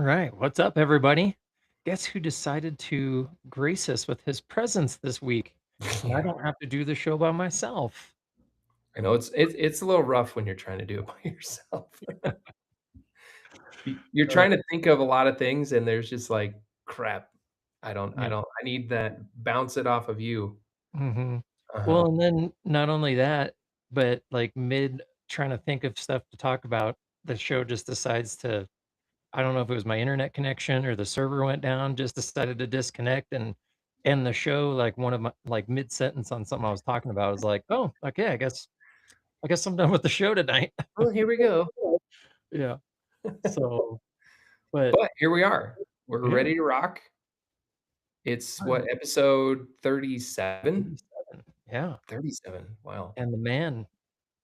All right, what's up, everybody? Guess who decided to grace us with his presence this week? And I Yeah, don't have to do the show by myself. I know it's a little rough when you're trying to do it by yourself. You're Uh, trying to think of a lot of things, and there's just like, "Crap, I yeah. don't I need that bounce it off of you." hmm Uh-huh. Well, and then not only that, but like mid trying to think of stuff to talk about, the show just decides to, I don't know if it was my internet connection or the server went down, just decided to disconnect and end the show like one of my like mid sentence on something I was talking about. I was like, oh, okay, I guess I'm done with the show tonight. Well, here we go. Yeah. So, but But here we are. We're yeah, ready to rock. It's I'm what, episode 37? 37. Yeah, 37, wow. and the man,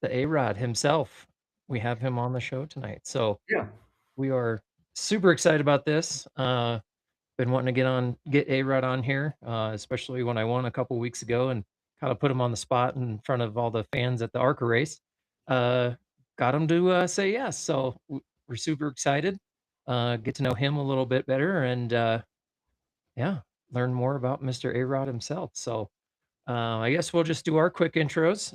the AROD himself, we have him on the show tonight. So Yeah. we are super excited about this. Been wanting to get AROD on here, especially when I won a couple weeks ago and kind of put him on the spot in front of all the fans at the ARCA race. Uh, got him to say yes. So we're super excited. Get to know him a little bit better and yeah, learn more about Mr. AROD himself. So I guess we'll just do our quick intros.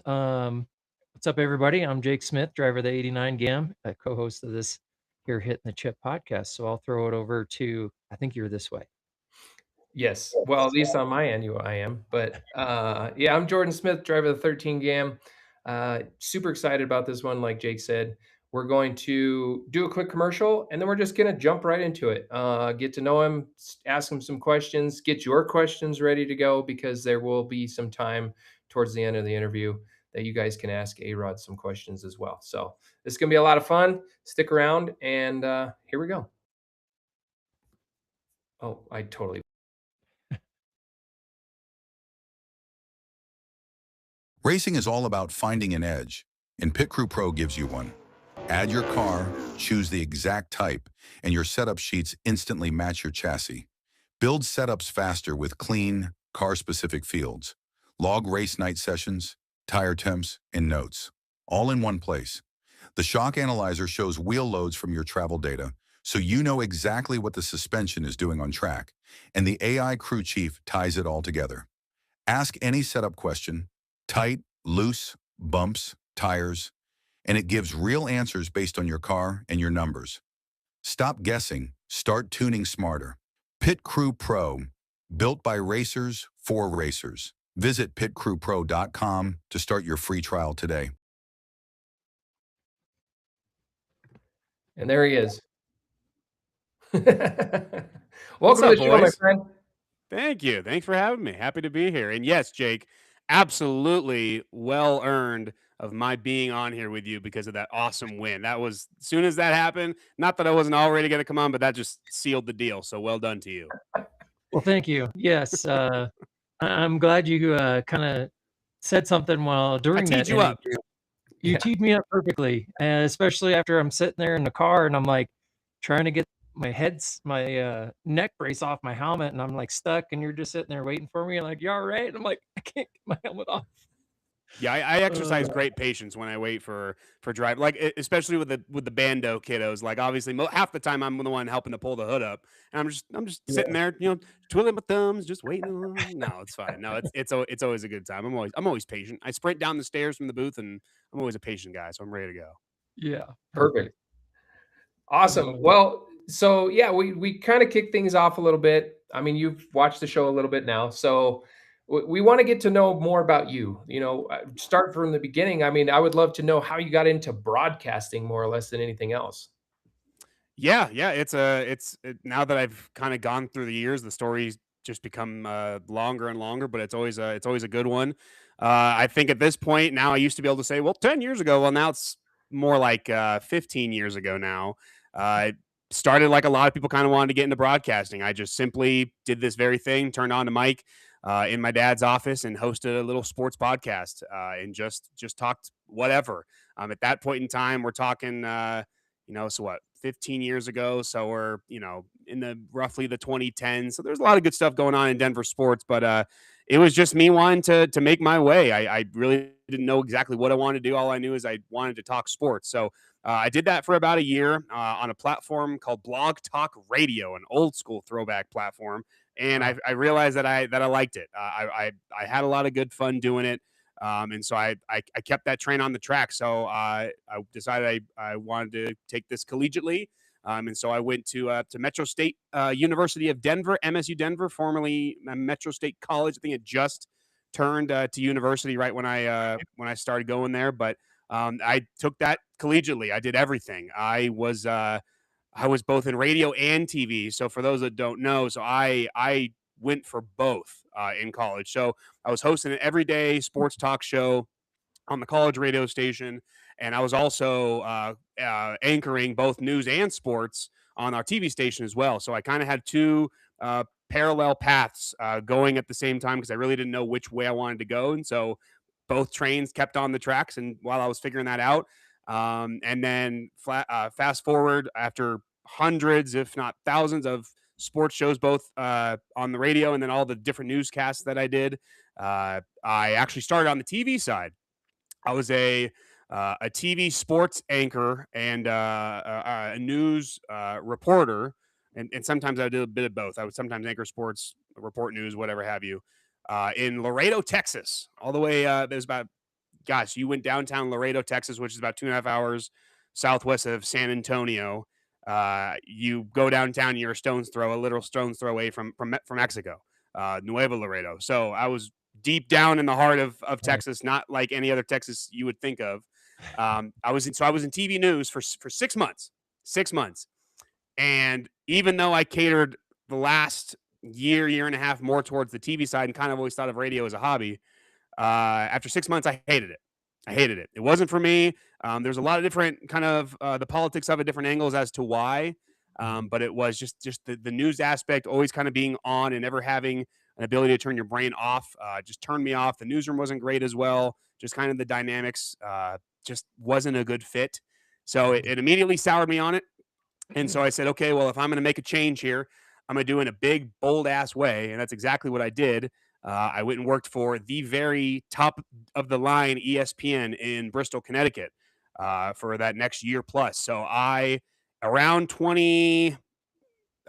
What's up, everybody? I'm Jake Smith, driver of the 89 GAM, a co-host of this here Hitting the Chip podcast. So I'll throw it over to, I think you're this way. Yes. Well, at least on my end, I am. But, yeah, I'm Jordan Smith, driver of the 13 GAM. Super excited about this one, like Jake said. We're going to do a quick commercial, and then we're just gonna jump right into it. Get to know him, ask him some questions, get your questions ready to go because there will be some time towards the end of the interview that you guys can ask A-Rod some questions as well. So, this is gonna be a lot of fun. Stick around, and, here we go. Oh, I totally. Racing is all about finding an edge, and Pit Crew Pro gives you one. Add your car, choose the exact type, and your setup sheets instantly match your chassis. Build setups faster with clean, car-specific fields. Log race night sessions, tire temps, and notes, all in one place. The shock analyzer shows wheel loads from your travel data, so you know exactly what the suspension is doing on track, and the AI crew chief ties it all together. Ask any setup question, tight, loose, bumps, tires, and it gives real answers based on your car and your numbers. Stop guessing, start tuning smarter. Pit Crew Pro, built by racers for racers. Visit pitcrewpro.com to start your free trial today. And there he is. What's Welcome to up, the show, my boys? friend. Thank you. Thanks for having me. Happy to be here. And yes, Jake, absolutely well earned of my being on here with you because of that awesome win. That was as soon as that happened, not that I wasn't already going to come on, but that just sealed the deal. So well done to you. Well, thank you. Yes, I'm glad you kind of said something while I during teed that you up. interview. You Yeah, teed me up perfectly, especially after I'm sitting there in the car and I'm like trying to get my neck brace off my helmet and I'm like stuck and you're just sitting there waiting for me and like, you all right? And I'm like, I can't get my helmet off. Yeah, I exercise Uh, great patience when I wait for drive, like especially with the bando kiddos. Like obviously, half the time I'm the one helping to pull the hood up, and I'm just sitting yeah. there, twiddling my thumbs, just waiting along. No, it's fine. No, it's always a good time. I'm always patient. I sprint down the stairs from the booth, and I'm always a patient guy, so I'm ready to go. Yeah, perfect. perfect. Awesome. Uh, Well, so yeah, we kinda kick things off a little bit. I mean, you've watched the show a little bit now, so we wanna get to know more about you, start from the beginning. I mean, I would love to know how you got into broadcasting more or less than anything else. Yeah, yeah. Now that I've kind of gone through the years, the stories just become longer and longer, but it's always a good one. I think at this point now, I used to be able to say, well, 10 years ago. Well, now it's more like 15 years ago now. I started like a lot of people kind of wanted to get into broadcasting. I just simply did this very thing, turned on the mic in my dad's office and hosted a little sports podcast and just talked whatever. At that point in time, we're talking. So what, 15 years ago. So we're, in the roughly the 2010s. So there's a lot of good stuff going on in Denver sports, but it was just me wanting to make my way. I really didn't know exactly what I wanted to do. All I knew is I wanted to talk sports. So I did that for about a year on a platform called Blog Talk Radio, an old school throwback platform. And Wow. I realized that I liked it. I had a lot of good fun doing it. And so I kept that train on the track. So I decided I wanted to take this collegiately. And so I went to Metro State University of Denver, MSU Denver, formerly Metro State College. I think it just turned to university right when I started going there. But I took that collegiately. I did everything. I was both in radio and TV. So for those that don't know, so I went for both in college. So I was hosting an everyday sports talk show on the college radio station, and I was also anchoring both news and sports on our TV station as well. So I kind of had two parallel paths going at the same time because I really didn't know which way I wanted to go, and so both trains kept on the tracks. And while I was figuring that out, and then fast forward after hundreds, if not thousands, of sports shows, both on the radio and then all the different newscasts that I did. I actually started on the TV side. I was a TV sports anchor and a news reporter, and sometimes I did a bit of both. I would sometimes anchor sports, report news, whatever have you, in Laredo, Texas. All the way there's about gosh, you went downtown Laredo, Texas, which is about 2.5 hours southwest of San Antonio. You go downtown, you're a literal stone's throw away from Mexico, Nuevo Laredo. So I was deep down in the heart of Nice. Texas, not like any other Texas you would think of. I was in TV news for 6 months, 6 months, and even though I catered the last year and a half more towards the TV side and kind of always thought of radio as a hobby, after 6 months, I hated it. I hated it. It wasn't for me. There's a lot of different kind of the politics of it, different angles as to why. Mhm. But it was just the news aspect, always kind of being on and never having an ability to turn your brain off. Just turned me off. The newsroom wasn't great as well. Just kind of the dynamics just wasn't a good fit. So Mhm. it immediately soured me on it. And so I said, okay, well, if I'm going to make a change here, I'm going to do it in a big, bold ass way. And that's exactly what I did. I went and worked for the very top of the line ESPN in Bristol, Connecticut for that next year plus. So around 20,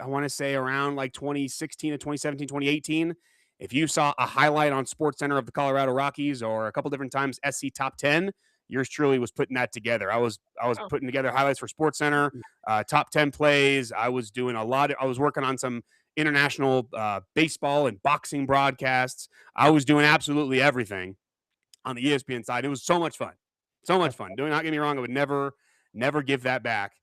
I want to say around like 2016 to 2017, 2018, if you saw a highlight on Sports Center of the Colorado Rockies or a couple different times SC Top 10, yours truly was putting that together. I was Oh. putting together highlights for Sports Center, top 10 plays. I was doing I was working on some international baseball and boxing broadcasts. I was doing absolutely everything on the ESPN side. It was so much fun. So much That's fun. Do not get me wrong, I would never give that back.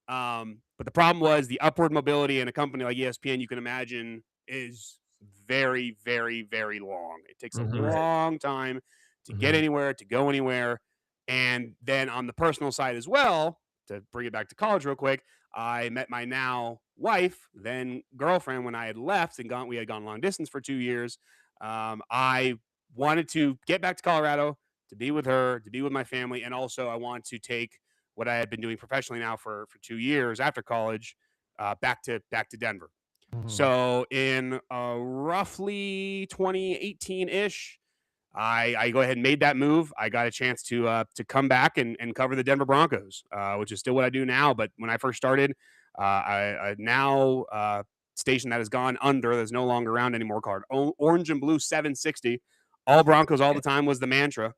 But the problem was the upward mobility in a company like ESPN, you can imagine, is very, very, very long. It takes a Mhm. Right. long time to get Mhm. anywhere, to go anywhere. And then on the personal side as well, to bring it back to college real quick, I met my now wife, then girlfriend, when I had left and we had gone long distance for 2 years. I wanted to get back to Colorado to be with her, to be with my family, and also I want to take what I had been doing professionally now for 2 years after college back to Denver. Mhm. So in roughly 2018 ish, I go ahead and made that move. I got a chance to come back and cover the Denver Broncos, which is still what I do now. But when I first started, I now station that has gone under, that's no longer around anymore, called Orange and Blue 760. All Broncos all the time was the mantra.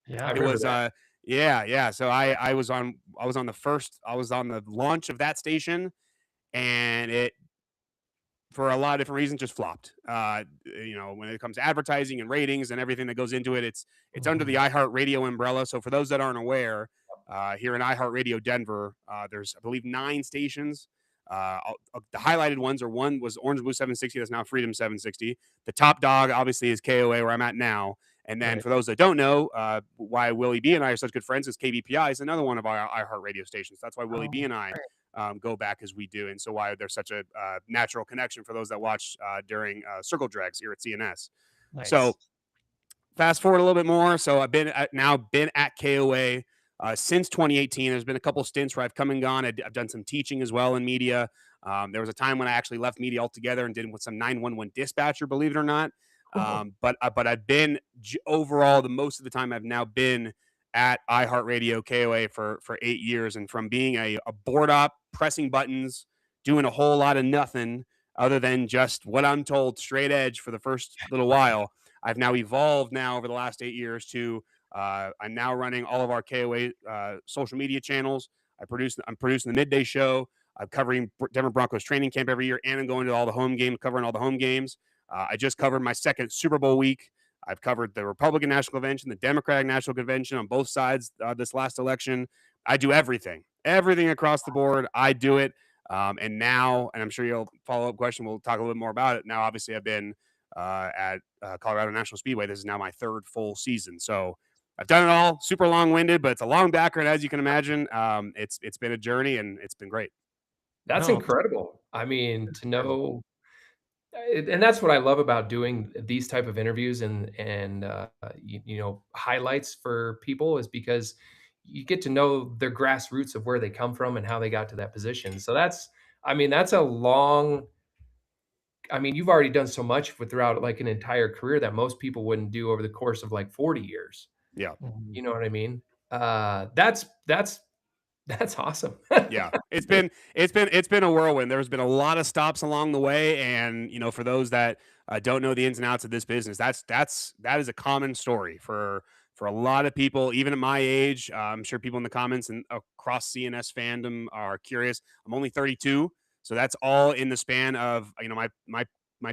I Yeah. It remember was that. yeah. So I was on the launch of that station, and it, for a lot of different reasons, just flopped. When it comes to advertising and ratings and everything that goes into it, it's under the Mhm. iHeartRadio umbrella. So for those that aren't aware, here in iHeartRadio Denver, there's, I believe, 9 stations. The highlighted ones are, one was Orange Blue 760, that's now Freedom 760. The top dog obviously is KOA, where I'm at now. And then Right. for those that don't know, why Willie B and I are such good friends is KBPI is another one of our iHeartRadio stations. That's why Willie B Oh, and I great. go back as we do, and so why there's such a natural connection for those that watch during circle drags here at CNS. So Nice. fast forward a little bit more. So now been at KOA since 2018. There's been a couple stints where I've come and gone. I've done some teaching as well in media. There was a time when I actually left media altogether and did with some 911 dispatcher, believe it or not. Oh, But I've been overall the most of the time I've now been at iHeartRadio KOA for 8 years, and from being a board op, pressing buttons, doing a whole lot of nothing other than just what I'm told, straight edge for the first little while. I've now evolved now over the last 8 years to I'm now running all of our KOA social media channels. I'm producing the midday show. I'm covering Denver Broncos training camp every year, and I'm going to all the home games, covering all the home games. I just covered my second Super Bowl week. I've covered the Republican National Convention, the Democratic National Convention on both sides this last election. I do everything across the board. I do it. And I'm sure you'll follow up question. We'll talk a little bit more about it. Now, obviously, I've been at Colorado National Speedway. This is now my third full season. So I've done it all. Super long winded, but it's a long background, as you can imagine. It's been a journey, and it's been great. that's No, incredible. I mean, to incredible. know and that's what I love about doing these type of interviews and you know, highlights for people is because you get to know their grassroots of where they come from and how they got to that position. So that's I mean, that's a long I mean, you've already done so much with throughout like an entire career that most people wouldn't do over the course of like 40 years. Yeah. Mhm. You know what I mean? That's that's awesome. Yeah, it's been a whirlwind. There's been a lot of stops along the way, and for those that don't know the ins and outs of this business, that is a common story for a lot of people, even at my age. I'm sure people in the comments and across CNS fandom are curious. I'm only 32, so that's all in the span of my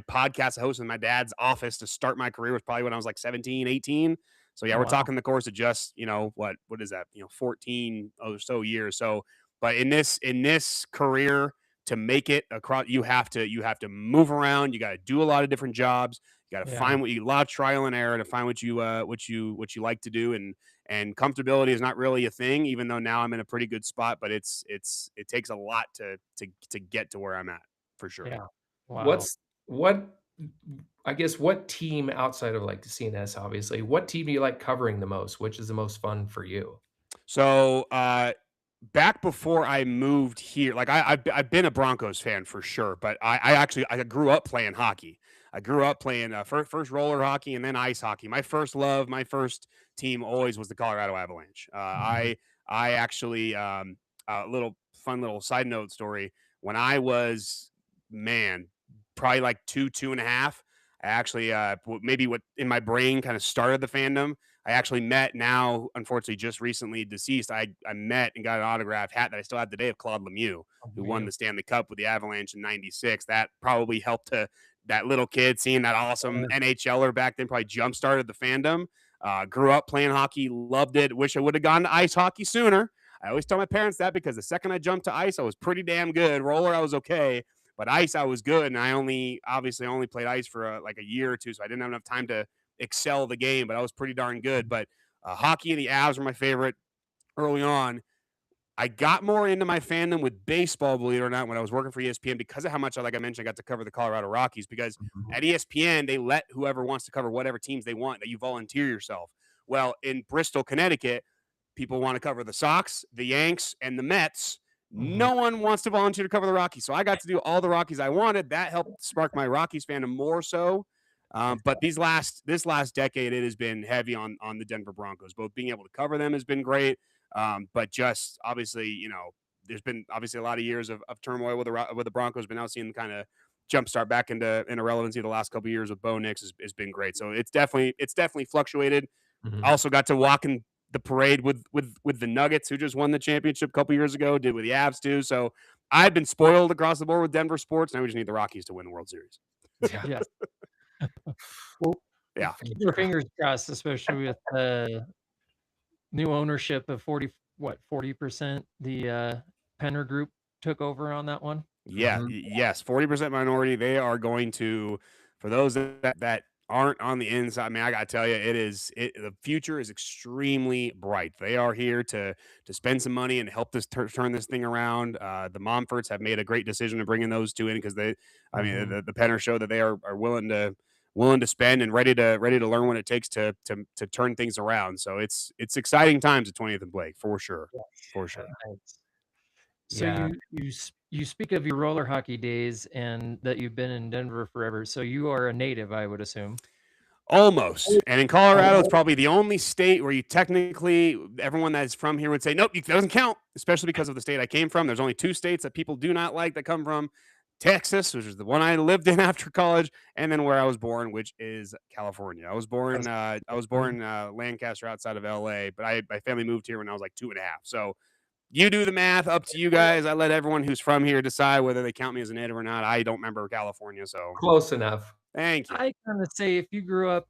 podcast I hosted in my dad's office to start my career was probably when I was like 17, 18. So yeah, Oh, we're wow. talking the course of just what is that 14 or so years. So but in this career, to make it across, you have to move around. You got to do a lot of different jobs. You got to Yeah. find a lot of trial and error to find what you like to do, and comfortability is not really a thing. Even though now I'm in a pretty good spot, but it takes a lot to get to where I'm at for sure. Yeah. Wow. What's what I guess what team outside of like the CNS, obviously, what team do you like covering the most? Which is the most fun for you? So back before I moved here, like I've been a Broncos fan for sure, but I grew up playing hockey. I grew up playing first roller hockey and then ice hockey. My first love, my first team always was the Colorado Avalanche. Mhm. I actually a little fun little side note story when I was man probably like two and a half. I actually maybe what in my brain kind of started the fandom. I actually met now, unfortunately, just recently deceased. I met and got an autographed hat that I still have today of Claude Lemieux, Oh, who won you. the Stanley Cup with the Avalanche in '96. That probably helped to that little kid seeing that awesome Yeah. NHLer back then probably jump started the fandom. Grew up playing hockey, loved it. Wish I would have gone to ice hockey sooner. I always tell my parents that because the second I jumped to ice, I was pretty damn good. Roller, I was okay, but ice, I was good. And I only played ice for like a year or two, so I didn't have enough time to excel the game, but I was pretty darn good. But hockey and the Avs were my favorite early on. I got more into my fandom with baseball, believe it or not, when I was working for ESPN because of how much, like I mentioned, I got to cover the Colorado Rockies. Because Mhm. at ESPN, they let whoever wants to cover whatever teams they want, that you volunteer yourself. Well, in Bristol, Connecticut, people want to cover the Sox, the Yanks, and the Mets. Mhm. No one wants to volunteer to cover the Rockies. So I got to do all the Rockies I wanted. That helped spark my Rockies fandom more so. But this last decade, it has been heavy on the Denver Broncos. Both being able to cover them has been great, but just obviously, there's been obviously a lot of years of turmoil with the Broncos, but now seeing them kind of jumpstart back into relevancy the last couple of years with Bo Nix has been great. So it's definitely fluctuated. I Mhm. also got to walk in the parade with the Nuggets, who just won the championship a couple years ago. Did with the Avs too. So I've been spoiled across the board with Denver sports. Now we just need the Rockies to win the World Series. Yeah. Yes. Well, Yeah. keep your fingers crossed, especially with the new ownership of 40%, the, Penner Group took over on that one? Yeah, Mhm. yes, 40% minority. They are going to, for those that aren't on the inside. I mean, I gotta tell you, the future is extremely bright. They are here to spend some money and help this turn this thing around. The Momforts have made a great decision to bringing those two in because I mean, Mhm. the Penner show that they are willing to spend and ready to learn what it takes to turn things around. So it's exciting times at 20th and Blake for sure, Yes. for sure. Nice. So Yeah. You speak of your roller hockey days and that you've been in Denver forever, so you are a native, I would assume. Almost. And in Colorado, it's Oh, probably the only state where you technically, everyone that's from here would say, nope, that doesn't count, especially because of the state I came from. There's only two states that people do not like that come from Texas, which is the one I lived in after college, and then where I was born, which is California. I was born Lancaster outside of LA, but my family moved here when I was like 2.5. So you do the math, up to you guys. I let everyone who's from here decide whether they count me as a native or not. I don't remember California, so Close enough. thank you. I kind of say if you grew up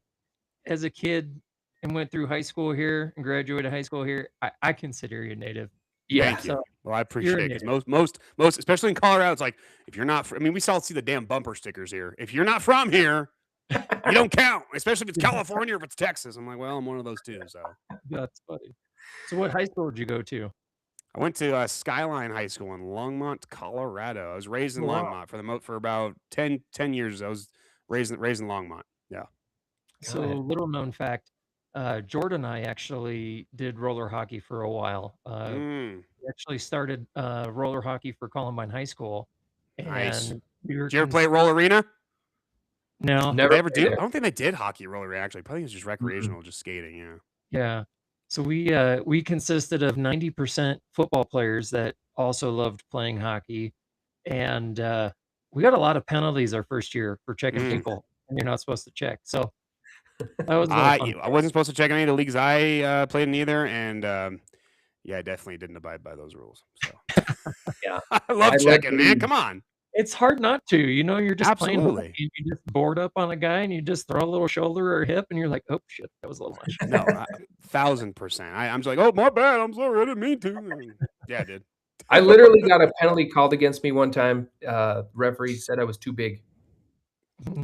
as a kid and went through high school here and graduated high school here, I consider you a native. Yeah. Thank you. So Well, I you're a appreciate it because native. most, especially in Colorado, it's like if you're not. I mean, we still see the damn bumper stickers here. If you're not from here, you don't count. Especially if it's California or if it's Texas. I'm like, well, I'm one of those too. So That's funny. So what high school did you go to? I went to Skyline High School in Longmont, Colorado. I was raised in Oh, wow. Longmont for about 10 years. I was raised in Longmont. Yeah. Got So it. little known fact, Jordan and I actually did roller hockey for a while. Mm, We actually started roller hockey for Columbine High School, nice. and we were Did you ever play at Roll Arena? no, Did Never they ever played do? it. I don't think they did hockey at Roll Arena. Actually, probably it was just mm-mm. recreational, just skating. Yeah. Yeah. So we consisted of 90% football players that also loved playing hockey, and we got a lot of penalties our first year for checking Mm. people, and you're not supposed to check. So that was a little fun I for us. wasn't supposed to check any of the leagues I played in either, and yeah, I definitely didn't abide by those rules. So Yeah. I I love led the checking, man. league. Come on, It's hard not to, you're just playing hockey, absolutely. and you just board up on a guy, and you just throw a little shoulder or hip, and you're like, "Oh, shit, that was a little much." No, 1,000%. I'm just like, oh my bad. I'm sorry. I didn't mean to. Yeah, I did. I literally got a penalty called against me one time. Referee said I was too big.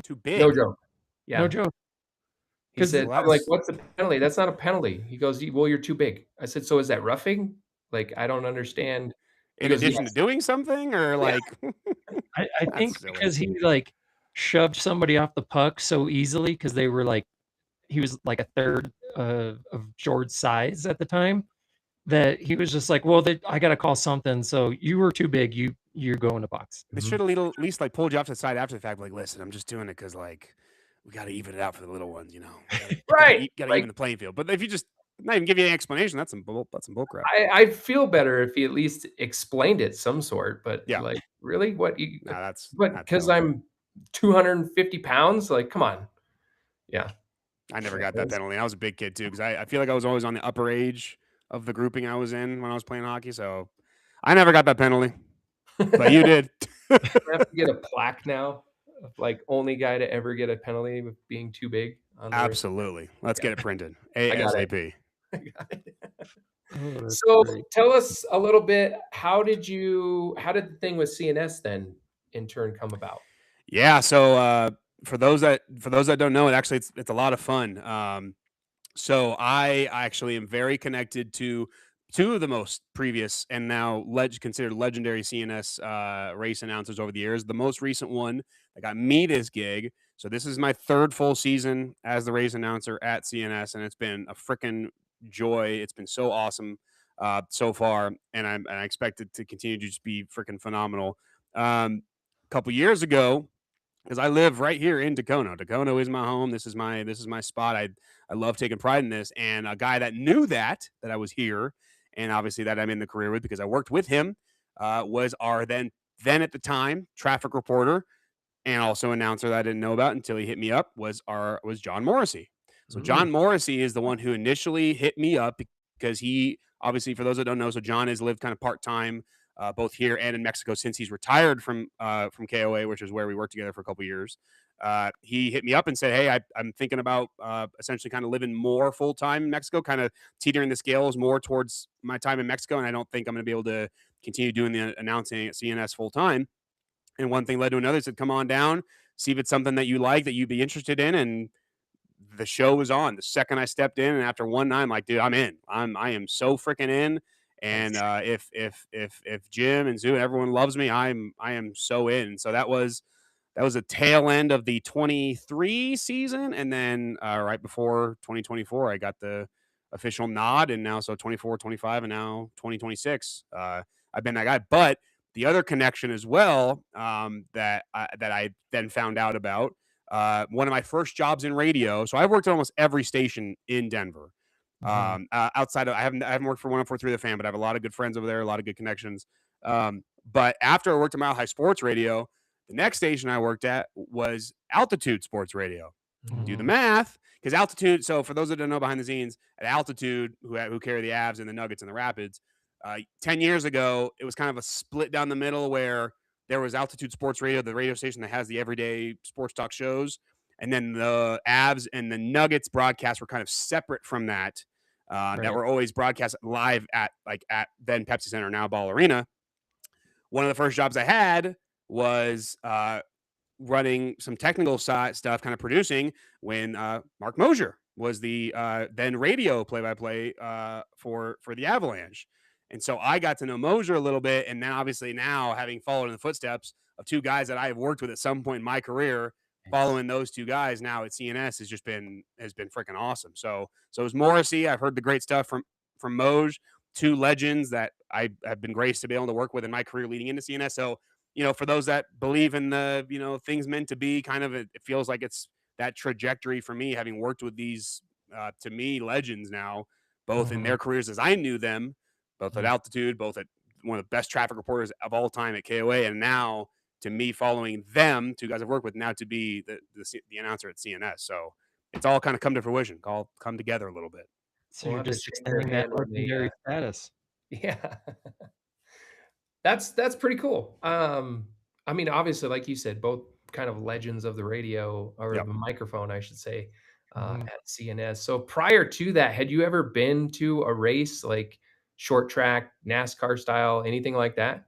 Too No big. joke. No Yeah. joke, He 'cause said, Well, I'm like, that's "What's the penalty? That's not a penalty." He goes, "Well, you're too big." I said, "So is that roughing? Like, I don't understand." He in goes, addition to "Yes." doing something, or Yeah. like I that's think silly. because he, like, shoved somebody off the puck so easily because they were, like he was, like, a third, of George's size at the time, that he was just like, "Well, I gotta call something, so you were too big, you go in the box." They should have at least like pulled you off to the side after the fact. Like, listen, I'm just doing it because like we got to even it out for the little ones. You know, Right. got to Like, even the playing field. But if you just not even give you an explanation, that's some bull crap. I'd feel better if he at least explained it some sort, but, Yeah, like, really? What you no, what? that's Because 'cause dumb. I'm 250 pounds? Like, come on. Yeah. I never Yeah, got it that was penalty. I was a big kid too because I feel like I was always on the upper age of the grouping I was in when I was playing hockey. So I never got that penalty, but you did. I have to get a plaque now of, like, only guy to ever get a penalty with being too big on the wrist. Absolutely. Let's Yeah, get it printed I got it. ASAP. I got it. Oh, that's So, great. tell us a little bit, how did the thing with CNS then in turn come about? Yeah. So for those that don't know, it's a lot of fun. So I actually am very connected to two of the most previous and now considered legendary CNS race announcers over the years. The most recent one that got me this gig. So this is my third full season as the race announcer at CNS, and it's been a freaking joy. It's been so awesome so far, and I expect it to continue to just be freaking phenomenal. A couple years ago, because I live right here in Tacoma. Tacoma is my home. This is my spot. I love taking pride in this. And a guy that knew that I was here, and obviously that I'm in the career with because I worked with him, was our then at the time traffic reporter and also announcer that I didn't know about until he hit me up was John Morrissey. So Mm, John Morrissey is the one who initially hit me up because he obviously, for those that don't know, so John has lived kind of part time both here and in Mexico since he's retired from KOA, which is where we worked together for a couple years. He hit me up and said, "Hey, I'm thinking about essentially kind of living more full time in Mexico, kind of teetering the scales more towards my time in Mexico, and I don't think I'm going to be able to continue doing the announcing at CNS full time." And one thing led to another. Said, "Come on down, see if it's something that you like, that you'd be interested in." And the show was on the second I stepped in. And after one night, I'm like, dude, I'm in. I am so freaking in. And nice. if Jim and Zoo and everyone loves me, I am so in. So that was a tail end of the 23 season, and then right before 2024, I got the official nod, and now so 24, 25, and now 2026. I've been that guy, but the other connection as well, that I then found out about, one of my first jobs in radio. So I've worked at almost every station in Denver. Mhm. Outside of I haven't worked for 104.3 The Fan, but I have a lot of good friends over there, a lot of good connections. But after I worked at Mile High Sports Radio, the next station I worked at was Altitude Sports Radio. Do the Mhm. math, because Altitude. So for those that don't know behind the scenes, at Altitude, who carry the Avs and the Nuggets and the Rapids, 10 years ago, it was kind of a split down the middle where there was Altitude Sports Radio, the radio station that has the everyday sports talk shows, and then the Avs and the Nuggets broadcasts were kind of separate from that. That Right. were always broadcast live at then Pepsi Center, now Ball Arena. One of the first jobs I had was running some technical side stuff, kind of producing when Mark Mosier was the then radio play-by-play for the Avalanche. And so I got to know Mosier a little bit, and then obviously now having followed in the footsteps of two guys that I have worked with at some point in my career, Nice. following those two guys now at CNS has been freaking awesome. So is Morrissey. I've heard the great stuff from Moj, two legends that I have been graced to be able to work with in my career leading into CNS. So for those that believe in the, things meant to be, kind of, it feels like it's that trajectory for me, having worked with these, to me, legends now, both in Mhm. their careers as I knew them, both at Mhm. Altitude, both at one of the best traffic reporters of all time at KOA, and now to me following them, two guys I've worked with, now to be the announcer at CNS. So it's all kind of come to fruition, all come together a little bit. So We'll you're have to just shake your extending that hand on the, legendary status. yeah. That's pretty cool. I mean, obviously, like you said, both kind of legends of the radio or Yep. the microphone, I should say, Mhm. at CNS. So prior to that, had you ever been to a race like short track, NASCAR style, anything like that?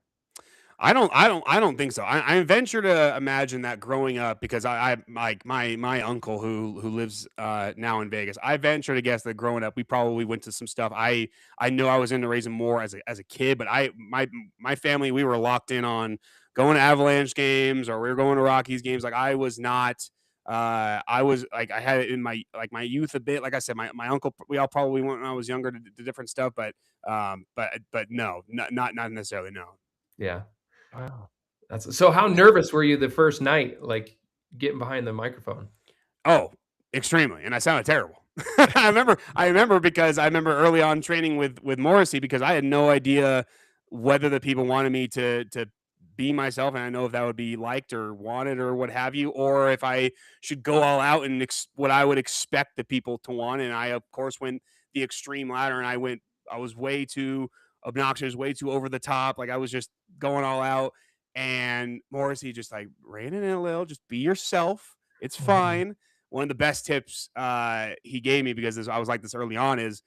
I don't think so. I venture to imagine that growing up, because I like my uncle who lives now in Vegas. I venture to guess that growing up we probably went to some stuff. I know I was into racing more as a kid, but my family, we were locked in on going to Avalanche games, or we were going to Rockies games. Like I was not. I was like, I had it in my youth a bit. Like I said, my uncle, we all probably went when I was younger to different stuff, but no, not necessarily, no. Yeah. Wow. That's so how nervous were you the first night, like getting behind the microphone? Oh, extremely, and I sounded terrible. I remember because I remember early on training with Morrissey, because I had no idea whether the people wanted me to be myself, and I know if that would be liked or wanted or what have you, or if I should go all out and what I would expect the people to want. And I, of course, went the extreme ladder, and I was way too obnoxious, way too over the top. Like I was just going all out, and Morrissey just like rein it in a little, just be yourself. It's Mhm. fine. One of the best tips he gave me, because I was like this early on, is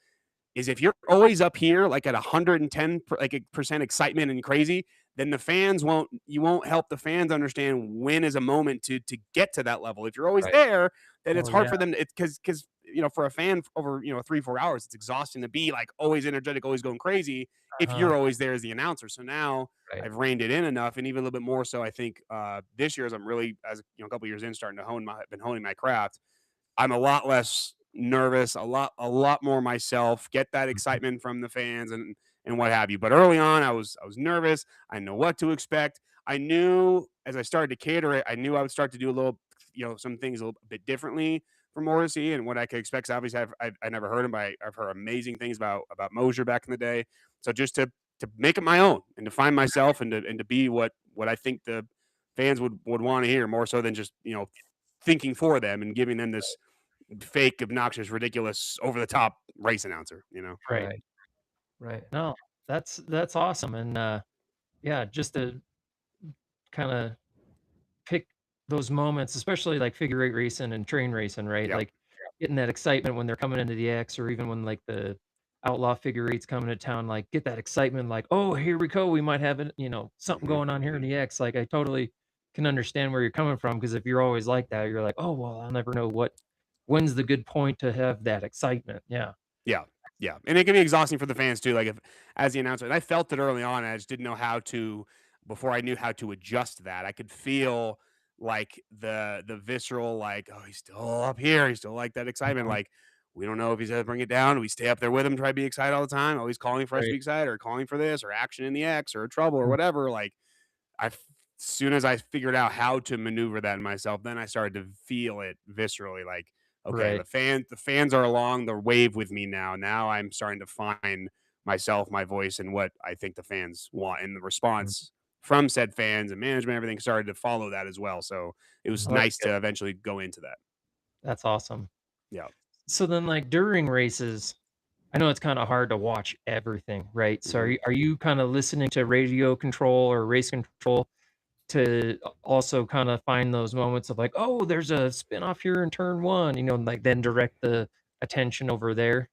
if you're always up here like at 110 percent excitement and crazy, then you won't help the fans understand when is a moment to get to that level. If you're always Right. there, then it's Oh, hard yeah. for them to, it's because for a fan over 3-4 hours, it's exhausting to be like always energetic, always going crazy if Uh-huh. you're always there as the announcer. So now Right. I've reined it in enough, and even a little bit more so, I think, this year, as I'm really, as a couple years in, starting to been honing my craft. I'm a lot less nervous, a lot more myself, get that Mhm. excitement from the fans and what have you. But early on, I was nervous. I know what to expect. I knew as I started to cater it, I knew I would start to do a little, some things a little bit differently from Morrissey and what I could expect. 'Cause obviously, I never heard him, but I've heard amazing things about Mosier back in the day. So just to make it my own and to find myself and to be what I think the fans would want to hear, more so than just thinking for them and giving them this fake, obnoxious, ridiculous, over the top race announcer. Right. Right. Right. No, that's awesome, and, yeah, just to kinda pick those moments, especially like figure eight racing and train racing, right? Yep. Like getting that excitement when they're coming into the X, or even when like the outlaw figure eights coming to town, like get that excitement, like, oh, here we go. We might have it, something Mhm. going on here in the X. Like I totally can understand where you're coming from, because if you're always like that, you're like, oh well, I'll never know when's the good point to have that excitement. Yeah. Yeah. Yeah. And it can be exhausting for the fans too. Like if as the announcer, and I felt it early on, I just didn't know how to before I knew how to adjust that. I could feel like the visceral, like, oh, he's still up here. He's still like that excitement. Mhm. Like, we don't know if he's gonna bring it down. We stay up there with him, try to be excited all the time, always calling for us to Right. be excited, or calling for this, or action in the X, or trouble, or Mm. whatever. Like, soon as I figured out how to maneuver that in myself, then I started to feel it viscerally. Like, okay, Right. the fans are along the wave with me now. Now I'm starting to find myself, my voice, and what I think the fans want, and the Mhm. response from said fans and management, everything started to follow that as well. So it was Oh, that's nice good. to eventually go into that. That's awesome. Yeah. So then, like, during races, I know it's kinda hard to watch everything, right? So Mhm. are you kinda listening to radio control or race control to also kinda find those moments of like, "Oh, there's a spin off here in turn 1," and, like, then direct the attention over there?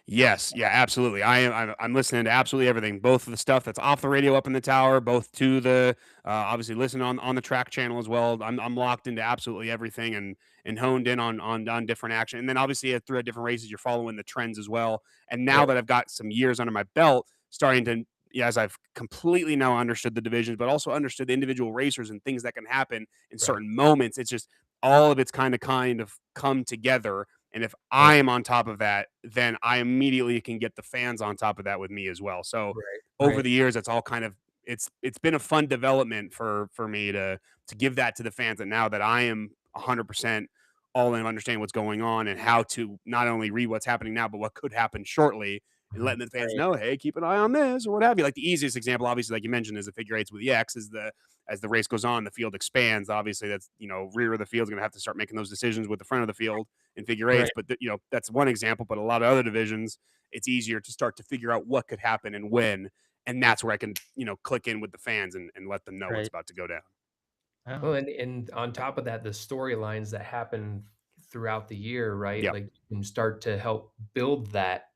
Yes, yeah, absolutely. I'm listening to absolutely everything, both of the stuff that's off the radio up in the tower, both to the obviously listen on the track channel as well. I'm locked into absolutely everything and honed in on different action. And then obviously throughout different races, you're following the trends as well. And now Right, that I've got some years under my belt, starting to yeah, as I've completely now understood the divisions, but also understood the individual racers and things that can happen in Right. certain moments. It's just all of it's kind of come together, and if I right, am on top of that, then I immediately can get the fans on top of that with me as well. So right, over right, the years, it's all kind of it's been a fun development for me to give that to the fans. And now that I am 100% all in understanding what's going on and how to not only read what's happening now, but what could happen shortly, and mhm, letting the fans right, know, hey, keep an eye on this or what have you. Like the easiest example, obviously, like you mentioned, is the figure eights with the X. Is the as the race goes on, the field expands. Obviously, that's rear of the field is going to have to start making those decisions with the front of the field in figure eights. right, But that's one example. But a lot of other divisions, it's easier to start to figure out what could happen and when, and that's where I can click in with the fans and let them know what's right. about to go down. Oh, Well, and on top of that, the storylines that happen throughout the year, right? Yeah, Like, you can start to help build that.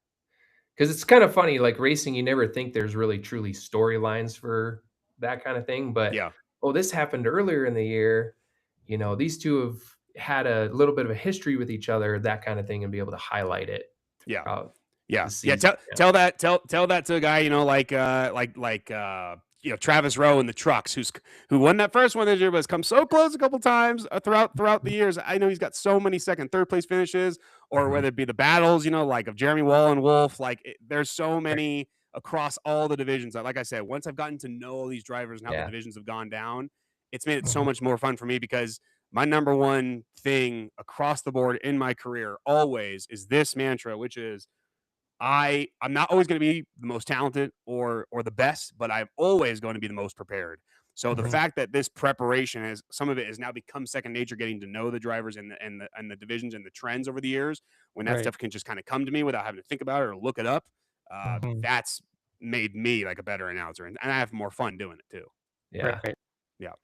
Because it's kind of funny, like racing, you never think there's really truly storylines for that kind of thing. But yeah, oh, this happened earlier in the year. These two have had a little bit of a history with each other, that kind of thing, and be able to highlight it yeah. throughout the Yeah. season. Tell that to a guy, Travis Rowe in the trucks, who won that first one this year, but has come so close a couple times throughout the years. I know he's got so many second, third place finishes, or mhm, whether it be the battles, like of Jeremy Wall and Wolf. There's so right, many across all the divisions. Like I said, once I've gotten to know all these drivers and how the Yeah. divisions have gone down, it's made it so mhm, much more fun for me because my number one thing across the board in my career always is this mantra, which is I'm not always going to be the most talented or the best, but I'm always going to be the most prepared. So the mhm, fact that this preparation has some of it has now become second nature, getting to know the drivers and the divisions and the trends over the years, when that right, stuff can just kind of come to me without having to think about it or look it up. mhm, That's made me like a better announcer, and I have more fun doing it too. Yeah. right, Yeah.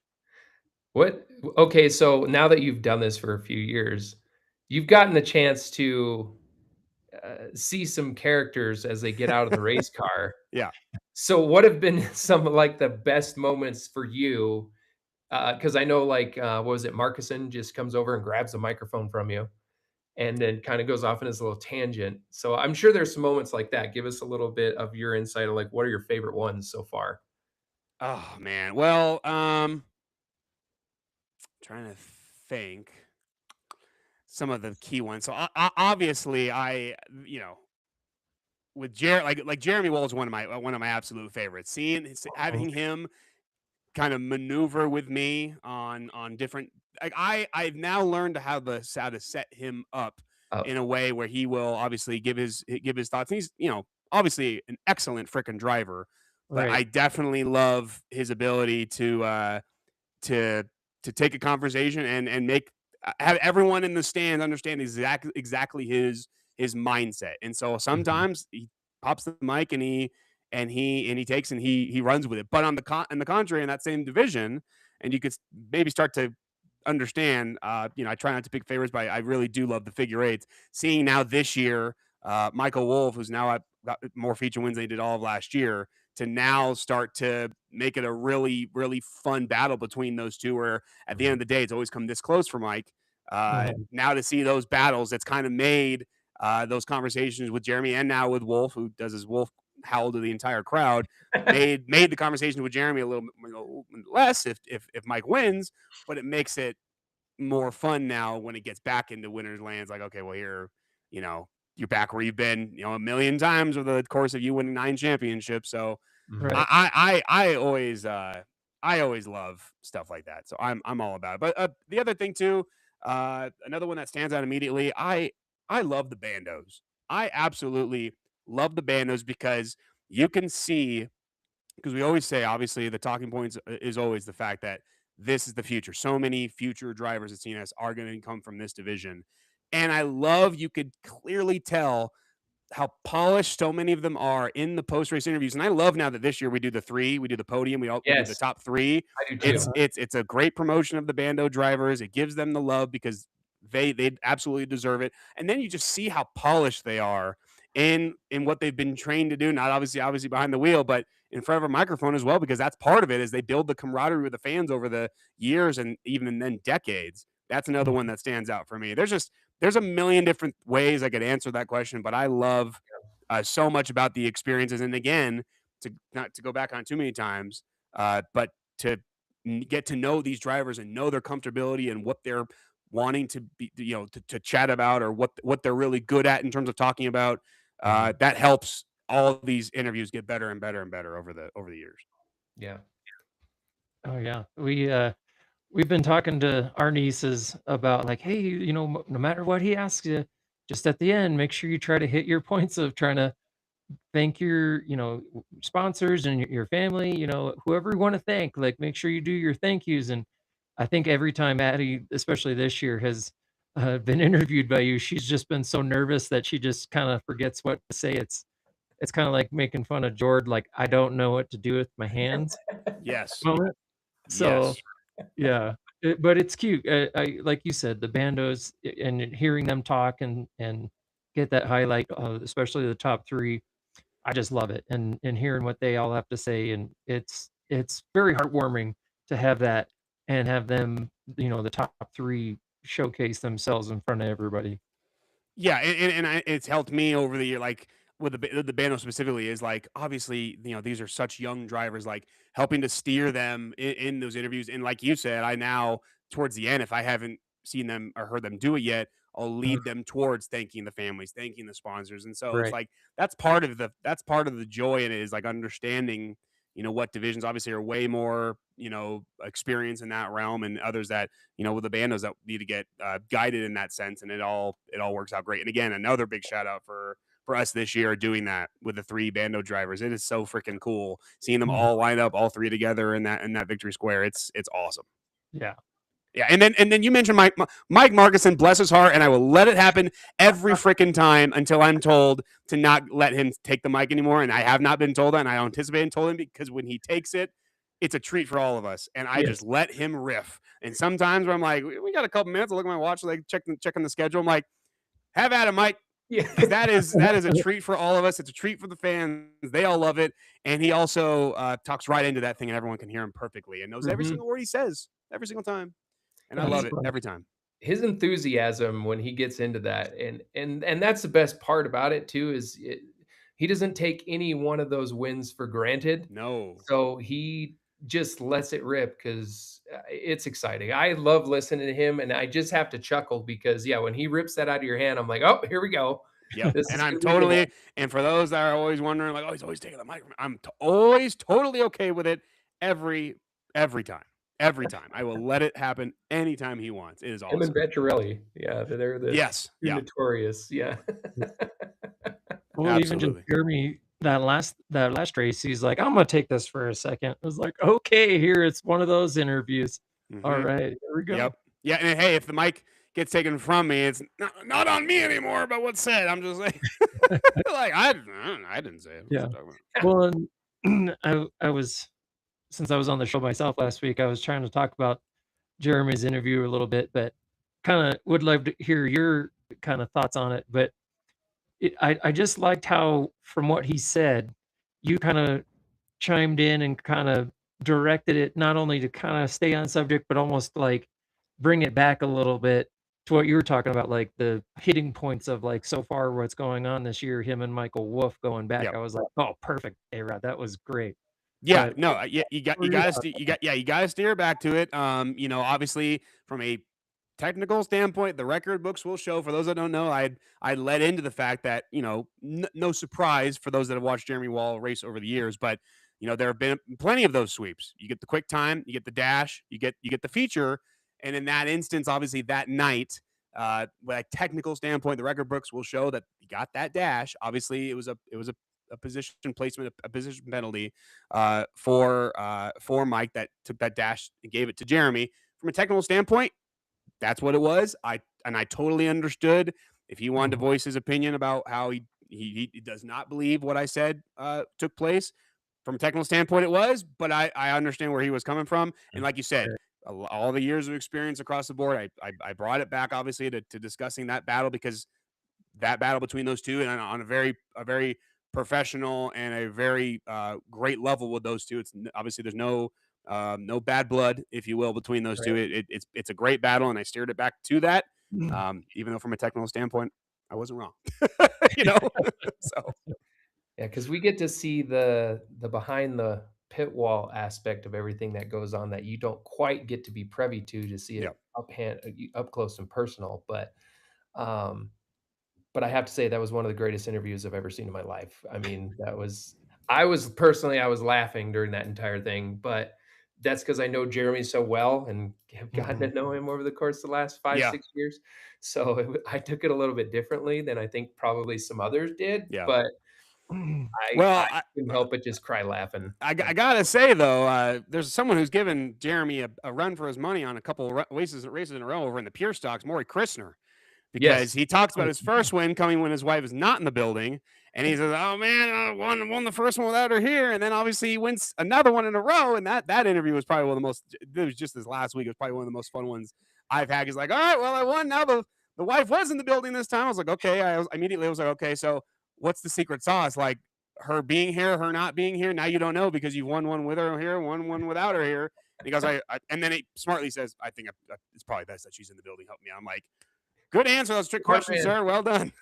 What Okay, so now that you've done this for a few years, you've gotten the chance to, see some characters as they get out of the race car. Yeah. So what have been some of, like, the best moments for you? Because I know, like, what was it? Marcuson just comes over and grabs the microphone from you and then kinda goes off in his little tangent. So I'm sure there's some moments like that. Give us a little bit of your insight of, like, what are your favorite ones so far? Oh man. Well, trying to think some of the key ones. So obviously, you know with like Jeremy Wall is one of my absolute favorites. mhm, Having him kind of maneuver with me on different like I've now learned how to set him up Oh, in a way where he will obviously give his thoughts. And he's obviously an excellent freaking driver, but right, I definitely love his ability to to take a conversation and make have everyone in the stand understand exactly his mindset. And so mhm, sometimes he pops the mic and he takes and he runs with it. But in the contrary, in that same division, and you could maybe start to understand. I try not to pick favorites, but I really do love the figure eights. Seeing now this year, Michael Wolf, who's now got more feature wins than he did all of last year, to now start to make it a really, really fun battle between those two. Where at the end mhm, of the day, it's always come this close for Mike. mhm, Now to see those battles, it's kind of made those conversations with Jeremy and now with Wolf, who does his Wolf howl to the entire crowd, made the conversation with Jeremy a little less if Mike wins, but it makes it more fun now when it gets back into winners lands. Like, okay, well here, you know, you're back where you've been, a million times over the course of you winning 9 championships. So mhm. right, I always I always love stuff like that. So I'm all about it. But the other thing too, another one that stands out immediately, I love the bandos. I absolutely love the bandos because you can see, because we always say, obviously, the talking points is always the fact that this is the future. So many future drivers at CNS are going to come from this division. And I love, you could clearly tell how polished so many of them are in the post race interviews. And I love now that this year we do the three, we do the podium, we do the Yes, top three. I do It's too. it's it's a great promotion of the bando drivers. It gives them the love because they absolutely deserve it. And then you just see how polished they are in what they've been trained to do. Not obviously behind the wheel, but in front of a microphone as well, because that's part of it. Is they build the camaraderie with the fans over the years and even then decades. That's another one that stands out for me. There's a million different ways I could answer that question, but I love so much about the experiences. And again, to not to go back on too many times, but to get to know these drivers and know their comfortability and what they're wanting to be, to chat about, or what they're really good at in terms of talking about. Mhm. That helps all these interviews get better and better and better over the years. Yeah. Oh yeah. We've been talking to our nieces about like, hey, no matter what he asks you, just at the end, make sure you try to hit your points of trying to thank your, sponsors and your family, whoever you want to thank, like make sure you do your thank yous. And I think every time Addie, especially this year, has been interviewed by you, she's just been so nervous that she just kind of forgets what to say. It's kind of like making fun of Jord, like I don't know what to do with my hands Yes, moment. So yes. yeah, but it's cute. I like you said, the bandos and hearing them talk and get that highlight, especially the top three. I just love it, and hearing what they all have to say, and it's very heartwarming to have that and have them, the top three showcase themselves in front of everybody. Yeah, it's helped me over the year, like with the bando specifically, is like obviously these are such young drivers, like helping to steer them in those interviews. And like you said, I now towards the end, if I haven't seen them or heard them do it yet, I'll Mhm. lead them towards thanking the families, thanking the sponsors. And so it's Right. like that's part of the joy in it, is like understanding what divisions obviously are way more experience in that realm, and others that with the bandos that need to get guided in that sense, and it all works out great. And again, another big shout out for us this year doing that with the three bando drivers. It is so freaking cool seeing them Mhm. all line up, all three together in that victory square. It's awesome. Yeah. Yeah, and then you mentioned Mike Markison, bless his heart, and I will let it happen every freaking time until I'm told to not let him take the mic anymore. And I have not been told that, and I don't anticipate being told him, because when he takes it, it's a treat for all of us. And I just Yes. let him riff. And sometimes when I'm like, we got a couple minutes, I look at my watch, like checking the schedule. I'm like, have at it, Mike, Yeah. because that is a treat for all of us. It's a treat for the fans. They all love it, and he also talks right into that thing, and everyone can hear him perfectly and knows every Mhm. single word he says every single time. And I love That's He it fun. every time. his enthusiasm when he gets into that, and that's the best part about it too, is he doesn't take any one of those wins for granted. No. So he just lets it rip because it's exciting. I love listening to him, and I just have to chuckle because yeah, when he rips that out of your hand, I'm like, oh, here we go. Yep. This And is I'm gonna be a good one. totally, and for those that are always wondering, like, oh, he's always taking the mic. Always totally okay with it every time. Every time. I will let it happen anytime he wants. It is Him and awesome. Vettorelli, yeah, they're the Yes. 2 Yeah. notorious, yeah. Well, even just Absolutely. Jeremy, that last race, he's like, "I'm gonna take this for a second." I was like, "Okay, here, it's one of those interviews. Hmm. Alright, here we Yep. go." Yeah. And hey, if the mic gets taken from me, it's not on me anymore, but what's said. I'm just like, like I didn't say it. What Yeah. you talking about? Well, and I was since I was on the show myself last week, I was trying to talk about Jeremy's interview a little bit, but kinda would love to hear your kinda thoughts on it, but I just liked how, from what he said, you kinda chimed in and kinda directed it not only to kinda stay on subject, but almost, like, bring it back a little bit to what you were talking about, like, the hitting points of, like, so far what's going on this year, him and Michael Wolff going back. Yep. I was like, "Oh, perfect, A-Rod, that was great." Yeah, But no, yeah, what were your thoughts on that? you gotta steer back to it. Obviously from a technical standpoint, the record books will show. For those that don't know, I led into the fact that no surprise for those that have watched Jeremy Wall race over the years, but You know, there have been plenty of those sweeps. You get the quick time, you get the dash, you get the feature, and in that instance, obviously that night, with a technical standpoint, the record books will show that he got that dash. Obviously, it was a position placement, a position penalty for Mike that took that dash and gave it to Jeremy. From a technical standpoint, that's what it was. I totally understood if he wanted to Mhm. voice his opinion about how he does not believe what I said took place. From a technical standpoint, it was, but I understand where he was coming from. And like you said, Right. all the years of experience across the board, I brought it back obviously to discussing that battle, because that battle between those two, and on a very professional and a very great level with those two. It's obviously there's no bad blood, if you will, between those two. Right. It's a great battle, and I steered it back to that. Even though from a technical standpoint, I wasn't wrong. you know, so Yeah, because we get to see the behind the pit wall aspect of everything that goes on that you don't quite get to be privy to see yeah, it up close and personal, um, but I have to say that was one of the greatest interviews I've ever seen in my life. I mean, I was laughing during that entire thing, but that's because I know Jeremy so well and have gotten to Mhm. know him over the course of the last 5, yeah, 6 years. So, I took it a little bit differently than I think probably some others did, yeah. but I Well, couldn't help but just cry laughing. I gotta say though, there's someone who's given Jeremy a run for his money on a couple of races in a row over in the pure stocks, Maury Christner, because Yes. he talks about Oh, his first win coming when his wife is not in the building, and he says, "Oh man, I won the first one without her here," and then obviously he wins another one in a row, and that interview was probably one of the most. It was just this last week. It was probably one of the most fun ones I've had. He's like, "All right, well, I won. Now the wife was in the building this time." I was like, "Okay." Immediately I was like, "Okay, so what's the secret sauce? Like her being here, her not being here? Now you don't know because you've won one with her here, won one without her here." And he goes, and then he smartly says, "I think it's probably best that she's in the building. Help me." I'm like, good answer. That's a trick Smart question, man. sir. Well done.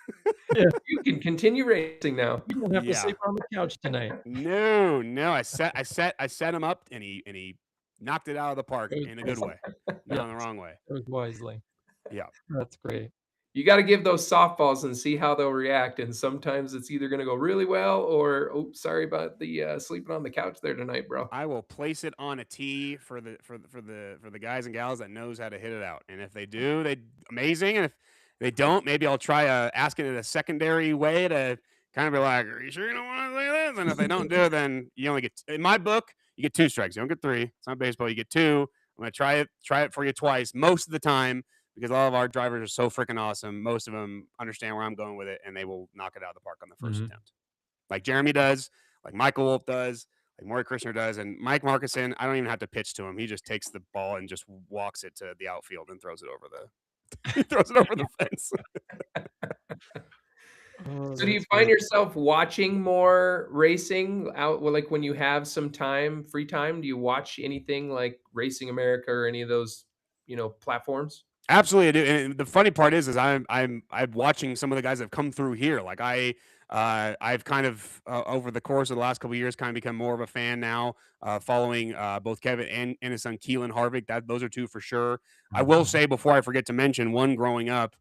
yeah. You can continue racing now. You don't have to Yeah. sleep on the couch tonight. No, no. I set him up, and he knocked it out of the park It was in a good wisely. way, not in the Yes, wrong way. it was wisely. Yeah. That's great. You gotta give those softballs and see how they'll react, and sometimes it's either gonna go really well or, "Oh, sorry about the, sleeping on the couch there tonight, bro." I will place it on a tee for the guys and gals that knows how to hit it out. And if they do, they amazing. And if they don't, maybe I'll try asking it a secondary way to kind of be like, "Are you sure you don't want to say this?" And if they don't do it, then you only get in my book, you get 2 strikes. You don't get 3. It's not baseball. You get 2. I'm gonna try it for you twice most of the time because all of our drivers are so freaking awesome. Most of them understand where I'm going with it, and they will knock it out of the park on the first Mhm. attempt, like Jeremy does, like Michael Wolf does, like Maury Krishner does, and Mike Markison. I don't even have to pitch to him. He just takes the ball and just walks it to the outfield and throws it over the he throws it over the fence. Oh, So do you that's find great. yourself watching more racing out well, like, when you have some time free time, do you watch anything like Racing America or any of those, platforms? Absolutely, I do. And the funny part is I'm watching some of the guys that have come through here. Like I've kind of over the course of the last couple of years kind of become more of a fan now, following both Kevin and his son Keelan Harvick. Those are two for sure. I will Mhm. say before I forget to mention one growing up,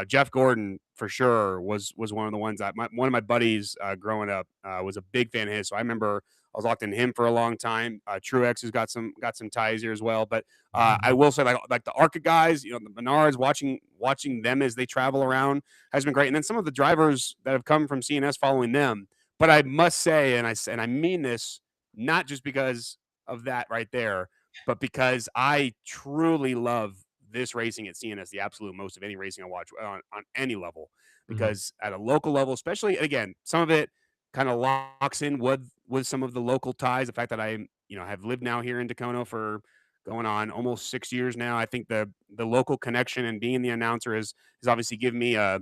Jeff Gordon for sure was one of the ones that one of my buddies growing up was a big fan of his. So I remember I was locked into him for a long time. Truex has got some ties here as well, but I Mhm. will say, like the ARCA guys, the Menards, watching them as they travel around has been great. And then some of the drivers that have come from CNS following them. But I must say, and I mean this not just because of that right there, but because I truly love this racing at CNS the absolute most of any racing I watch on any level. Mhm. Because at a local level, especially, and again, some of it kind of locks in with some of the local ties. The fact that I have lived now here in Tacoma for going on almost 6 years now. I think the local connection and being the announcer has obviously given me a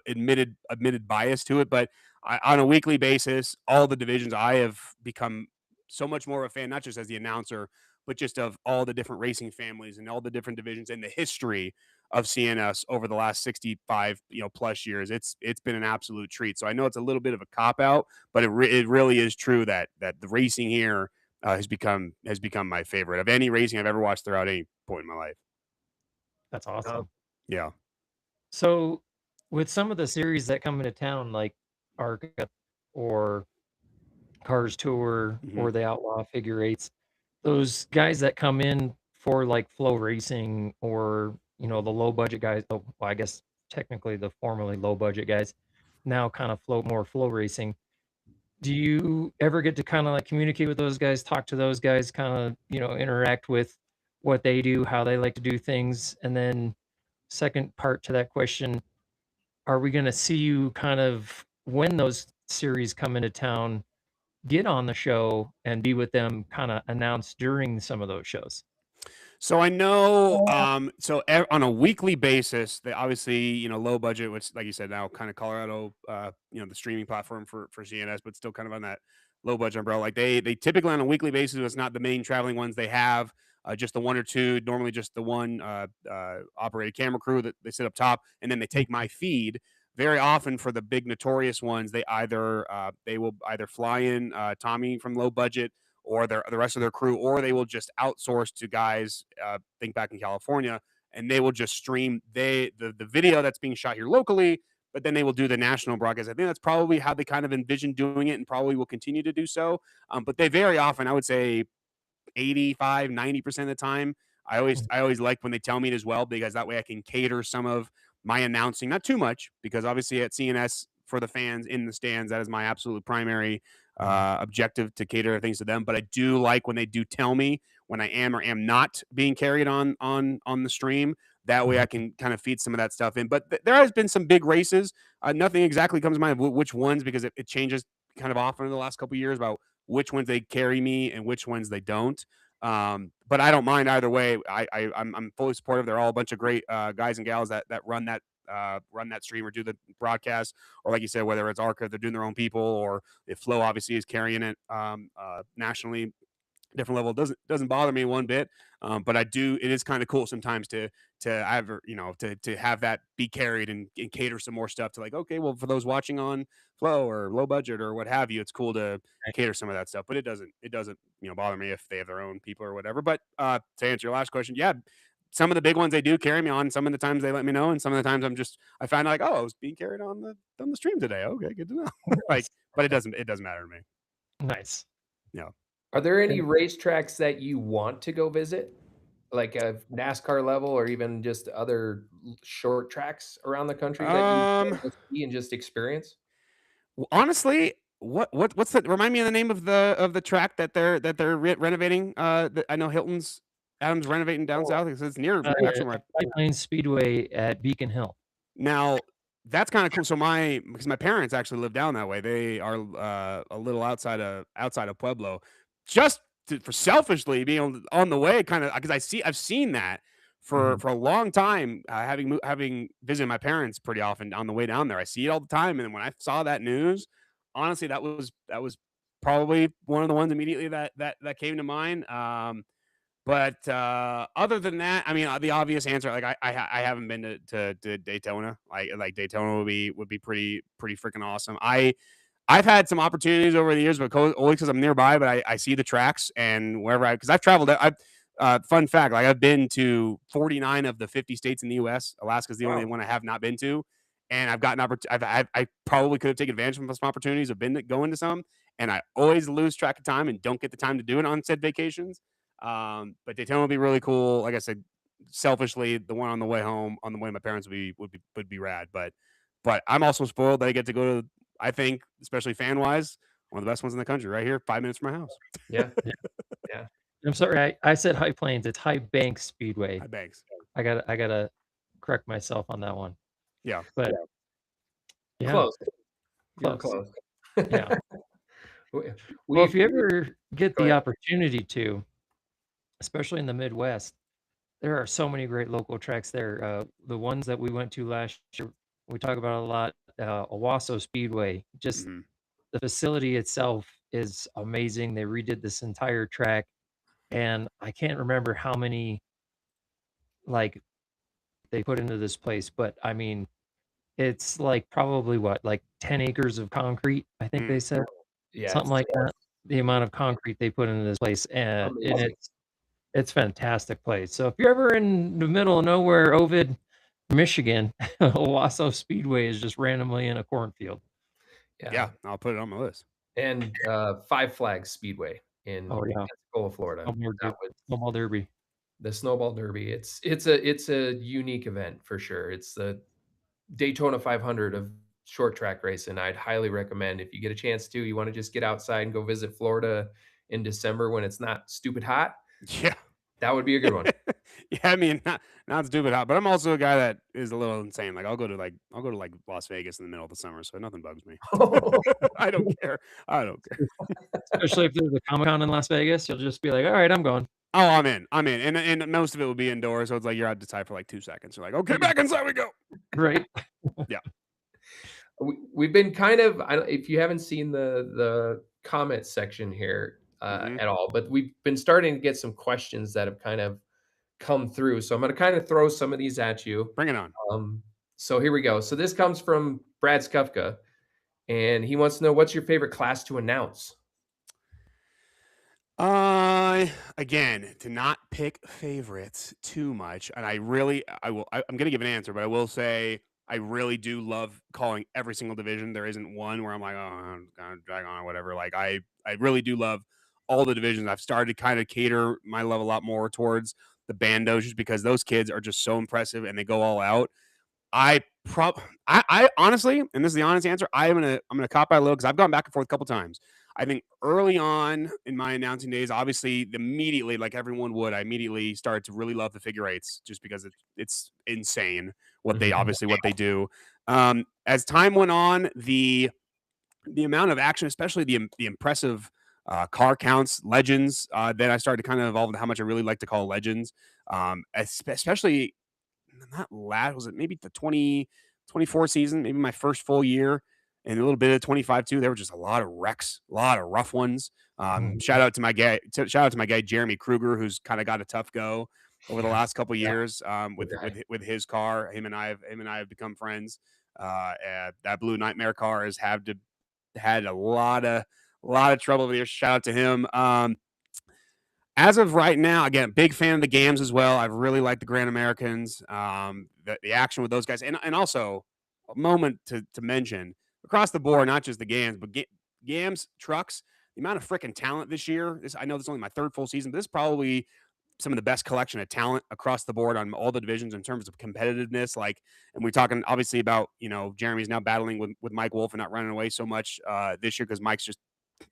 admitted bias to it. But on a weekly basis, all the divisions I have become so much more of a fan, not just as the announcer, but just of all the different racing families and all the different divisions and the history of CNS over the last 65 plus years. It's been an absolute treat. So I know it's a little bit of a cop out, but it really is true that the racing here has become my favorite of any racing I've ever watched throughout any point in my life. That's Um, awesome. Yeah. So, with some of the series that come into town, like ARCA or Cars Tour Mhm. or the Outlaw Figure Eights, those guys that come in for like flow racing or the low budget guys. Oh, well, I guess technically the formerly low budget guys now kind of float more flow racing. Do you ever get to kind of like communicate with those guys, talk to those guys, kind of interact with what they do, how they like to do things? And then second part to that question, are we going to see you kind of when those series come into town get on the show and be with them kind of announce during some of those shows? So I know, on a weekly basis, they obviously, low budget, which, like you said, now kind of Colorado, the streaming platform for CNS, but still kind of on that low budget umbrella. Like they typically on a weekly basis, it's not the main traveling ones they have, just the one or two, normally just the one operated camera crew that they sit up top, and then they take my feed. Very often for the big notorious ones, they will either fly in Tommy from low budget or the rest of their crew, or they will just outsource to guys. Think back in California, and they will just stream the video that's being shot here locally, but then they will do the national broadcast. I think that's probably how they kind of envision doing it, and probably will continue to do so. But they very often, I would say, 85, 90% of the time. I always like when they tell me it as well, because that way I can cater some of my announcing, not too much, because obviously at CNS for the fans in the stands, that is my absolute primary objective, to cater things to them. But I do like when they do tell me when I am or am not being carried on the stream. That way I can kind of feed some of that stuff in. But there has been some big races. Nothing exactly comes to mind of which ones, because it changes kind of often in the last couple of years about which ones they carry me and which ones they don't. But I don't mind either way. I'm fully supportive. They're all a bunch of great guys and gals that run that stream or do the broadcast, or like you said, whether it's Arca, they're doing their own people, or if Flow obviously is carrying it nationally, different level. Doesn't bother me one bit. But I do. It is kind of cool sometimes to ever to have that be carried and cater some more stuff to, like, okay, well, for those watching on Flow or low budget or what have you, it's cool to cater some of that stuff. But it doesn't bother me if they have their own people or whatever. But to answer your last question, yeah. Some of the big ones they do carry me on. Some of the times they let me know, and some of the times I find like, oh, I was being carried on the stream today. Okay, good to know. Like, but it doesn't matter to me. Nice. Yeah. Are there any racetracks that you want to go visit? Like a NASCAR level or even just other short tracks around the country that you Um, wanna go see and just experience? Honestly, what's the remind me of the name of the track that they're renovating? That I know Hilton's Adams renovating down Oh, south. It's near uh, actually where Pipeline Speedway at Beacon Hill. now that's kind of cool. So because my parents actually live down that way. They are a little outside of Pueblo. Just for selfishly being on the way, kind of, because I've seen that for Mhm. for a long time. Having visited my parents pretty often on the way down there, I see it all the time. And when I saw that news, honestly, that was probably one of the ones immediately that came to mind. But other than that, I mean, the obvious answer, like I haven't been to Daytona. Like Daytona would be pretty freaking awesome. I've had some opportunities over the years, but only because I'm nearby. But I see the tracks, and wherever because I've traveled. Fun fact, like I've been to 49 of the 50 states in the U.S. Alaska's the only Wow. one I have not been to, and I've gotten I probably could have taken advantage of some opportunities of going to some, and I always lose track of time and don't get the time to do it on said vacations. But Daytona would be really cool. Like I said, selfishly, the one on the way home, on the way to my parents would be rad. But I'm also spoiled that I get to go to, I think, especially fan wise, one of the best ones in the country, right here, 5 minutes from my house. Yeah, Yeah. yeah. I'm sorry, I said High Plains, it's High Banks Speedway. High Banks. I gotta correct myself on that one. Yeah. But yeah, Close. You were close. close. Yeah. We Well, we if you ever get Go the ahead. opportunity to, especially in the Midwest, there are so many great local tracks there. The ones that we went to last year, we talk about a lot. Owasso Speedway, just Mhm. the facility itself is amazing. They redid this entire track, and I can't remember how many like they put into this place, but I mean, it's like probably what, like 10 acres of concrete, I think they Mm. said, Yeah, something it's like that. The amount of concrete they put into this place, and amazing. it's fantastic place. So if you're ever in the middle of nowhere, Ovid, Michigan, Owasso Speedway is just randomly in a cornfield. Yeah. Yeah, I'll put it on my list. and Five Flags Speedway in Oh, yeah. Pensacola, Florida. That was Snowball derby. the Snowball Derby. It's a unique event for sure. It's the Daytona 500 of short track racing. I'd highly recommend if you get a chance to, you wanna just get outside and go visit Florida in December when it's not stupid hot, Yeah. that would be a good one. Yeah, I mean, not stupid hot, but I'm also a guy that is a little insane. Like I'll go to like Las Vegas in the middle of the summer, so nothing bugs me. I don't care. I don't care. Especially if there's a Comic-Con in Las Vegas, you'll just be like, "Alright, I'm going." Oh, I'm in. I'm in. And most of it will be indoors, so it's like you're outside for like 2 seconds. You're like, okay, back inside we go. Right? Yeah. We've been kind of I don't if you haven't seen the comment section here, Hmm. at all, but we've been starting to get some questions that have kind of come through, so I'm gonna kinda throw some of these at you. Bring it on. Um, so here we go. So this comes from Brad Skufka, and he wants to know, "What's your favorite class to announce?" Uh, Again, to not pick favorites too much, and I'm gonna give an answer, but I will say I really do love calling every single division. There isn't one where I'm like, oh, I'm gonna drag on or whatever. Like I really do love all the divisions. I've started to kind of cater my love a lot more towards the bandos, just because those kids are just so impressive and they go all out. I prob I honestly, and this is the honest answer, I'm gonna cop out a little because I've gone back and forth a couple times. I think early on in my announcing days, obviously, immediately, like everyone would, I immediately started to really love the figure eights just because it's insane Mhm. what they do. As time went on, the amount of action, especially the impressive car counts, legends, then I started to kind of evolve into how much I really like to call legends. Especially not last was it maybe the 2024 season, maybe my first full year, and a little bit of 25 too. There were just a lot of wrecks, a lot of rough ones. Mhm. Shout out to my guy Jeremy Kruger, who's kind of got a tough go over the Yeah. last couple Yeah, years cool guy. with his car. Him and I have become friends. That Blue Nightmare car had a lot of trouble over here. Shout out to him. As of right now, again, big fan of the games as well. I really like the Grand Americans. The action with those guys, and also a moment to mention across the board, not just the games, but games trucks. The amount of freaking talent this year. I know this is only my third full season, but this is probably some of the best collection of talent across the board on all the divisions in terms of competitiveness. Like, and we're talking obviously about Jeremy's now battling with Mike Wolf and not running away so much this year because Mike's just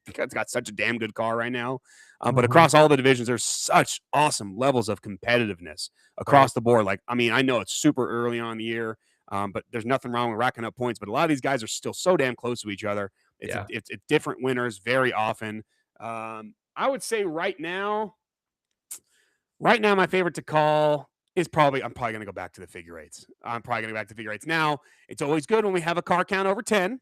it's got such a damn good car right now. But Mhm. across all the divisions, there's such awesome levels of competitiveness Right. across the board. Like, I mean, I know it's super early on in the year, but there's nothing wrong with racking up points. But a lot of these guys are still so damn close to each other. Yeah. It's different winners very often. I would say right now, my favorite to call is I'm probably going to go back to the figure eights. I'm probably going to go back to figure eights. Now, it's always good when we have a car count over 10.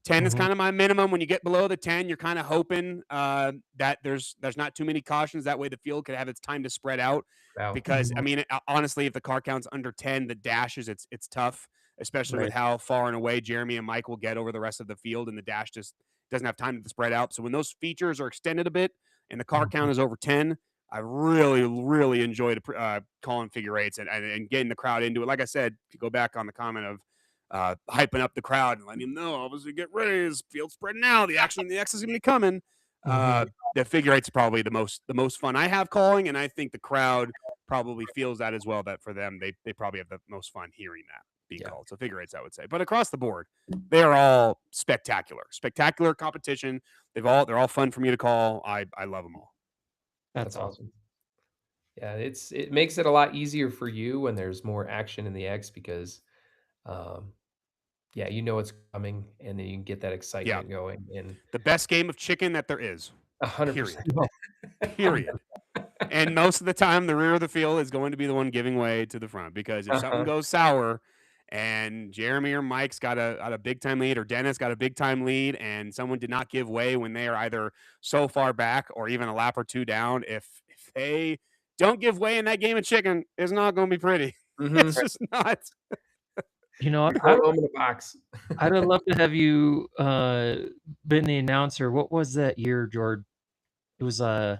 10 is Mhm. kind of my minimum. When you get below the 10, you're kind of hoping that there's not too many cautions. That way, the field could have its time to spread out. Out. Because I Mhm. mean, honestly, if the car count's under 10, the dashes it's tough, especially with Right. how far and away Jeremy and Mike will get over the rest of the field, and the dash just doesn't have time to spread out. So when those features are extended a bit and the car Mhm. count is over 10, I really, really enjoyed calling figure eights and getting the crowd into it. Like I said, to go back on the comment of hyping up the crowd and letting them know, obviously, get ready. This field spreading now. The action in the X is going to be coming. Mhm. The figure eight's probably the most fun I have calling, and I think the crowd probably feels that as well. That for them, they probably have the most fun hearing that being Yeah. called. So figure eights, I would say. But across the board, they are all spectacular competition. They're all fun for me to call. I love them all. That's That's awesome. awesome. Yeah, it makes it a lot easier for you when there's more action in the X because, um, yeah, you know it's coming, and then you can get that Yeah, excitement going, and the best game of chicken that there is. 100%. Period. Period. And most of the time, the rear of the field is going to be the one giving way to the front because if something Uh-huh. goes sour and Jeremy or Mike's got a big time lead or Dennis got a big time lead and someone did not give way when they are either so far back or even a lap or two down, if they don't give way in that game of chicken, it's not going to be pretty. It's Mhm. just not. You know, We throw 'em in a box. I'd have loved to have you, been the announcer. What was that year, Jord? It was, I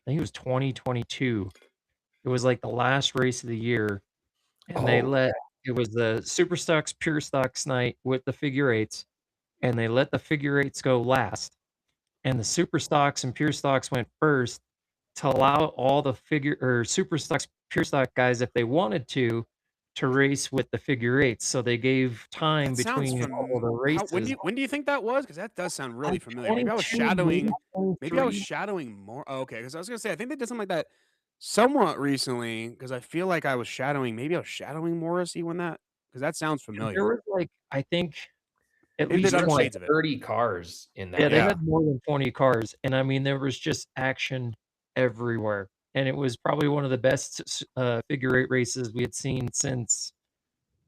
think it was 2022. It was, like, the last race of the year, and they Oh, let it was the Super Stocks, Pure Stocks night with the figure eights, and they let the figure eights go last. and the super stocks and pure stocks went first to allow all the figure or super stocks, pure stock guys, if they wanted to race with the figure eights. So they gave time That sounds between all from the how races. when do you think that was? Because that does sound really familiar. Maybe I was 22, maybe shadowing. Maybe I was 23. shadowing more. Oh, okay, because I was gonna say I think they did something like that somewhat recently. Because I feel like I was shadowing. Maybe I was shadowing Morrissey when that. Because that sounds There familiar. was like I think at Maybe they least did other There's like 20. shades of it. 30 cars in Yeah, that. they Yeah. had more than 20 cars, and I mean there was just action everywhere. And it was probably one of the best figure eight races we had seen since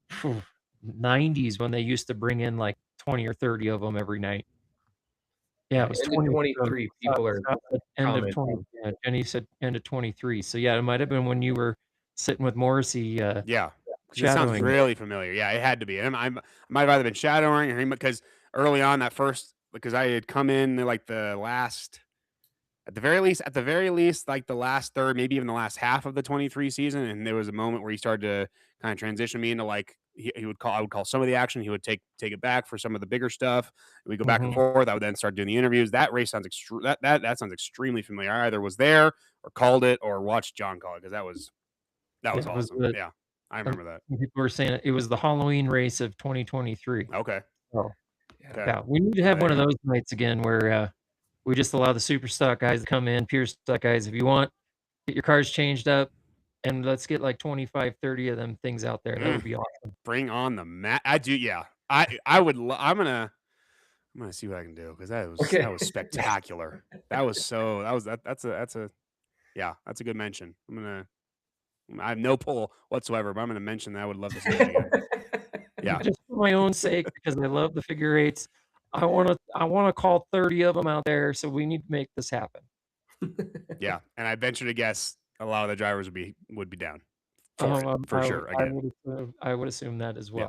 phew, 90s when they used to bring in like 20 or 30 of them every night. Yeah, Yeah, it was end of 20. 23 people are Scott said end of 20. commenting. Yeah, Jenny said end of 23. So yeah, it might have been when you were sitting with Morrissey Yeah, because it sounds shadowing. really familiar. Yeah, it had to be. And I might have either been shadowing or him because early on that first because I had come in like the last at the very least, like the last third, maybe even the last half of the 23 season. And there was a moment where he started to kind of transition me into like he would call I would call some of the action, he would take it back for some of the bigger stuff. We go back and Mhm. forth. I would then start doing the interviews. That race sounds that sounds extremely familiar. I either was there or called it or watched John call it because that was It was awesome. the Yeah. I some remember that. people were saying it was the Halloween race of 2023. Okay. So, Yeah. Okay. yeah, we need to Well, have there one you of go. those nights again where, we just allow the super stock guys to come in, pure stock guys, if you want, get your cars changed up, and let's get like 25, 30 of them things out there. That would Mm, be awesome. bring on the mat. I do. Yeah. I would. I'm gonna see what I can do because that Okay. was spectacular. That was so. That was that's a yeah. That's a good mention. I have no pull whatsoever, but I'm gonna mention that I would love to see that again. Yeah. Just for my own sake, because I love the figure eights, I wanna call 30 of them out there, so we need to make this happen. Yeah. And I venture to guess a lot of the drivers would be down for it Um, for I would sure. I Again. would assume I would assume that as Yeah.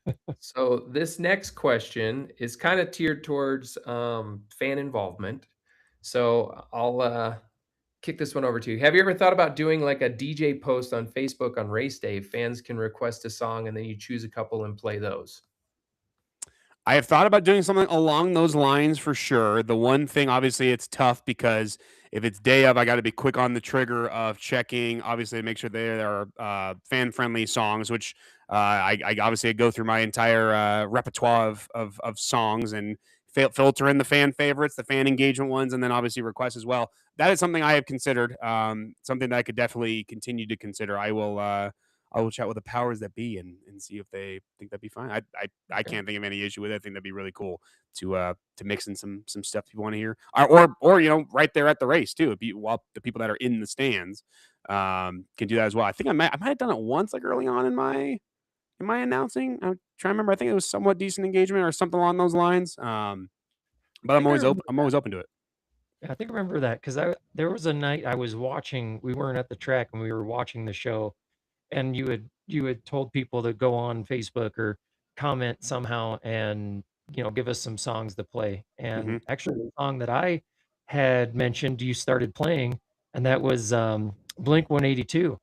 well. So this next question is kind of tiered towards fan involvement. So I'll kick this one over to you. Have you ever thought about doing like a DJ post on Facebook on race day? Fans can request a song and then you choose a couple and play those. I have thought about doing something along those lines for sure. The one thing, obviously, it's tough because if it's day of, I got to be quick on the trigger of checking, obviously, to make sure there are fan friendly songs, which I obviously go through my entire repertoire of songs and filter in the fan favorites, the fan engagement ones, and then obviously requests as well. That is something I have considered, something that I could definitely continue to consider. I will chat with the powers that be and see if they think that'd be fine. I Okay. can't think of any issue with it. I think that'd be really cool to mix in some stuff people want to hear, or right there at the race too. While the people that are in the stands can do that as well. I think I might have done it once, like early on in my announcing. I'm trying to remember. I think it was somewhat decent engagement or something along those lines. But I I'm think I always open. remember I'm always open to it. I think I remember that because there was a night I was watching. We weren't at the track and we were watching the show, and you had told people to go on Facebook or comment somehow and give us some songs to play. Hmm. And actually, the song that I had mentioned you started playing, and that was Blink 182.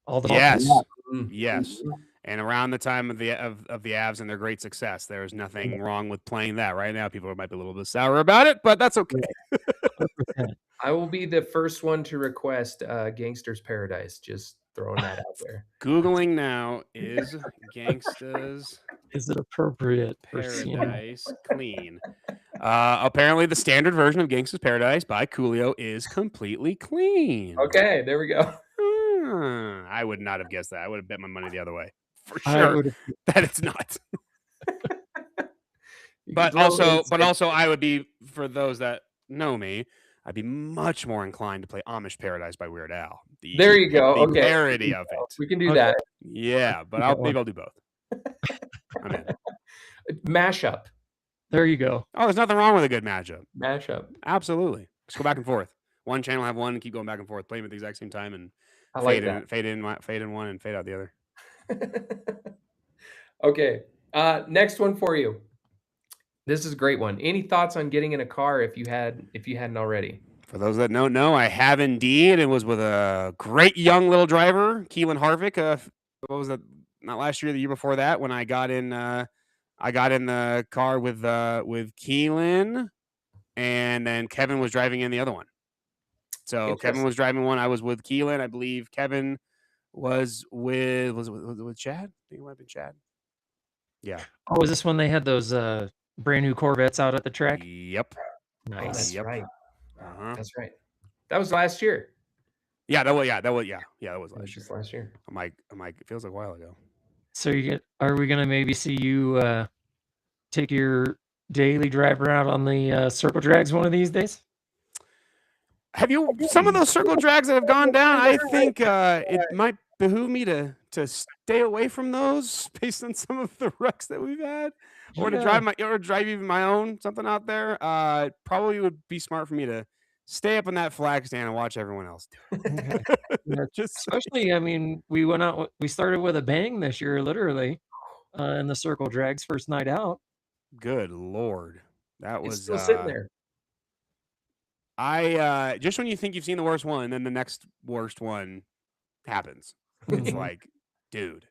All the Yes. Mm. Yes. And around the time of the Avs and their great success, there's nothing wrong with playing that. Right now, people might be a little bit sour about it, but that's okay. 100%. I will be the first one to request Gangster's Paradise. Just throwing that out there. Googling now is Gangsta's Is it appropriate for Paradise clean? Apparently, the standard version of Gangsta's Paradise by Coolio is completely clean. Okay, there we go. I would not have guessed that. I would have bet my money the other way for I sure would that it's not. You can But throw in also, I would be, for those that know me, I'd be much more inclined to play Amish Paradise by Weird Al. There you go. The Okay. parody of it. We can do Okay. that. Yeah, but That maybe one. I'll do both. I'm in. Mashup. There you go. Oh, there's nothing wrong with a good matchup. Mashup. Absolutely. Just go back and forth. One channel have one, and keep going back and forth, play them at the exact same time, and I like that. fade in one, and fade out the other. Okay. Next one for you. This is a great one. Any thoughts on getting in a car if you hadn't already? For those that don't know, I have indeed. It was with a great young little driver, Keelan Harvick. What was that? Not last year, the year before that, when I got in the car with Keelan. and then Kevin was driving in the other one. So Kevin was driving one. I was with Keelan. I believe Kevin was with Chad. I think it might have been Chad. Yeah. Oh, is this when they had those brand new Corvettes out at the track? Yep. Oh, Nice. that's right. Uh-huh. That's right. That was last year. Yeah, that was last Just year. last year. I'm like, it feels like a while ago. So are we gonna maybe see you take your daily driver out on the circle drags one of these days? Have you some of those circle drags that have gone down? I think it might behoove me to stay away from those based on some of the wrecks that we've had, or to drive even my own something out there. Probably would be smart for me to stay up on that flag stand and watch everyone else do it. Yeah, Just especially, I mean, we started with a bang this year, literally, in the circle drags first night out. good Lord, that It's was still sitting there. I just when you think you've seen the worst one, then the next worst one happens. It's Mhm. like, dude,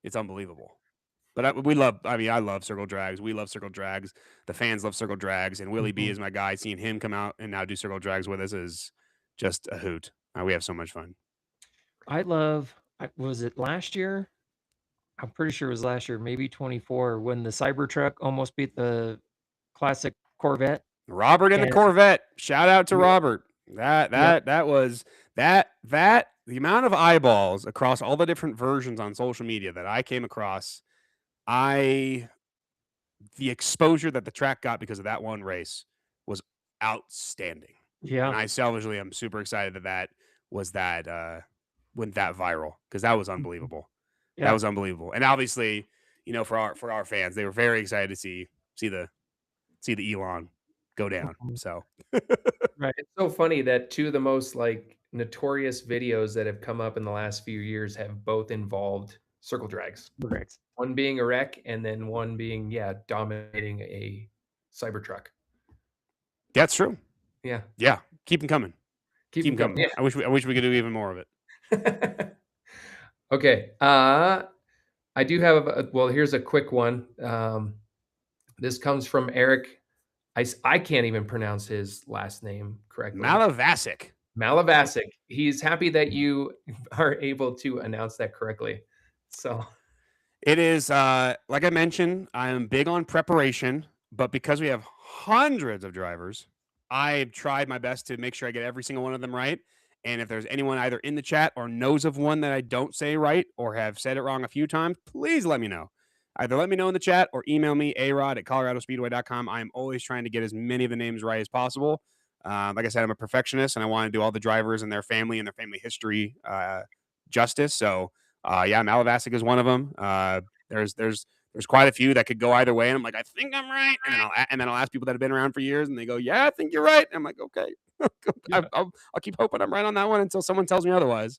it's unbelievable. But I love circle drags. We love circle drags. The fans love circle drags. And Willie B Mhm. is my guy. Seeing him come out and now do circle drags with us is just a hoot. We have so much fun. Was it last year? I'm pretty sure it was last year, maybe 24, when the Cybertruck almost beat the classic Corvette. Robert and the And Corvette. Shout out to yeah, Robert. yep. That was the amount of eyeballs across all the different versions on social media that I came across. The exposure that the track got because of that one race was outstanding. And Yeah. I selfishly am super excited that went that viral because that was unbelievable. That Yeah. was unbelievable. And obviously, for our fans, they were very excited to see the Elon go down. Mhm. So Right. It's so funny that two of the most like notorious videos that have come up in the last few years have both involved circle drags. Correct. One being a wreck, and then one being dominating a Cybertruck. that's true. Yeah, Yeah, keep them coming. keep Keep them them coming. coming. I wish we could do even more of it. Yeah. Okay. I do have well. Here's a quick one. This comes from Eric. I can't even pronounce his last name correctly. Malavasic. Malavasic. He's happy that you are able to announce that correctly. So It is like I mentioned, I am big on preparation, but because we have hundreds of drivers, I tried my best to make sure I get every single one of them right. And if there's anyone either in the chat or knows of one that I don't say right or have said it wrong a few times, please let me know. Either let me know in the chat or email me, arod@coloradospeedway.com. I am always trying to get as many of the names right as possible. Like I said, I'm a perfectionist and I want to do all the drivers and their family history justice. So Malavasic is one of them. There's quite a few that could go either way, and I'm like, I think I'm right, and then I'll ask people that have been around for years, and they go, yeah, I think you're right. And I'm like, okay, I'll keep hoping I'm right on that one until someone tells me otherwise.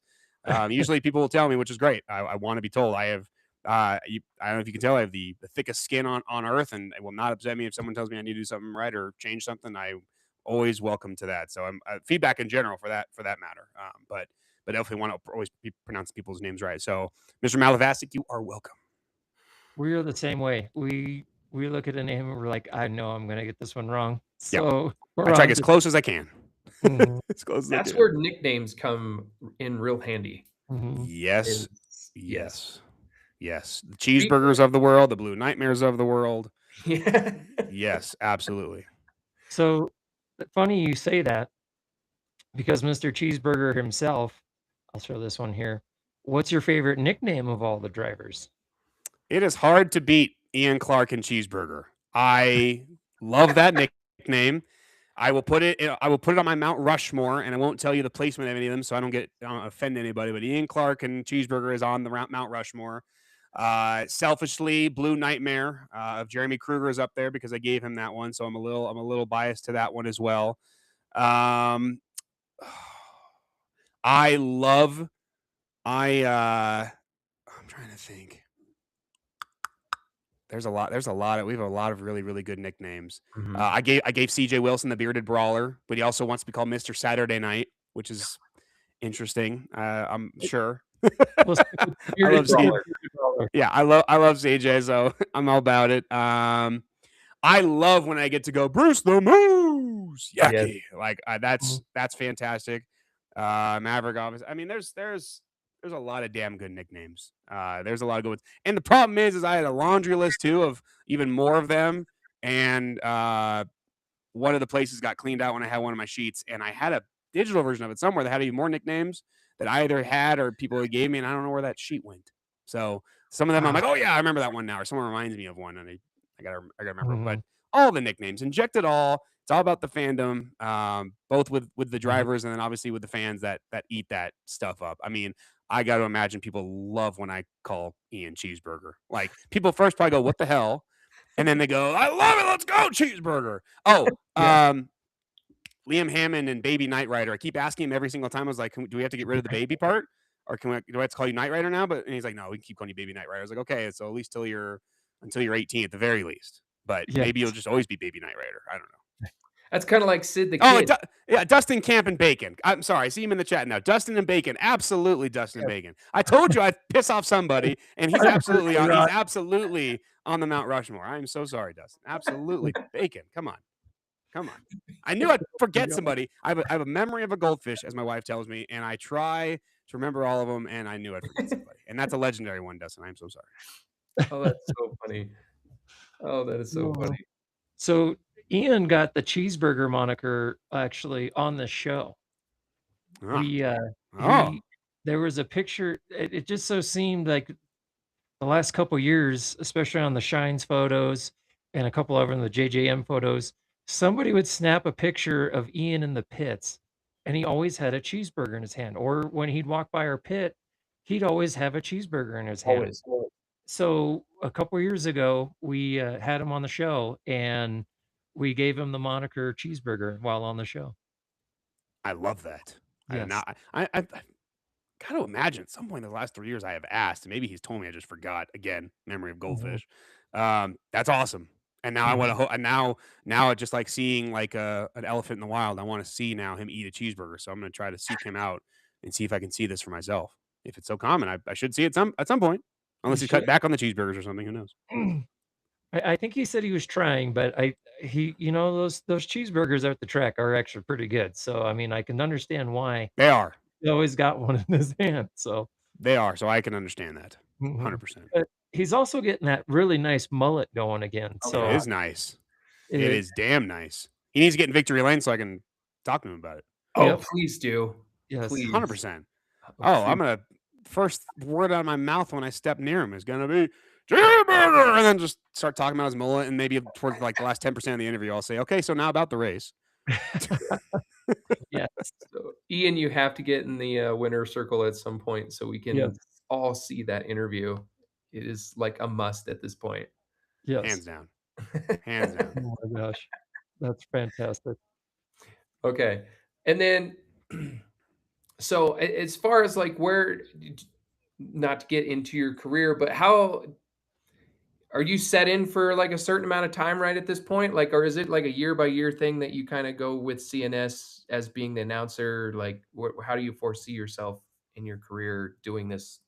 Usually people will tell me, which is great. I want to be told. I have I don't know if you can tell, I have the thickest skin on earth, and it will not upset me if someone tells me I need to do something right or change something. I always welcome to that. So I'm feedback in general for that matter. But definitely want to always pronounce people's names right. So, Mr. Malavasic, you are welcome. We are the same way. We look at a name and we're like, I know I'm gonna get this one wrong. So I try to get as close as I can. Mhm. As close as that's I can. where nicknames come in real handy. Mhm. Yes. Yes. The cheeseburgers of the world, the blue nightmares of the world. Yeah. Yes, absolutely. So funny you say that because Mr. Cheeseburger himself, I'll show this one here. What's your favorite nickname of all the drivers? It is hard to beat Ian Clark and Cheeseburger. I love that nickname. I will put it on my Mount Rushmore, and I won't tell you the placement of any of them, so I don't offend anybody. But Ian Clark and Cheeseburger is on the Mount Rushmore. Selfishly, Blue Nightmare of Jeremy Kruger is up there because I gave him that one, so I'm a little biased to that one as well. I'm trying to think. There's a lot. We have a lot of really, really good nicknames. Mhm. I gave CJ Wilson the Bearded Brawler, but he also wants to be called Mr. Saturday Night, which is interesting. I'm sure. We'll stick with I Bearded love CJ. Brawler. Yeah, I love CJ, so I'm all about it. I love when I get to go Bruce the Moose. Yes. Yaki. Like Mhm. that's fantastic. Maverick Office. I mean, there's a lot of damn good nicknames. There's a lot of good ones. And the problem is I had a laundry list too of even more of them. And one of the places got cleaned out when I had one of my sheets, and I had a digital version of it somewhere that had even more nicknames that I either had or people gave me, and I don't know where that sheet went. So some of them I'm Ah, like, oh yeah, I remember that one now, or someone reminds me of one, and I gotta remember. But mhm, all the nicknames, inject it all. It's all about the fandom, both with the mhm. drivers and then obviously with the fans that eat that stuff up. I mean, I got to imagine people love when I call Ian Cheeseburger. Like people first probably go, "What the hell?" And then they go, "I love it. Let's go, Cheeseburger." Oh, Yeah. Liam Hammond and Baby Knight Rider. I keep asking him every single time. I was like, do we have to get rid of the baby part, or do I have to call you Knight Rider now? But and he's like, no, we can keep calling you Baby Knight Rider. I was like, okay, so at least until you're 18 at the very least. But Yes. maybe you'll just always be Baby Knight Rider. I don't know. That's kind of like Sid the Oh, Kid. yeah, Dustin Camp and Bacon. I'm sorry, I see him in the chat now. Dustin and Bacon, absolutely Dustin and Yeah. Bacon. I told you I'd piss off somebody, and he's absolutely on. He's A-Rod. absolutely on the Mount Rushmore. I am so sorry, Dustin. Absolutely, Bacon. Come on. Come on. I knew I'd forget somebody. I have a memory of a goldfish, as my wife tells me, and I try to remember all of them, and I knew I'd forget somebody. And that's a legendary one, Dustin. I'm so sorry. Oh, that's so funny. Oh, that is so Oh. funny. So, Ian got the cheeseburger moniker actually on the show. Ah. We, Oh, he there was a picture it just so seemed like the last couple years, especially on the Shines photos and a couple over in the JJM photos, somebody would snap a picture of Ian in the pits, and he always had a cheeseburger in his hand. Or when he'd walk by our pit, he'd always have a cheeseburger in his hand. Always. So a couple years ago, we had him on the show, and we gave him the moniker Cheeseburger while on the show. I love that. I did Yes. not. I got to imagine at some point in the last 3 years I have asked, and maybe he's told me I just forgot. Again, memory of Mhm, goldfish. That's awesome. And now I want mhm. to. And now it's just like seeing like an elephant in the wild. I want to see now him eat a cheeseburger. So I'm going to try to seek him out and see if I can see this for myself. If it's so common, I should see it at some point. You Unless he's cut should. back on the cheeseburgers or something. Who knows? I think he said he was trying, but those cheeseburgers at the track are actually pretty good. So I mean, I can understand why They are. he always got one in his hand. So, They are. So I can understand that. mhm. 100%. But he's also getting that really nice mullet going again. Oh, It So God. is nice. It it, is damn nice. He needs to get in victory lane so I can talk to him about it. Oh, yep, please do. yes, Please. 100%. Oh, Oh, I'm please. gonna first word out of my mouth when I step near him is gonna be cheeseburger, and then just start talking about his mullet, and maybe towards like the last 10% of the interview, I'll say, okay, so now about the race. yes, So, Ian, you have to get in the winner circle at some point so we yes, can all see that interview. It is like a must at this point. yes. Hands down. Hands down. Oh my gosh, that's fantastic. Okay. And then, so as far as like not to get into your career, but how are you set in for like a certain amount of time right at this point? Like, or is it like a year by year thing that you kind of go with CNS as being the announcer? Like, how do you foresee yourself in your career doing this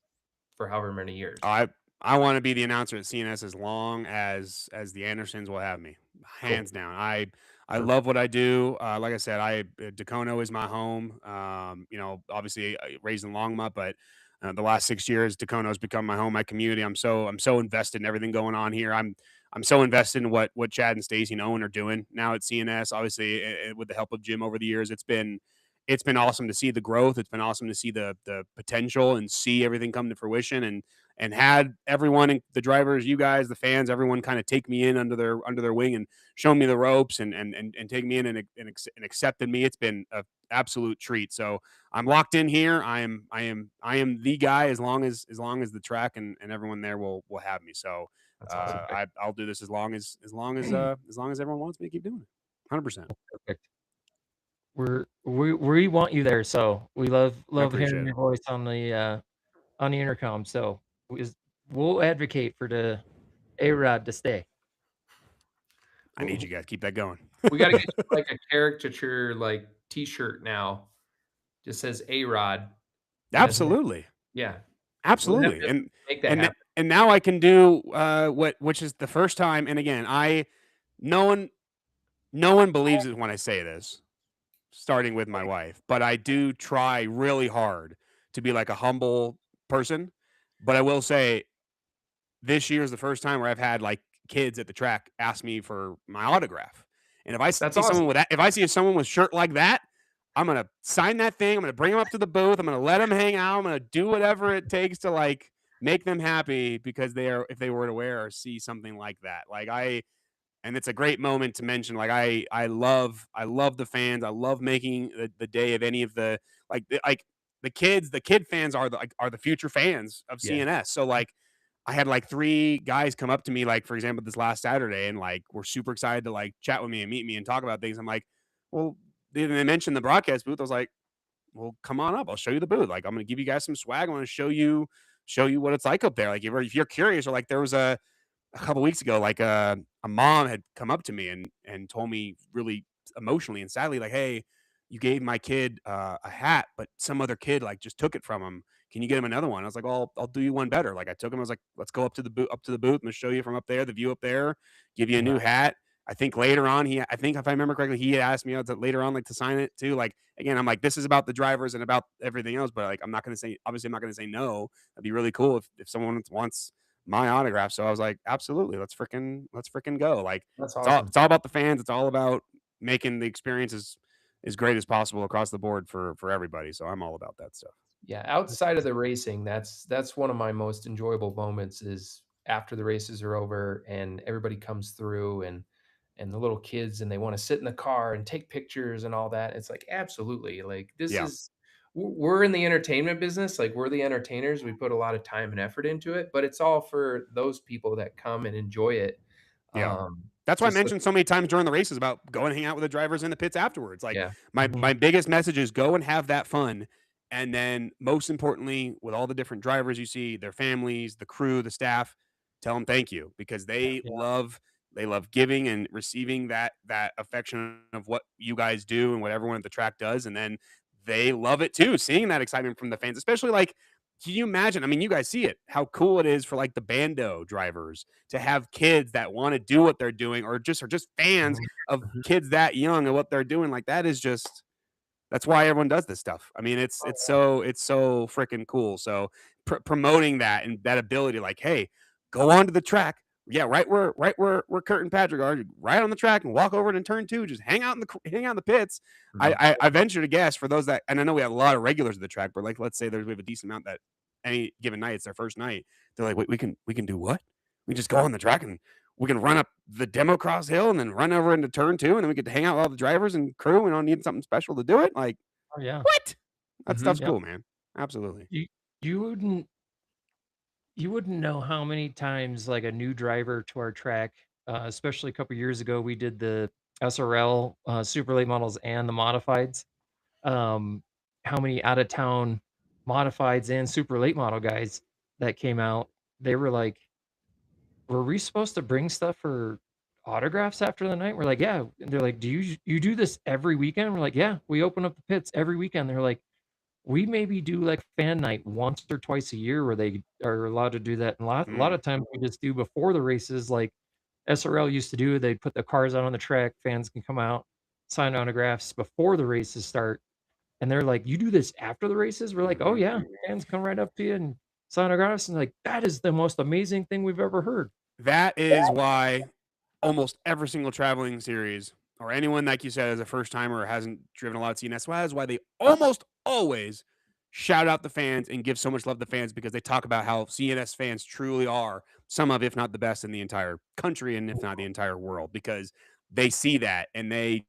for however many years? I I want to be the announcer at CNS as long as the Andersons will have me. Cool. Hands down. I Perfect. love what I do. Like I said, Dacono is my home. Obviously raised in Longmont, but the last 6 years, Dacono has become my home, my community. I'm so invested in everything going on here. I'm so invested in what Chad and Stacy and Owen are doing now at CNS. Obviously, with the help of Jim over the years, it's been awesome to see the growth. It's been awesome to see the potential and see everything come to fruition. And had everyone, the drivers, you guys, the fans, everyone kind of take me in under their wing and show me the ropes and take me in and accepted me. It's been an absolute treat. So I'm locked in here. I am the guy as long as the track and everyone there will have me. So That's awesome. I'll do this as long as everyone wants me to keep doing it. 100%. Perfect. We want you there, so we I love hearing appreciate it. your voice on the intercom. So we'll advocate for the A-Rod to stay. I need you guys keep that going. We got to get you like a caricature like T-shirt now. Just says AROD. Absolutely. Yeah, we'll have Absolutely. to And make that and happen. and now I can do which is the first time. And again, no one no one believes it when I say this, starting with my wife, but I do try really hard to be like a humble person. But I will say this year is the first time where I've had like kids at the track ask me for my autograph. And if I That's see someone awesome. with that, if I see someone with shirt like that, I'm gonna sign that thing. I'm gonna bring them up to the booth. I'm gonna let them hang out. I'm gonna do whatever it takes to like make them happy because they are if they were to wear or see something like that. Like I and it's a great moment to mention. Like I love the fans. I love making the day of any of the like the kid fans are the future fans of Yeah. CNS. So like I had like three guys come up to me like for example this last Saturday and like were super excited to like chat with me and meet me and talk about things. I'm like, well, they mentioned the broadcast booth. I was like, well, come on up. I'll show you the booth. Like I'm gonna give you guys some swag. I want to show you what it's like up there. Like if you're curious or like there was a couple weeks ago, like a mom had come up to me and told me really emotionally and sadly, like, "Hey, you gave my kid a hat, but some other kid like just took it from him. Can you get him another one?" I was like, "Well, I'll do you one better." Like I took him. I was like, "Let's go up to the booth and show you from up there, the view up there. Give you a new Nice. hat." I think later on, I think if I remember correctly, he asked me later on like to sign it too. Like again, I'm like, this is about the drivers and about everything else, but like I'm not gonna say obviously I'm not gonna say no. That'd be really cool if someone wants my autograph. So I was like, absolutely, let's freaking go. Like That's it's all awesome. it's all about the fans. It's all about making the experience as great as possible across the board for everybody. So I'm all about that stuff. Yeah, That's outside of awesome. the racing, that's one of my most enjoyable moments is after the races are over and everybody comes through and the little kids and they want to sit in the car and take pictures and all that. It's like absolutely. Like this Yeah, is we're in the entertainment business, like we're the entertainers. We put a lot of time and effort into it, but it's all for those people that come and enjoy it. yeah. Um That's why I just like mentioned so many times during the races about go and hang out with the drivers in the pits afterwards. Like yeah. my Mhm. my biggest message is go and have that fun. And then most importantly, with all the different drivers you see, their families, the crew, the staff, tell them thank you because Yeah. they love giving and receiving that affection of what you guys do and what everyone at the track does. And then they love it too, seeing that excitement from the fans, especially like can you imagine? I mean, you guys see it, how cool it is for like the bando drivers to have kids that want to do what they're doing or just fans Mhm. of Mhm. kids that young and what they're doing. Like that is just that's why everyone does this stuff. I mean, it's so freaking cool. So promoting that and that ability, like, hey, go onto the track. Yeah, right where Kurt and Patrick are, right on the track, and walk over to turn two. Just hang out in the pits. I, Mhm. I I venture to guess for those that, and I know we have a lot of regulars at the track, but like let's say we have a decent amount that any given night it's their first night. They're like, wait, we can do what? We just go on the track and we can run up the demo cross hill and then run over into turn two, and then we get to hang out with all the drivers and crew. We don't need something special to do it. Like, Oh, yeah. what? That stuff's Mhm. Yep. cool, man. Absolutely. You you wouldn't you wouldn't know how many times, like, a new driver to our track, especially a couple years ago, we did the SRL, super late models and the modifieds. Um, how many out of town modifieds and super late model guys that came out, they were like, "Were we supposed to bring stuff for autographs after the night?" We're like, "Yeah." And they're like, "Do you do this every weekend?" We're like, "Yeah, we open up the pits every weekend." They're like, "We maybe do, like, fan night once or twice a year where they are allowed to do that." And a lot Mm. of times we just do before the races like SRL used to do. They'd put the cars out on the track, fans can come out, sign autographs before the races start. And they're like, "You do this after the races?" We're like, "Oh, Mhm. yeah." Fans come right up to you and sign autographs, and like, "That is the most amazing thing we've ever heard." That is why almost every single traveling series or anyone like you said as a first timer or hasn't driven a lot of CNS, that is why they almost always shout out the fans and give so much love to fans because they talk about how CNS fans truly are some of, if not the best in the entire country and if not the entire world, because they see that and they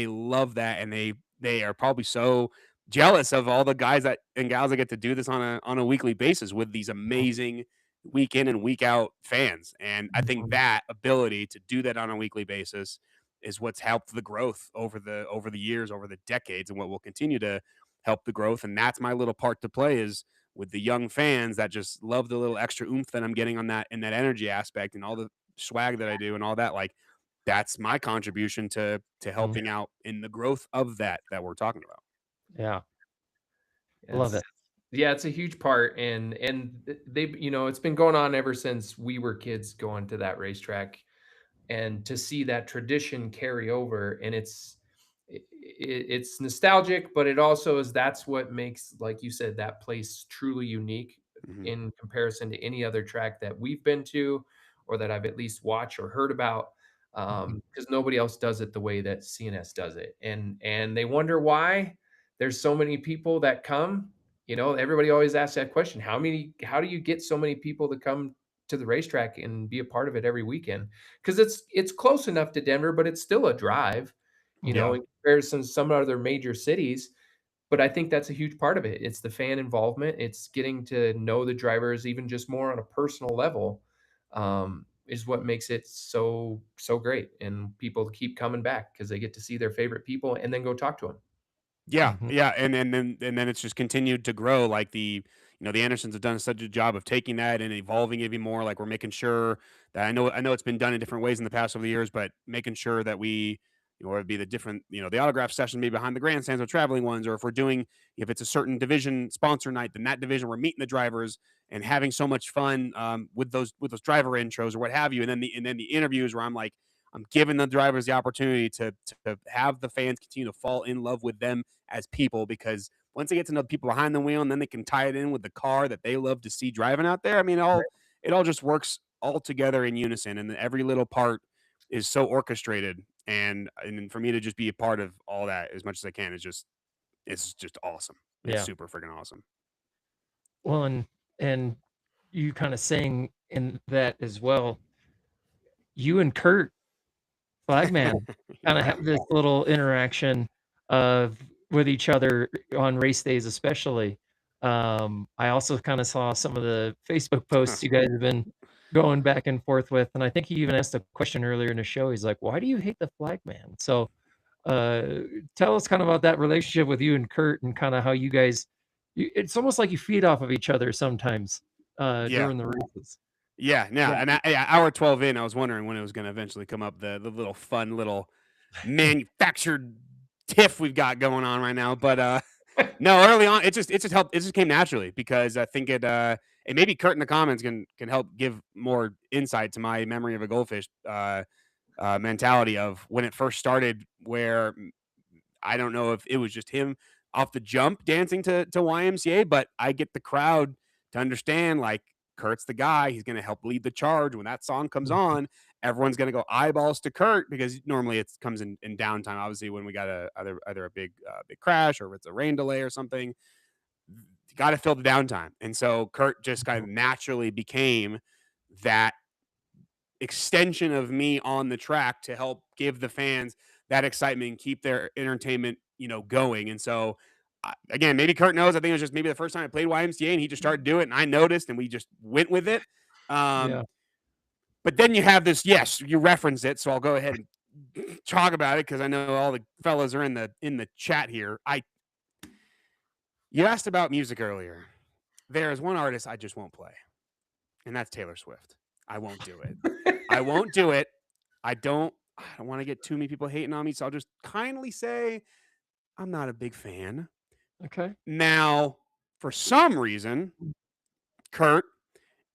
love that and they are probably so jealous of all the guys that and gals that get to do this on a weekly basis with these amazing week in and week out fans. And I think Mhm. that ability to do that on a weekly basis is what's helped the growth over the years, over the decades, and what will continue to help the growth. And that's my little part to play is with the young fans that just love the little extra oomph that I'm getting on that in that energy aspect and all the swag that I do and all that. Like that's my contribution to Mhm. helping out in the growth of that we're talking about. Yeah, love It's it. yeah, it's a huge part, and they it's been going on ever since we were kids going to that racetrack, and to see that tradition carry over, and it's nostalgic, but it also is that's what makes, like you said, that place truly unique Mhm. in comparison to any other track that we've been to or that I've at least watched or heard about, Mhm. because nobody else does it the way that CNS does it, and they wonder why there's so many people that come. You know, everybody always asks that question: how do you get so many people to come to the racetrack and be a part of it every weekend? Because it's close enough to Denver, but it's still a drive, you know, Yeah. in comparison to some other major cities. But I think that's a huge part of it. It's the fan involvement. It's getting to know the drivers even just more on a personal level, is what makes it so great. And people keep coming back because they get to see their favorite people and then go talk to them. Yeah, Mhm. yeah, and then it's just continued to grow. Like the Andersons have done such a job of taking that and evolving it even more. Like we're making sure that I know it's been done in different ways in the past over the years, but making sure that we, it'd be the different, the autograph session maybe behind the grandstands or traveling ones, or if it's a certain division sponsor night, then that division we're meeting the drivers and having so much fun with those driver intros or what have you, and then the interviews where I'm giving the drivers the opportunity to have the fans continue to fall in love with them as people, because once they get to know the people behind the wheel and then they can tie it in with the car that they love to see driving out there, I mean, it all just works all together in unison, and every little part is so orchestrated. And for me to just be a part of all that as much as I can is just it's just awesome. It's Yeah. super freaking awesome. Well, and you kinda saying in that as well, you and Kurt Flagman kinda Yeah. have this little interaction of with each other on race days especially. I also kinda saw some of the Facebook posts you guys have been going back and forth with, and I think he even asked a question earlier in the show. He's like, "Why do you hate the Flagman?" So, uh, tell us kind of about that relationship with you and Kurt and kinda how you guys it's almost like you feed off of each other sometimes, Yeah. during the races. Yeah, yeah, Yeah. and hour 12 in, I was wondering when it was gonna eventually come up, the little fun little manufactured tiff we've got going on right now, but, no, early on, it just came naturally because I think and maybe Kurt in the comments can help give more insight to my memory of a goldfish, mentality of when it first started where I don't know if it was just him off the jump dancing to YMCA, but I get the crowd to understand like Kurt's the guy. He's going to help lead the charge when that song comes Mhm. on. Everyone's going to go eyeballs to Kurt because normally it comes in downtime. Obviously, when we got either a big crash or if it's a rain delay or something, you got to fill the downtime. And so Kurt just kind of naturally became that extension of me on the track to help give the fans that excitement and keep their entertainment, going. And so, again, maybe Kurt knows. I think it was just maybe the first time I played YMCA and he just started doing it, and I noticed, and we just went with it. Um, Yeah. but then you have this. Yes, you referenced it, so I'll go ahead and talk about it because I know all the fellas are in the chat here. You asked about music earlier. There is one artist I just won't play, and that's Taylor Swift. I won't do it. I won't do it. I don't want to get too many people hating on me, so I'll just kindly say I'm not a big fan. Okay. Now, for some reason, Kurt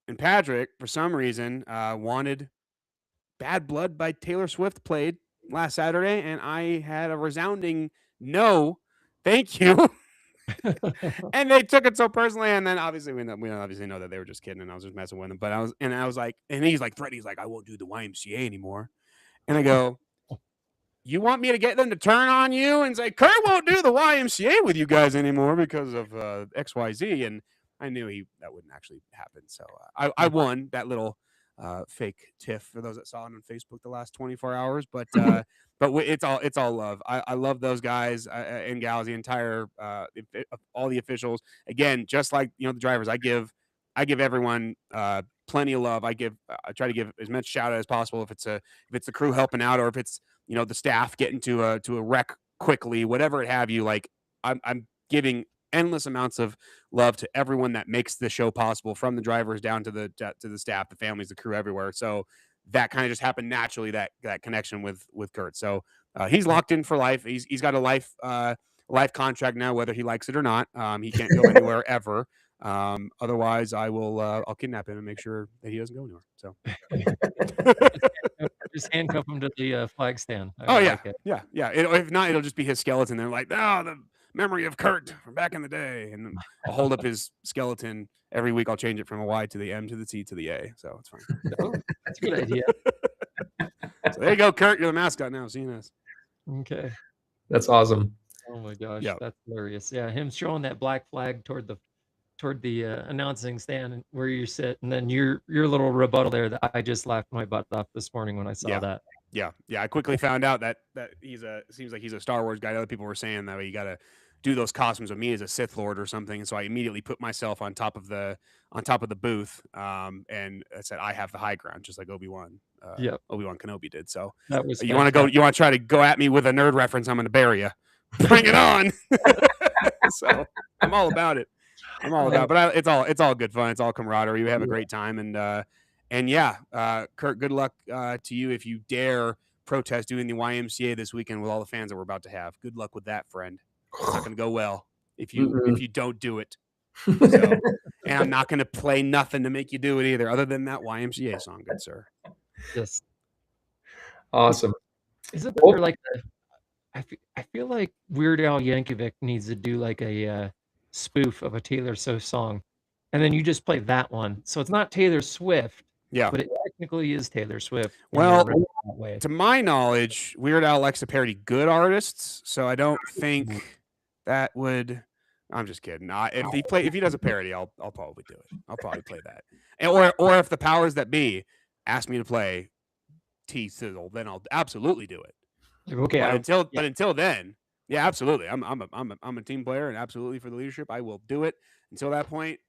and Patrick, for some reason, wanted Bad Blood by Taylor Swift played last Saturday, and I had a resounding no, thank you. And they took it so personally, and then obviously we obviously know that they were just kidding, and I was just messing with them. But I was like, and he's like threatening, he's like, I won't do the YMCA anymore. And I go, you want me to get them to turn on you and say Kurt won't do the YMCA with you guys anymore because of XYZ? And I knew that wouldn't actually happen. So I won that little fake tiff for those that saw it on Facebook the last 24 hours. But it's all love. I love those guys and gals, the entire all the officials. Again, just like the drivers, I give everyone plenty of love. I try to give as much shout out as possible if it's the crew helping out or if it's the staff getting to a wreck quickly, whatever it have you. Like I'm giving endless amounts of love to everyone that makes the show possible, from the drivers down to the staff, the families, the crew, everywhere. So that kind of just happened naturally, that connection with Kurt. So he's locked in for life. He's got a life contract now, whether he likes it or not. He can't go anywhere ever. Otherwise, I'll kidnap him and make sure that he doesn't go anywhere. So Just handcuff him to the flag stand. I Oh yeah, like it. yeah. If not, it'll just be his skeleton. They're like, oh, the memory of Kurt from back in the day, and I'll hold up his skeleton every week. I'll change it from a Y to the M to the T to the A, so it's fine. Oh, that's a good idea. So there you go, Kurt. You're the mascot now. CNS. Okay. That's awesome. Oh my gosh, Yeah. that's hilarious. Yeah, him showing that black flag toward the announcing stand where you sit, and then your little rebuttal there that I just laughed my butt off this morning when I saw that. Yeah. I quickly found out that seems like he's a Star Wars guy. Other people were saying that you got to do those costumes with me as a Sith Lord or something. And so I immediately put myself on top of the booth, and I said I have the high ground, just like Obi-Wan Kenobi did. So That was you want to try to go at me with a nerd reference? I'm going to bury you. Bring it on. So I'm all about it. But it's all good fun. It's all camaraderie. We have a great time, and yeah, Kurt, good luck to you if you dare protest doing the YMCA this weekend with all the fans that we're about to have. Good luck with that, friend. It's not going to go well if you don't do it. So, and I'm not going to play nothing to make you do it either, other than that YMCA song, good sir. Yes. Awesome. Isn't there like I feel like Weird Al Yankovic needs to do like a spoof of a Taylor Swift song, and then you just play that one. So it's not Taylor Swift, Yeah, but it technically is Taylor Swift. Well, that way. to my knowledge, Weird Al likes to parody good artists, so I don't think that would. I'm just kidding. If he does a parody, I'll probably do it. I'll probably play that. Or if the powers that be ask me to play T Sizzle, then I'll absolutely do it. Okay. But until then, yeah, absolutely. I'm a team player, and absolutely for the leadership, I will do it. Until that point,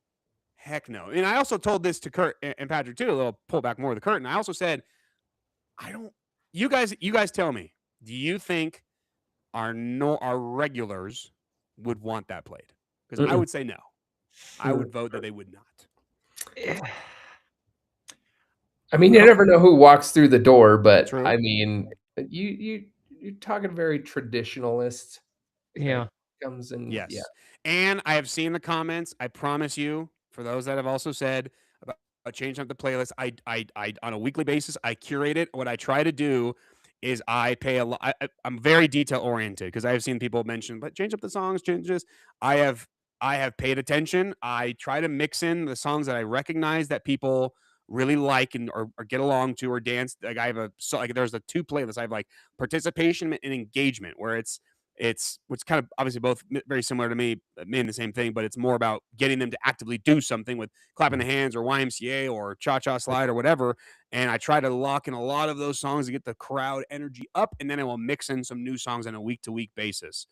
heck no. And I also told this to Kurt and Patrick too. A little pull back more of the curtain. I also said, I don't. You guys tell me. Do you think our regulars would want that played? Because I would say no. I would vote that they would not. I mean, you never know who walks through the door, but True. I mean, you're talking very traditionalist. Yeah. Comes in. Yes. Yeah. And I have seen the comments. I promise you, for those that have also said about changing up the playlist, I on a weekly basis, I curate it. What I try to do is I pay a lot. I'm very detail oriented because I have seen people mention, but change up the songs, change this. I have paid attention. I try to mix in the songs that I recognize that people really like and or get along to or dance. Like I have there's the two playlists. I have like participation and engagement, where it's kind of obviously both very similar to me, mean the same thing, but it's more about getting them to actively do something with clapping the hands or YMCA or cha-cha slide or whatever. And I try to lock in a lot of those songs to get the crowd energy up, and then I will mix in some new songs on a week-to-week basis.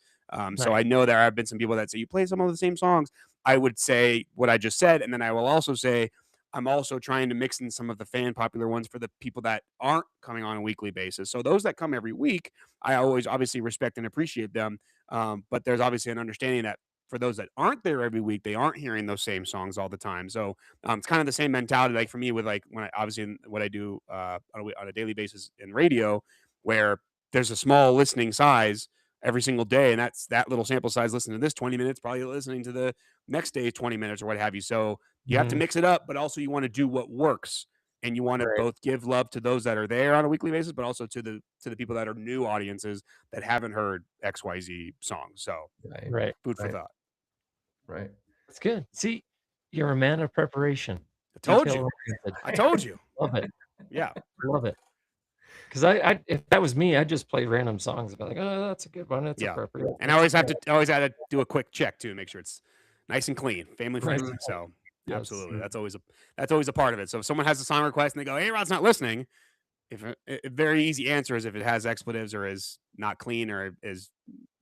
So I know there have been some people that say, you play some of the same songs. I would say what I just said, and then I will also say, I'm also trying to mix in some of the fan popular ones for the people that aren't coming on a weekly basis. So those that come every week, I always obviously respect and appreciate them. But there's obviously an understanding that for those that aren't there every week, they aren't hearing those same songs all the time. So it's kind of the same mentality, like for me with like when I obviously what I do on a daily basis in radio, where there's a small listening size every single day, and that's that little sample size. Listening to this 20 minutes, probably listening to the next day 20 minutes or what have you. So you have to mix it up, but also you want to do what works, and you want to both give love to those that are there on a weekly basis, but also to the people that are new audiences that haven't heard XYZ songs. So food for thought. Right. That's good. See, you're a man of preparation. I told you. Love it. Yeah. Love it. Because I if that was me, I'd just play random songs and be like, oh, that's a good one. That's appropriate. And I always had to do a quick check too, make sure it's nice and clean, family friendly. So absolutely, that's always a part of it. So if someone has a song request and they go, "Hey, Rod's not listening," a very easy answer is if it has expletives or is not clean or is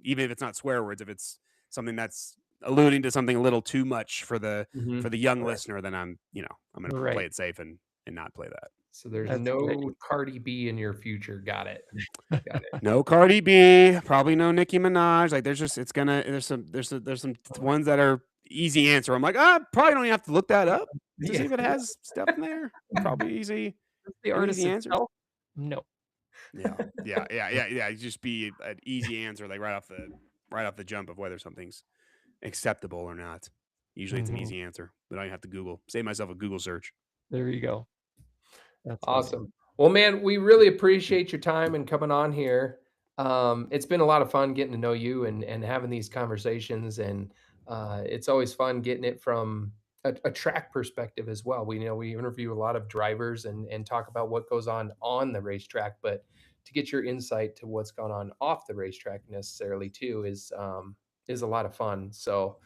even if it's not swear words, if it's something that's alluding to something a little too much for the young listener, then I'm going to play it safe and not play that. So there's no Cardi B in your future. Got it. No Cardi B, probably no Nicki Minaj. Like there's some ones that are easy answer. I'm like, probably don't even have to look that up to see if it has stuff in there. Probably easy. The artist easy answer. No. Yeah. Just be an easy answer, like right off the jump of whether something's acceptable or not. Usually it's an easy answer, but I have to Google. Save myself a Google search. There you go. That's awesome. Well, man, we really appreciate your time and coming on here. It's been a lot of fun getting to know you and having these conversations, and it's always fun getting it from a track perspective as well. We interview a lot of drivers and talk about what goes on the racetrack, but to get your insight to what's gone on off the racetrack necessarily too is a lot of fun. So,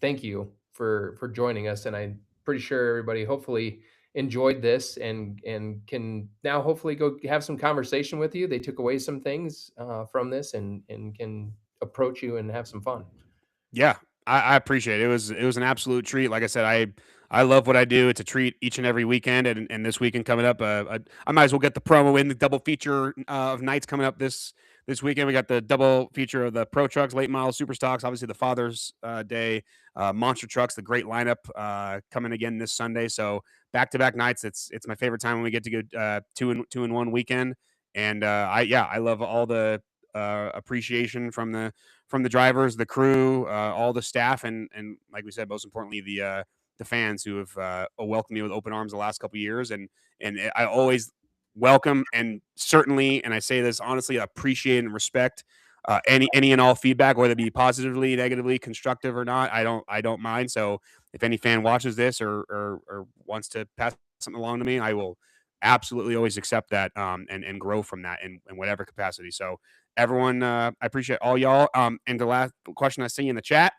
thank you for joining us, and I'm pretty sure everybody hopefully enjoyed this and can now hopefully go have some conversation with you. They took away some things from this and can approach you and have some fun. Yeah, I appreciate it. It was an absolute treat. Like I said, I love what I do. It's a treat each and every weekend, and this weekend coming up, I might as well get the promo in the double feature of nights coming up this weekend. We got the double feature of the Pro Trucks, Late Model Super Stocks, obviously the Father's Day Monster Trucks, the great lineup coming again this Sunday. So back to back nights. It's my favorite time when we get to go two in one weekend. And I love all the appreciation from the drivers, the crew, all the staff, and like we said, most importantly, the fans who have welcomed me with open arms the last couple of years, and I always welcome and certainly, and I say this honestly, appreciate and respect any and all feedback, whether it be positively, negatively, constructive or not. I don't mind. So if any fan watches this or wants to pass something along to me, I will absolutely always accept that and grow from that in whatever capacity. So everyone, I appreciate all y'all. And the last question I see in the chat,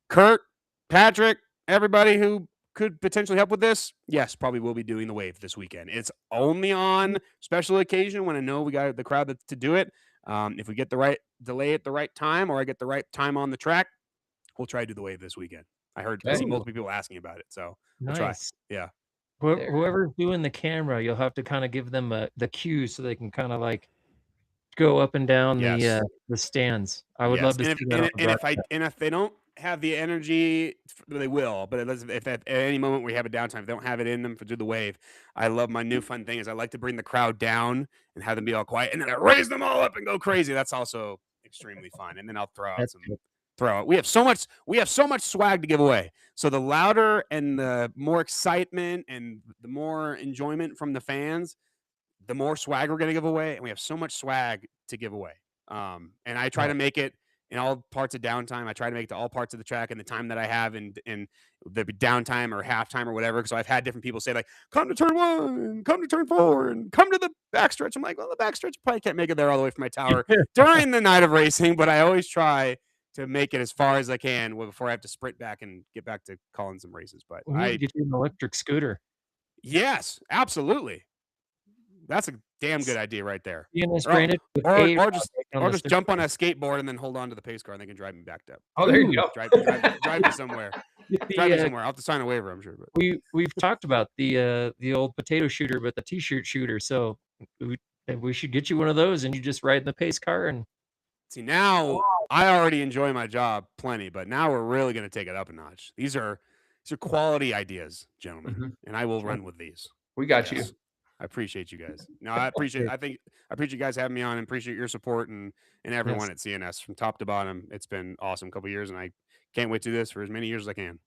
Kurt, Patrick, everybody who could potentially help with this, yes, probably will be doing the wave this weekend. It's only on special occasion when I know we got the crowd to do it. If we get the right delay at the right time, or I get the right time on the track, we'll try to do the wave this weekend. I Okay. see Ooh, multiple people asking about it, so we'll try. nice. Yeah. There. Whoever's doing the camera, you'll have to kinda give them, the cue so they can kinda, like, go up and down Yes. the stands. I would Yes, love to see that and on if the and if I broadcast. and if they don't have the energy, they will. But if at any moment we have a downtime, if they don't have it in them for do the wave, I love my new fun thing is I like to bring the crowd down and have them be all quiet, and then I raise them all up and go crazy. That's also extremely fun. And then I'll That's good. throw out. We have so much swag to give away. So the louder and the more excitement and the more enjoyment from the fans, the more swag we're going to give away, and we have so much swag to give away. And I try Nice. to make it in all parts of downtime. I try to make it to all parts of the track and the time that I have in the downtime or halftime or whatever. So I've had different people say like, "Come to turn one, come to turn four, and come to the backstretch." I'm like, "Well, the backstretch probably can't make it there all the way from my tower during the night of racing, but I always try to make it as far as I can before I have to sprint back and get back to calling some races." But We need to get you an electric scooter. yes, absolutely. That's a damn good idea right there. CNS Or branded with or A-Rod or just on or the just jump on a surface. skateboard and then hold on to the pace car, and they can drive me back up. Oh, there you Ooh, go. Drive me somewhere. get Drive the, me somewhere. I'll have to sign a waiver, I'm sure, but we've talked about the old potato shooter, but the T-shirt shooter, so we we should get you one of those, and you just ride in the pace car and see, now I already enjoy my job plenty, but now we're really gonna take it up a notch. These are quality ideas, gentlemen, Mhm. and I will sure. run with these. We got you. Yes. I appreciate you guys. No, Good. I appreciate you guys having me on and appreciate your support and everyone Yes, at CNS from top to bottom. It's been awesome couple years, and I can't wait to do this for as many years as I can.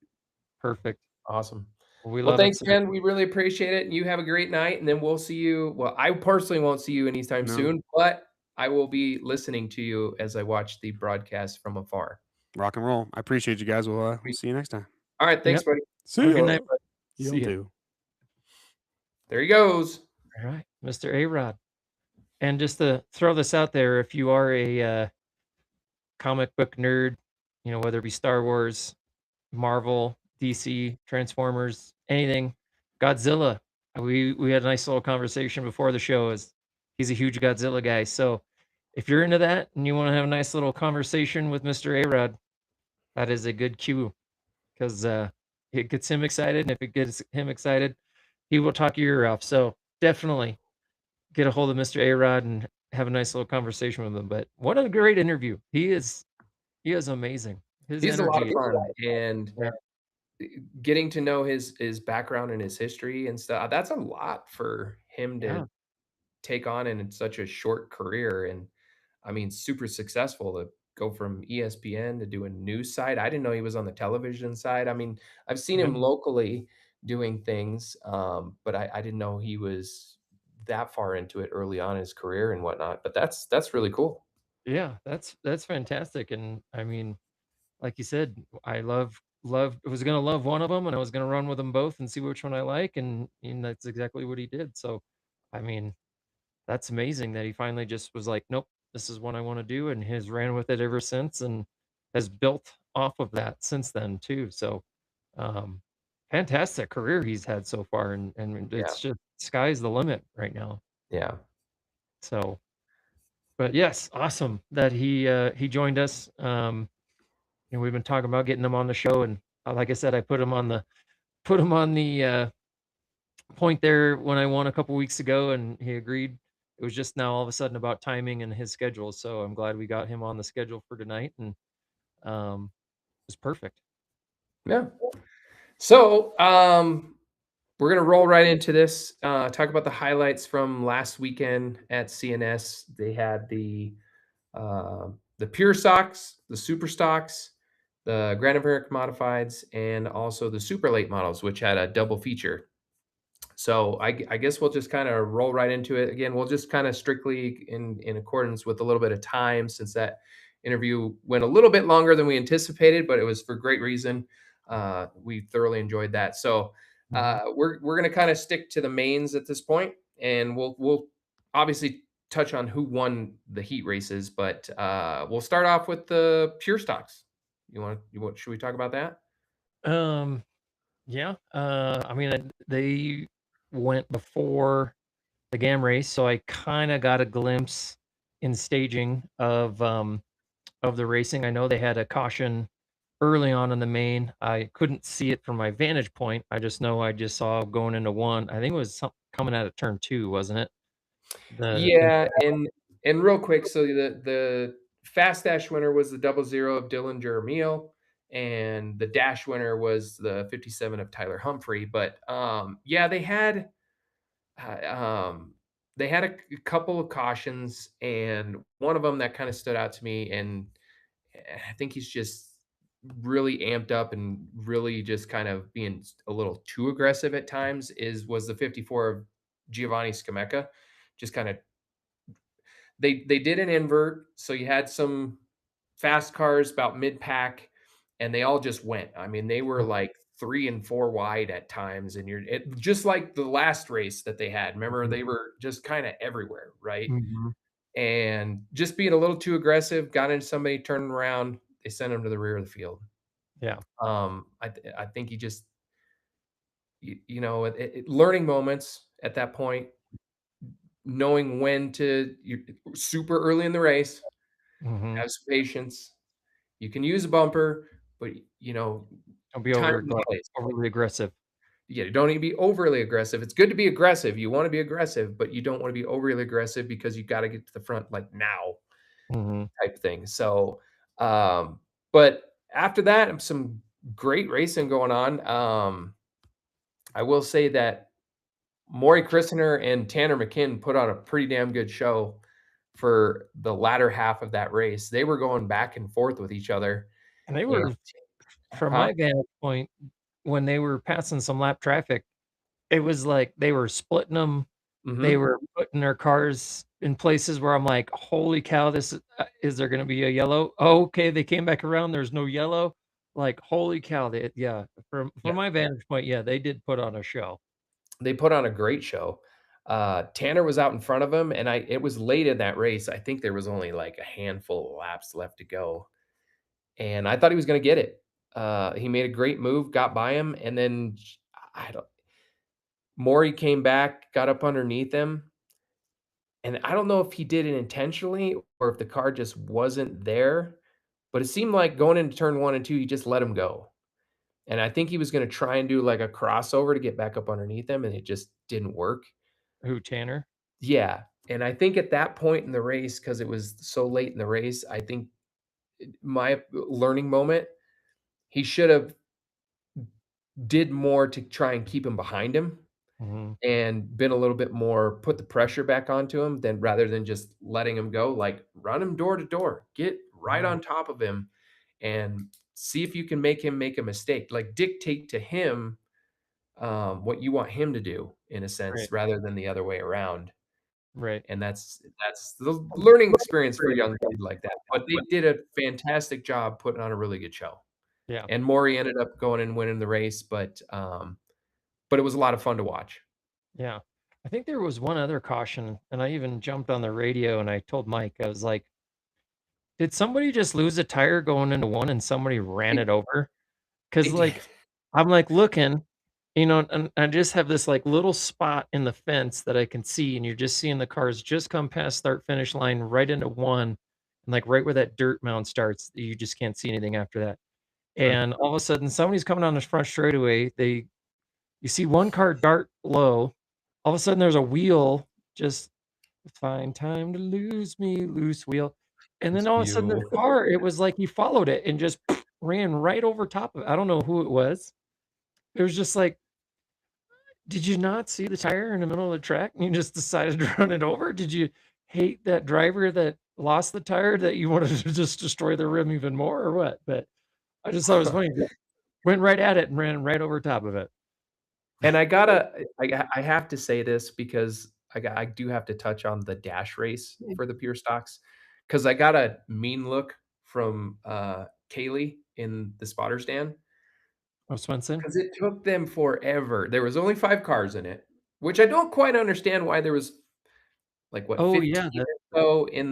perfect. Awesome. Well, we Well, love it, thanks, sir. man. We really appreciate it. You have a great night, and then we'll see you. Well, I personally won't see you anytime No, soon, but I will be listening to you as I watch the broadcast from afar. rock and roll. I appreciate you guys. We'll see you next time. All right. Thanks, Yep. buddy. Have See a good ya. night, bud. Y'all See ya. too. There he goes. All right, Mr. A-Rod. And just to throw this out there, if you are a, comic book nerd, whether it be Star Wars, Marvel, DC, Transformers, anything, Godzilla. We had a nice little conversation before the show. Is He's a huge Godzilla guy. So if you're into that and you want to have a nice little conversation with Mr. A-Rod, that is a good cue because it gets him excited, and if it gets him excited, he will talk your ear off. So definitely get a hold of Mr. A-Rod and have a nice little conversation with him. But what a great interview! He is amazing. His He's a lot of energy. fun, and Yeah, getting to know his background and his history and stuff. That's a lot for him yeah, to take on in such a short career. And I mean, super successful to go from ESPN to doing news side. I didn't know he was on the television side. I mean, I've seen yeah. him locally doing things, but I didn't know he was that far into it early on in his career and whatnot, but that's really cool. Yeah, that's fantastic, and I mean, like you said, I love was gonna love one of them, and I was gonna run with them both and see which one I like, and that's exactly what he did, so, I mean, that's amazing that he finally just was like, "Nope, this is what I wanna do," and has ran with it ever since and has built off of that since then too, so, um, fantastic career he's had so far, and Yeah, it's just sky's the limit right now, yeah. so but yes, awesome that he joined us, and we've been talking about getting him on the show, and, like I said, I put him on the, point there when I won a couple weeks ago, and he agreed. It was just now all of a sudden about timing and his schedule, so I'm glad we got him on the schedule for tonight, and, it was perfect. Yeah. So, we're gonna roll right into this, talk about the highlights from last weekend at CNS. They had the pure stocks, the super stocks, the Grand American modifieds, and also the super late models, which had a double feature. So I guess we'll just kind of roll right into it. Again, we'll just kind of strictly in accordance with a little bit of time, since that interview went a little bit longer than we anticipated, but it was for great reason. We thoroughly enjoyed that. So Mhm. we're gonna kind of stick to the mains at this point, and we'll obviously touch on who won the heat races, but we'll start off with the pure stocks. You want should we talk about that? Um, yeah, I mean, they went before the GAM race, so I kinda got a glimpse in staging of the racing. I know they had a caution early on in the main. I couldn't see it from my vantage point. I just know I just saw going into 1. I think it was coming out of turn 2, wasn't it? The Yeah, and real quick, so the fast dash winner was the double zero of Dylan Jaramillo, and the dash winner was the 57 of Tyler Humphrey. But yeah, uh, um, they had a couple of cautions, and one of them that kind of stood out to me, and I think he's just really amped up and really just kind of being a little too aggressive at times. Is was the 54 of Giovanni Scamecca, just kind of they did an invert, so you had some fast cars about mid pack, and they all just went. I mean, they were like 3 and 4 wide at times, and just like the last race that they had. Remember, Mhm, they were just kind of everywhere, right? mhm. And just being a little too aggressive, got into somebody turning around, they sent him to the rear of the field. Yeah. I think he just learning moments at that point, knowing when to super early in the race, Mhm. have some patience. You can use a bumper, but, Don't be time and place. overly aggressive. Yeah, you don't need to be overly aggressive. It's good to be aggressive. You wanna be aggressive, but you don't wanna be overly aggressive because you gotta get to the front, like, now Mhm. type thing. So, but after that, some great racing going on. I will say that Maury Christener and Tanner McKinn put on a pretty damn good show for the latter half of that race. They were going back and forth with each other, And they and were, from huh? my vantage point, when they were passing some lap traffic, it was like they were splitting them. They Mhm. were putting their cars in places where I'm like, "Holy cow, is there gonna be a yellow? Oh, okay, they came back around, there's no yellow." Like, holy cow, they yeah, from Yeah, my vantage point, yeah, they did put on a show. they put on a great show. Tanner was out in front of him, and I it was late in that race. I think there was only like a handful of laps left to go, and I thought he was gonna get it. He made a great move, got by him, and then I don't Maury came back, got up underneath him, and I don't know if he did it intentionally or if the car just wasn't there, but it seemed like going into turn 1 and 2, he just let him go. And I think he was gonna try and do like a crossover to get back up underneath him, and it just didn't work. Who, Tanner? Yeah, and I think at that point in the race, because it was so late in the race, I think my learning moment, he should have did more to try and keep him behind him Mhm, and been a little bit more put the pressure back onto him than rather than just letting him go, like, run him door to door, get right mhm, on top of him and see if you can make him make a mistake, like, dictate to him, what you want him to do in a right. sense rather than the other way around. Right. and that's the learning experience for a young kid like that, but they did a fantastic job putting on a really good show, Yeah. and Maury ended up going and winning the race, but it was a lot of fun to watch. Yeah. I think there was one other caution, and I even jumped on the radio and I told Mike, I was like, "Did somebody just lose a tire going into one and somebody ran They it over?" they 'Cause, did. like, I'm, like, looking, and I just have this, like, little spot in the fence that I can see, and you're just seeing the cars just come past start finish line right into one, and, like, right where that dirt mound starts, you just can't see anything after that. Hmm. And all of a sudden, somebody's coming down this front straightaway, you see one car dart low, all of a sudden there's a wheel, just find time to lose me, loose wheel, and then It's all of a sudden this you. car, it was like he followed it and just ran right over top of it. I don't know who it was. It was just like, did you not see the tire in the middle of the track and you just decided to run it over? Did you hate that driver that lost the tire that you wanted to just destroy the rim even more or what? But I just thought it was funny. Went right at it and ran right over top of it. And I have to say this because I do have to touch on the dash race for the pure stocks, because I got a mean look from, Kaylee in the spotter stand, Oh, Swenson? because it took them forever. There was only 5 cars in it, which I don't quite understand why there was, like, what, Oh, 15 yeah, that or so in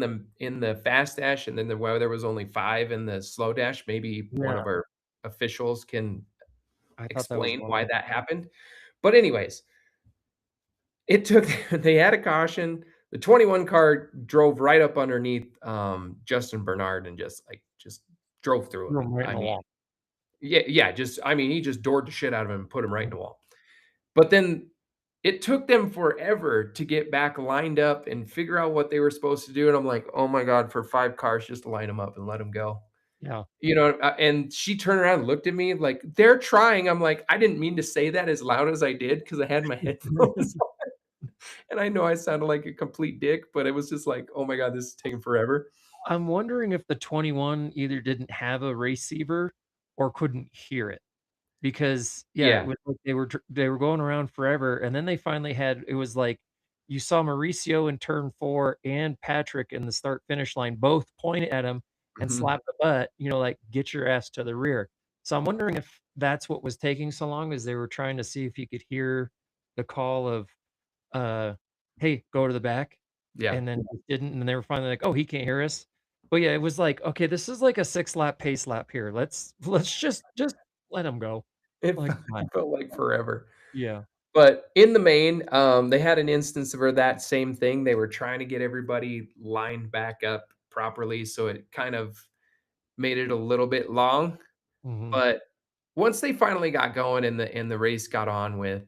the fast dash, and then why there was only 5 in the slow dash. Maybe one yeah, of our officials can I thought that was explain why why. that happened. But anyways, it took they had a caution. The 21 car drove right up underneath, Justin Bernard and just drove through Threw him. 'em right in I the mean, wall. yeah, just I mean, he just doored the shit out of him and put him right in the wall. But then it took them forever to get back lined up and figure out what they were supposed to do, and I'm like, "Oh my god, for 5 cars, just line them up and let them go." Yeah. And she turned around and looked at me like, "They're trying." I'm like, "I didn't mean to say that as loud as I did because I had my headphones on." And I know I sounded like a complete dick, but it was just like, "Oh my god, this is taking forever." I'm wondering if the 21 either didn't have a receiver or couldn't hear it. Because, yeah, it Yeah. was like they were going around forever, and then they finally had it was like, you saw Mauricio in turn 4 and Patrick in the start finish line both point at him and Mhm. slap the butt, like, "Get your ass to the rear." So I'm wondering if that's what was taking so long, is they were trying to see if he could hear the call of, uh, "Hey, go to the back," Yeah. and then he didn't, and they were finally like, "Oh, he can't hear us." But, yeah, it was like, "Okay, this is like a 6-lap pace lap here. Let's just let him go." It Like, felt come on. it felt like forever. Yeah. But in the main, they had an instance of where that same thing, they were trying to get everybody lined back up properly, so it kind of made it a little bit long, Mhm. but once they finally got going and the race got on with,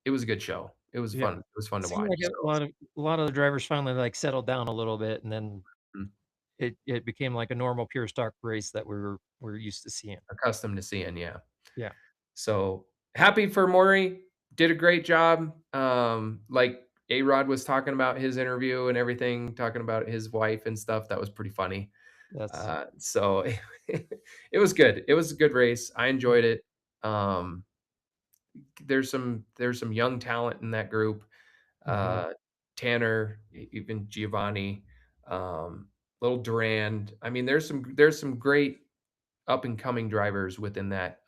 it was a good show. It was Yeah. fun. It was fun It to seemed watch, like so a lot of the drivers finally, like, settled down a little bit, and then mm, it became like a normal pure stock race that we're used to seeing. accustomed to seeing, yeah. Yeah. So, happy for Maury, did a great job, like, AROD was talking about his interview and everything, talking about his wife and stuff, that was pretty funny. That's So it was good. It was a good race. I enjoyed it. Um, there's some young talent in that group. mhm. Tanner, even Giovanni, um, little Durand. I mean, there's some great up and coming drivers within that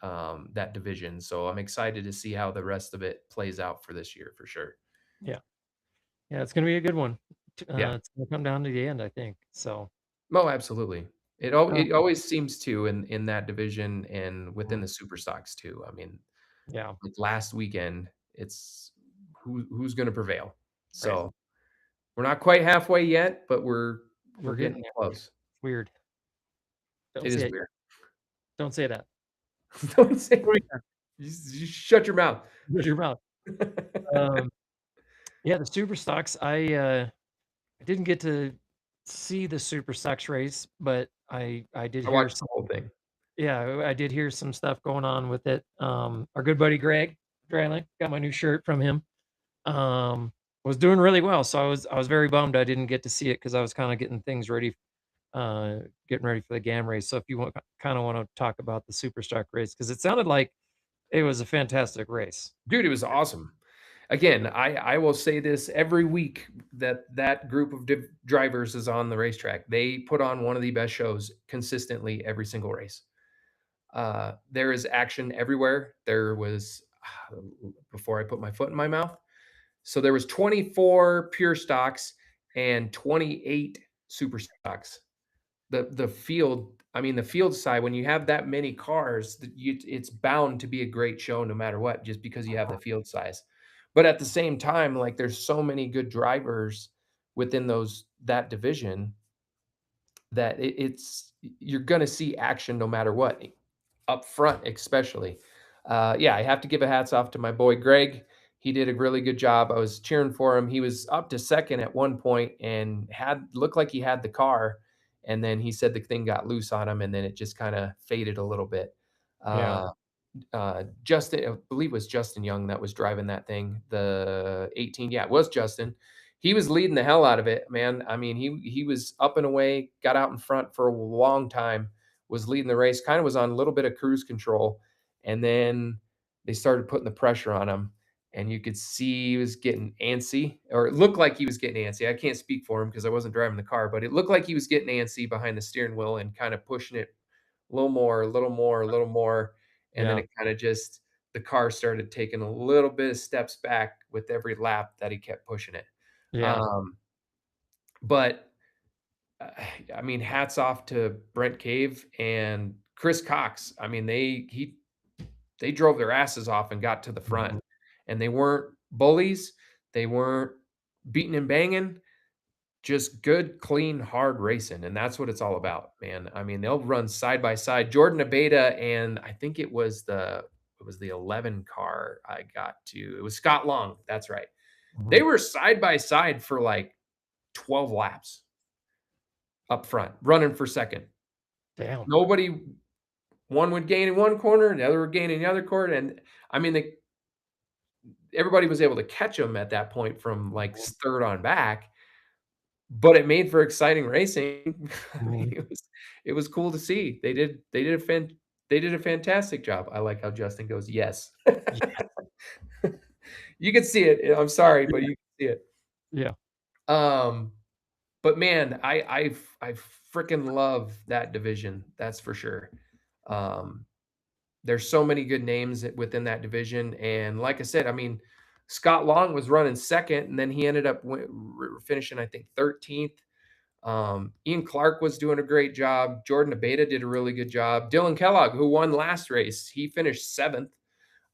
division. So I'm excited to see how the rest of it plays out for this year for sure. Yeah. Yeah, it's gonna be a good one. Yeah. It's gonna come down to the end, I think. So, Oh, absolutely. uh, It always seems to in that division and within mhm. the super stocks too. I mean, Yeah, like last weekend, it's who's gonna prevail. right. So, we're not quite halfway yet, but we're We're getting getting there. close. Weird. Don't It say is it yet. weird. Don't say that. Don't say Oh, yeah. you shut your mouth. Shut your mouth. Um, yeah, the super stocks, I didn't get to see the super stocks race, but I did I hear watched the some. whole thing. Yeah, I did hear some stuff going on with it. Our good buddy Greg Dryling, got my new shirt from him. Um, was doing really well, so I was very bummed I didn't get to see it because I was kind of getting ready for the GAM race. So if you kind of want to talk about the Superstock race, because it sounded like it was a fantastic race. Dude, it was awesome. again, I will say this every week that that group of drivers is on the racetrack. They put on one of the best shows consistently every single race. There is action everywhere. There was before I put my foot in my mouth. So there was 24 pure stocks and 28 super stocks. The field, I mean, the field side, when you have that many cars, it's bound to be a great show no matter what, just because you have the field size. But at the same time, like there's so many good drivers within that division that it's you're gonna see action no matter what, up front especially. Yeah, I have to give a hats off to my boy Greg. He did a really good job. I was cheering for him. He was up to second at one point and had looked like he had the car, and then he said the thing got loose on him, and then it just kind of faded a little bit. Yeah. Uh, Justin, I believe it was Justin Young that was driving that thing, the 18. Yeah, it was Justin. He was leading the hell out of it, man. I mean, he was up and away, got out in front for a long time, was leading the race, kind of was on a little bit of cruise control, and then they started putting the pressure on him, and you could see he was getting antsy, or it looked like he was getting antsy. I can't speak for him because I wasn't driving the car, but it looked like he was getting antsy behind the steering wheel and kind of pushing it a little more, a little more, a little more, and then Yeah. it kinda just the car started taking a little bit of steps back with every lap that he kept pushing it. Yeah. Um, but, uh, I mean, hats off to Brent Cave and Chris Cox. I mean, they drove their asses off and got to the front, Mhm. and they weren't bullies, they weren't beating and banging, just good, clean, hard racing, and that's what it's all about, man. I mean, they'll run side by side. Jordan Abeta and I think it was the 11 car I got to. It was Scott Long, that's right. They Mhm. were side by side for like 12 laps up front, running for second. Damn. Nobody one would gain in one corner, and the other would gain in the other corner, and I mean, everybody was able to catch them at that point from like Mhm. third on back. But it made for exciting racing. I mean, Mhm. it was cool to see. They did a fantastic job. I like how Justin goes, "Yes." Yeah. You can see it. I'm sorry, but Yeah. you can see it. Yeah. Um, but man, I freaking love that division, that's for sure. Um, there's so many good names within that division, and like I said, I mean, Scott Long was running second, and then he ended up finishing, I think, 13th. Ian Clark was doing a great job. Jordan Abeta did a really good job. Dylan Kellogg, who won last race, he finished seventh.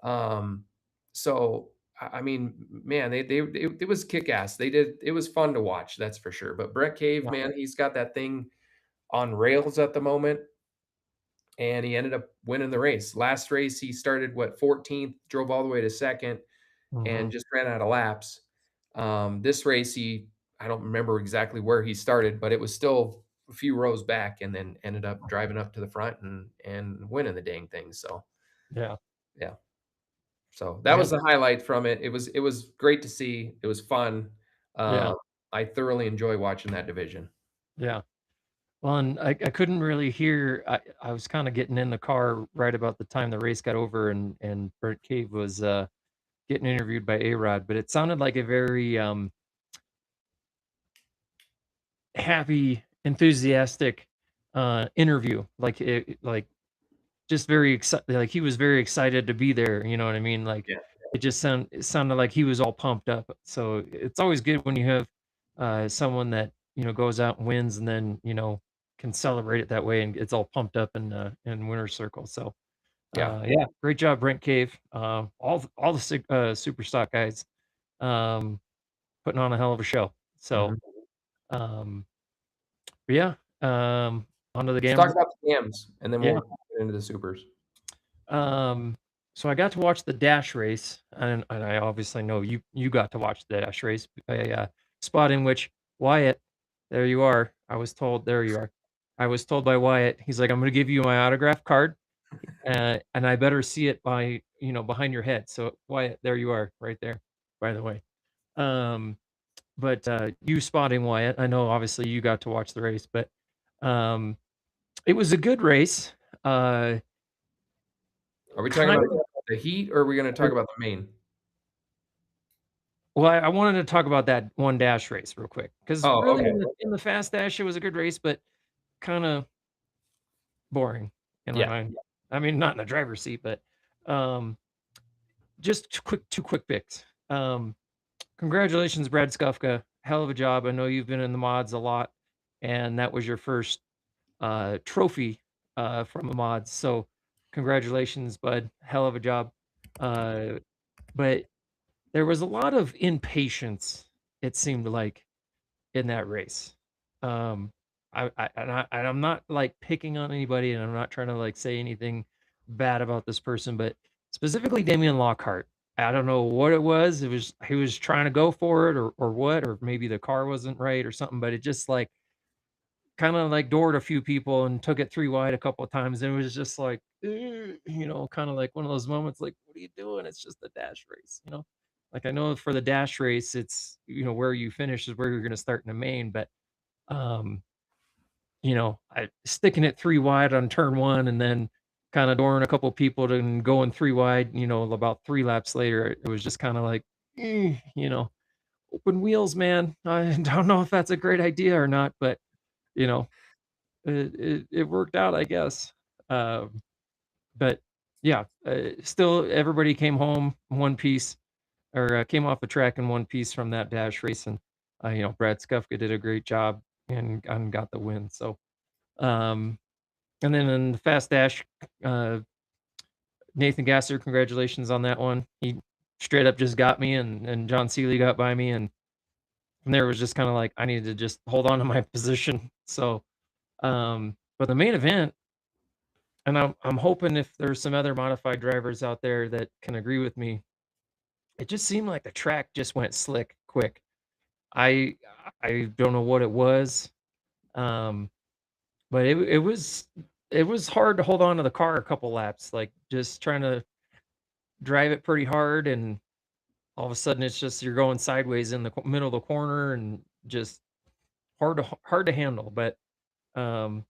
Um, so I mean, man, it was kick ass. They did it was fun to watch, that's for sure. But Brett Cave, Yeah. man, he's got that thing on rails at the moment, and he ended up winning the race. Last race, he started what 14th, drove all the way to second, and Mhm. just ran out of laps. This race, I don't remember exactly where he started, but it was still a few rows back, and then ended up driving up to the front and winning the dang thing. So Yeah. yeah, so that Yeah. was the highlight from it. It was great to see. It was fun. Yeah. Um, I thoroughly enjoy watching that division. Yeah. Well, and I couldn't really hear. I was kind of getting in the car right about the time the race got over, and Bert Cave was getting interviewed by AROD, but it sounded like a very happy, enthusiastic interview. Like just very excited. Like he was very excited to be there. You know what I mean? Like Yeah, it sounded like he was all pumped up. So it's always good when you have someone that goes out and wins, and then can celebrate it that way, and it's all pumped up in winner's circle. So yeah. yeah, great job, Brent Cave. All the super stock guys um, putting on a hell of a show. So Mhm. um, but yeah, onto the Let's talk gams. about the cams, and then Yeah. we'll get into the supers. Um, so I got to watch the dash race, and I obviously know you got to watch the dash race. A spot in which Wyatt, there you are. I was told there you are. I was told by Wyatt, he's like, I'm going to give you my autograph card, and I better see it behind your head. So Wyatt, there you are, right there. By the way, um, but you spotting Wyatt, I know obviously you got to watch the race, but um, it was a good race. Uh, Are we talking kind about of. the heat, or are we gonna talk about the main? Well, I wanted to talk about that one dash race real quick because Oh, really okay. in the fast dash, it was a good race, but kinda boring in my Yeah. mind. I mean, not in the driver's seat, but, um, just two quick picks. Congratulations, Brad Skufka. Hell of a job. I know you've been in the mods a lot, and that was your first, trophy, from the mods, so congratulations, bud. Hell of a job. Uh, but there was a lot of impatience, it seemed like, in that race. Um, and I'm not, like, picking on anybody, and I'm not trying to, like, say anything bad about this person, but specifically Damian Lockhart. I don't know what it was. It was he was trying to go for it or what, or maybe the car wasn't right or something, but it just, like, kinda, like, doored a few people and took it 3 wide a couple of times, and it was just like, kinda like one of those moments, like, "What are you doing? It's just a dash race," you know? Like, I know for the dash race, it's, where you finish is where you're gonna start in the main, but, um, I sticking it 3 wide on turn 1 and then kinda dooring a couple people and going 3 wide, about 3 laps later, it was just kinda like, "Open wheels, man. I don't know if that's a great idea or not," but, you know, it worked out, I guess. Um, but yeah, still everybody came home in one piece or, came off the track in one piece from that dash race, and, Brad Skufka did a great job and got the win, so, um and then in the fast dash, uh, Nathan Gasser, congratulations on that one. He straight up just got me and John Seeley got by me, and from there it was just kinda like I needed to just hold on to my position, so, but the main event, and I'm hoping if there's some other modified drivers out there that can agree with me, it just seemed like the track just went slick quick. I I don't know what it was, um, but it was hard to hold on to the car a couple laps, like, just trying to drive it pretty hard, and all of a sudden, it's just you're going sideways in the middle of the corner and just hard to handle, but, um,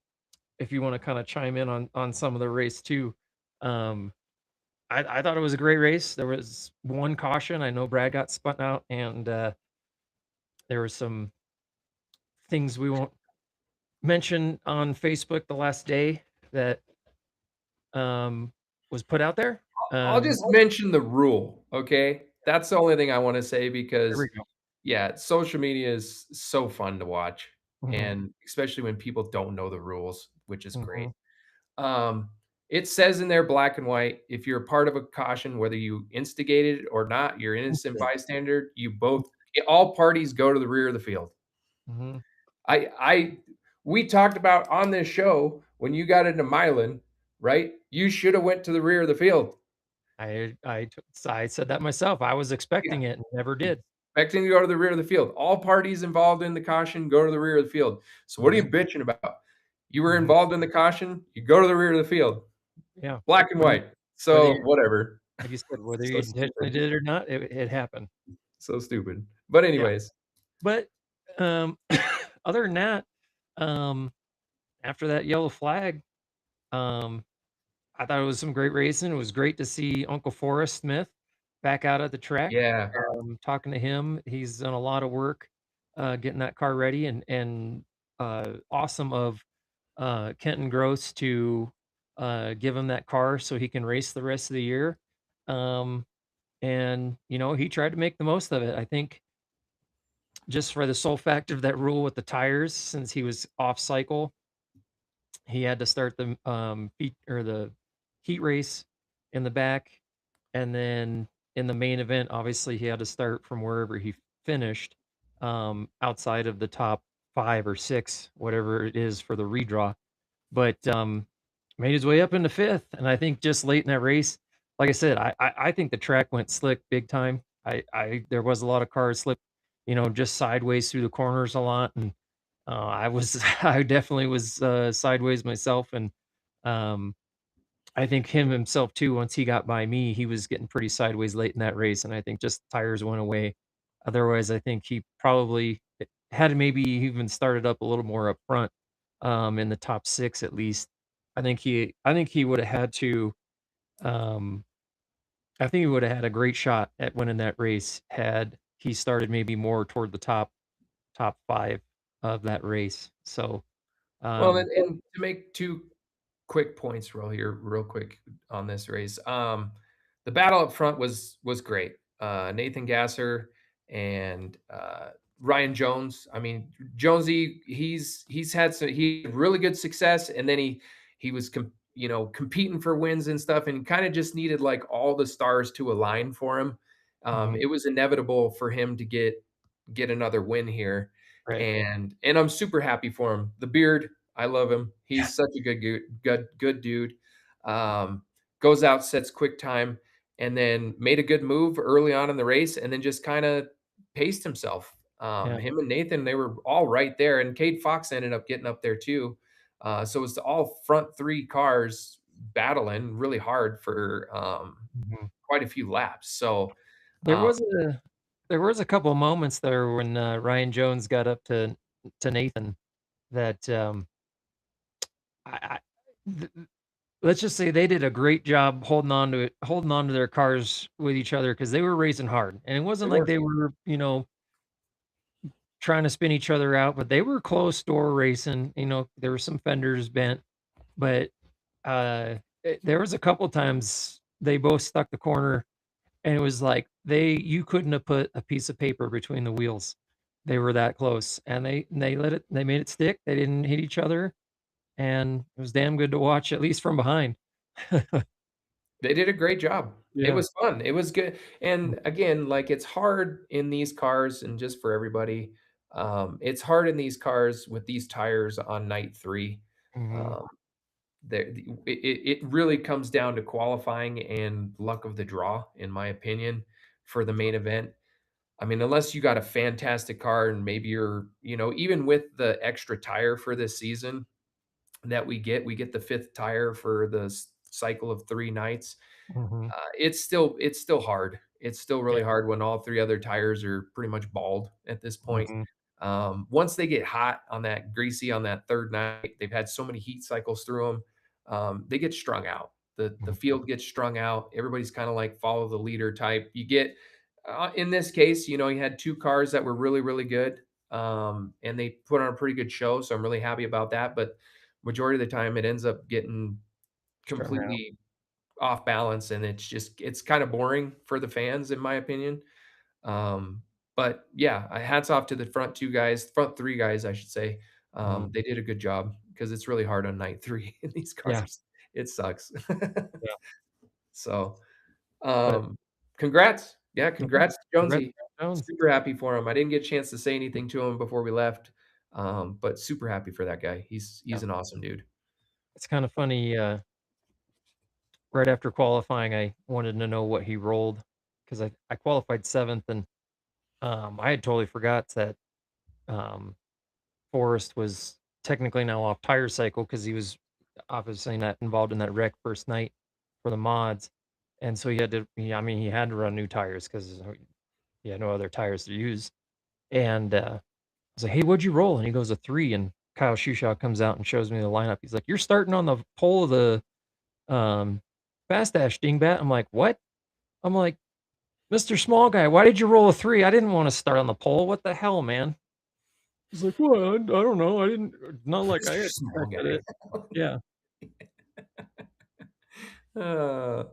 if you wanna kinda chime in on some of the race too, um I thought it was a great race. There was one caution. I know Brad got spun out, and, there were some things we won't mention on Facebook the last day that, um, was put out there. I'll just Oh, mention the rule, okay? That's the only thing I wanna say there we because, go. yeah, social media is so fun to watch, Mhm, and especially when people don't know the rules, which is great. mhm. Um, it says in there black and white, if you're a part of a caution, whether you instigated it or not, you're an innocent Okay. bystander, you both all parties go to the rear of the field. Mhm. I we talked about on this show when you got into Milan, right? You should have went to the rear of the field. I said that myself. I was Yeah. expecting it and never did. Expecting to go to the rear of the field. All parties involved in the caution go to the rear of the field. So what are you Mhm, bitching about? You were mhm. involved in the caution, you go to the rear of the field. Yeah. Black and Whether white. whether So you whatever. like you said, whether you So intentionally stupid. did it or not, it happened. So stupid. But Yeah. anyways, But, um, other than that, um, after that yellow flag, um, I thought it was some great racing. It was great to see Uncle Forrest Smith back out at the track. yeah. Talking to him, he's done a lot of work, getting that car ready, and awesome of Kenton Gross to give him that car so he can race the rest of the year. Um, and he tried to make the most of it. I think just for the sole fact of that rule with the tires, since he was off cycle, he had to start the the heat race in the back, and then in the main event, obviously he had to start from wherever he finished, outside of the top 5 or 6, whatever it is for the redraw. But made his way up into fifth, and I think just late in that race, like I said, I think the track went slick big time. I there was a lot of cars slip, just sideways through the corners a lot, and I was I definitely was, sideways myself, and, um, I think him himself too, once he got by me, he was getting pretty sideways late in that race, and I think just tires went away. Otherwise, I think he probably had maybe even started up a little more up front, in the top 6 at least. I think he woulda had to, um I think he woulda had a great shot at winning that race had he started maybe more toward the top 5 of that race. So, Well, um and to make 2 quick points real quick on this race. The battle up front was great. Nathan Gasser and Ryan Jones. I mean, Jonesy, he's had he had really good success, and then he was competing for wins and stuff, and kind of just needed like all the stars to align for him. Mhm. It was inevitable for him to get another win here, Right. and I'm super happy for him. The beard, I love him. He's such a good dude. Um, Goes out, sets quick time, and then made a good move early on in the race, and then just kind of paced himself. Yeah. Him and Nathan, they were all right there, and Cade Fox ended up getting up there too. So it's all front three cars battling really hard for Mhm. quite a few laps. So There um, was a there was a couple moments there when, Ryan Jones got up to Nathan that, I th let's just say they did a great job holding on to their cars with each other because they were racing hard, and it they wasn't like were. they were, trying to spin each other out, but they were close door racing, there were some fenders bent, but, there was a couple times they both stuck the corner, and it was like you couldn't have put a piece of paper between the wheels. They were that close, and they made it stick, they didn't hit each other, and it was damn good to watch, at least from behind. They did a great job. It Yeah. was fun. It was good. And again, like it's hard in these cars and just for everybody, it's hard in these cars with these tires on night 3. Mhm. Um, it really comes down to qualifying and luck of the draw, in my opinion, for the main event. I mean, unless you got a fantastic car and maybe even with the extra tire for this season that we get the 5th tire for the cycle of 3 nights. Mhm. It's still hard. It's still Yeah. really hard when all 3 other tires are pretty much bald at this point. Mhm. Once they get hot on that greasy on that 3rd night, they've had so many heat cycles through them, they get strung out. The Mhm. field gets strung out. Everybody's kinda like follow the leader type. You get in this case, you had 2 cars that were really, really good, and they put on a pretty good show, so I'm really happy about that, but majority of the time, it ends up getting Strung out. completely off balance, and it's kinda boring for the fans, in my opinion. Um, but yeah, hats off to the front 3 guys, I should say. Mhm. They did a good job because it's really hard on night 3 in these Yeah. cars. It sucks. Yeah. So, But um, congrats. Yeah, yeah, congrats to congrats, Jonesy. Ryan Jones. Super happy for him. I didn't get a chance to say anything to him before we left, but super happy for that guy. Yeah. He's an awesome dude. It's kinda funny, right after qualifying, I wanted to know what he rolled because I qualified 7th, and, I had totally forgot that, um, Forrest was technically now off tire cycle because he was obviously not involved in that wreck first night for the mods, and so I mean, he had to run new tires 'cause he had no other tires to use, and, I was like, "Hey, what'd you roll?" And he goes, "A 3," and Kyle Shushaw comes out and shows me the lineup. He's like, "You're starting on the pole of the, um, fast dash, dingbat." I'm like, "What?" I'm like, "Mr. Small Guy, why did you roll a 3? I didn't wanna start on the pole. What the hell, man?" He's like, "Well, I don't know. I didn't not like I Small expected guy. it." Yeah. Uh,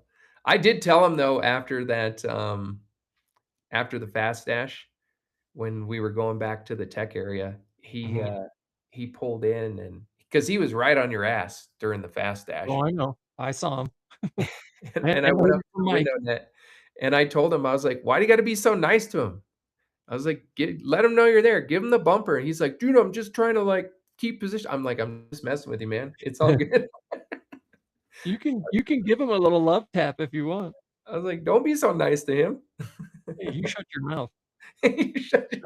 I did tell him though after that, after the fast dash, when we were going back to the tech area, Mhm. he pulled in and because he was right on your ass during the fast Oh, dash, I know. I saw him. and I And went up waited to for the window Mike. net, and I told him, I was like, "Why do you gotta be so nice to him?" I was like, let him know you're there. Give him the bumper." And he's like, "Dude, I'm just trying to like keep position." I'm like, "I'm just messing with you, man. It's all good." You can give him a little love tap if you want. I was like, "Don't be so nice to him." Hey, you shut your mouth. You should.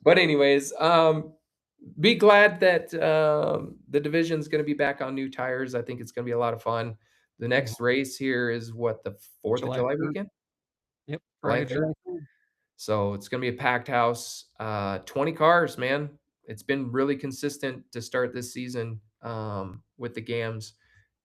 But anyways, be glad that the division's going to be back on new tires. I think it's going to be a lot of fun. The Mhm. next race here is what, the 4th of July July 3rd. weekend? Yep, July Friday, 3rd. July 3rd. So it's going to be a packed house. 20 cars, man. It's been really consistent to start this season with the GAMs.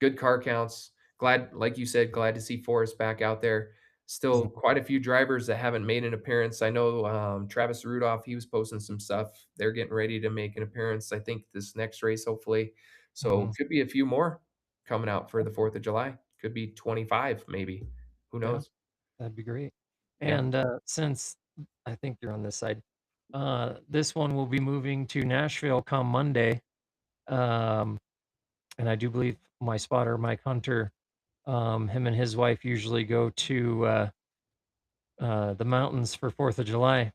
Good car counts. Glad, like you said, glad to see Forrest back out there. Still Mhm, quite a few drivers that haven't made an appearance. I know, Travis Rudolph, he was posting some stuff. They're getting ready to make an appearance, I think, this next race, hopefully. So, mhm. could be a few more coming out for the 4th of July. Could be 25 maybe. Who Yeah, knows? that'd be great. Yeah. And, since I think you're on this side, this one will be moving to Nashville come Monday, um, and I do believe my spotter, Mike Hunter, him and his wife usually go to, the mountains for 4th of July.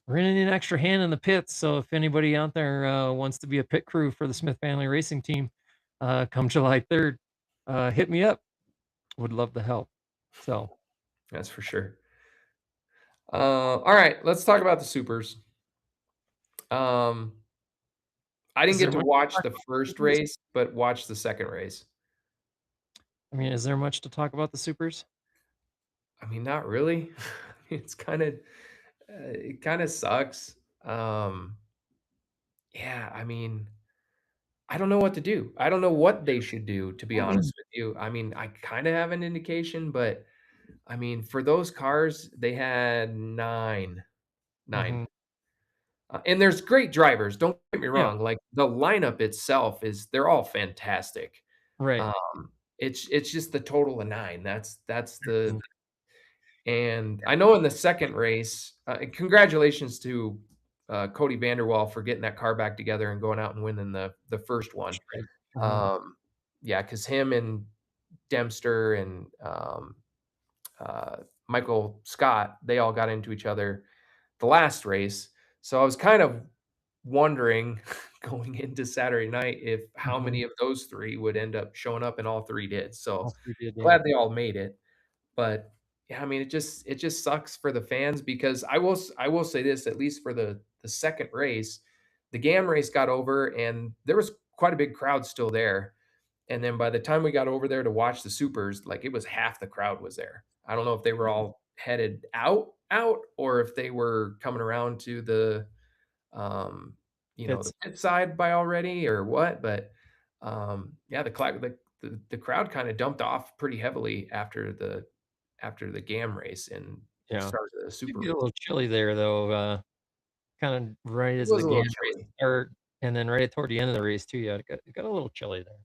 We're gonna need an extra hand in the pits, so if anybody out there, wants to be a pit crew for the Smith Family Racing Team, come July 3rd, hit me up. Would love the help. So, That's for sure. Alright, let's talk about the supers. Um, I didn't is there get to much to watch talk the about the first supers? race, but watched the second race. I mean, is there much to talk about the supers? I mean, not really. It's kinda it kinda sucks. Yeah, I mean, I don't know what to do. I don't know what they should do, to be honest with you. I mean, I kinda have an indication, but, I mean, for those cars, they had 9. Mhm. And there's great drivers, don't get me Yeah, wrong, like, the lineup itself is they're all fantastic. right. It's just the total of 9. That's the Mhm. and I know in the second race, and congratulations to, Cody Vanderwall for getting that car back together and going out and winning the first one. Right. Mhm. Um, yeah, because him and Dempster and, uh, Michael Scott, they all got into each other the last race. So I was kind of wondering going into Saturday night if how Mhm. many of those 3 would end up showing up, and all 3 did. So All 3 did, yeah. glad they all made it. But yeah, I mean, it just sucks for the fans because I will say this, at least for the second race, the GAM race got over and there was quite a big crowd still there. And then by the time we got over there to watch the supers, like it was half the crowd was there. I don't know if they were Mhm. all headed out or if they were coming around to the um, the It's pit side by already or what, but yeah, the crowd kind of dumped off pretty heavily after the GAM race and yeah. started the Did super get a race. little chilly there, though, kinda right It as was the a little GAM race chilly. start, and then right toward the end of the race too, yeah, it got a little chilly there.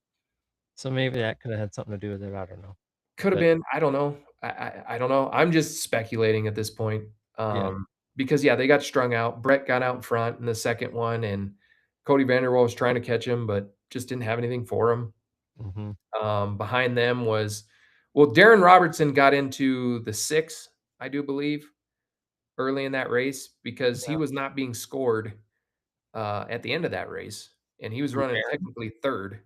So maybe that coulda had something to do with it, I don't know. Could have But, been, I don't know. I don't know. I'm just speculating at this point, yeah. because, yeah, they got strung out. Brett got out in front in the second one, and Cody Vanderwall was trying to catch him, but just didn't have anything for him. Mhm. Behind them was well, Darren Robertson got into the 6, I do believe, early in that race because he Yeah. was not being scored, at the end of that race, and he was Who, running Darren? technically 3rd.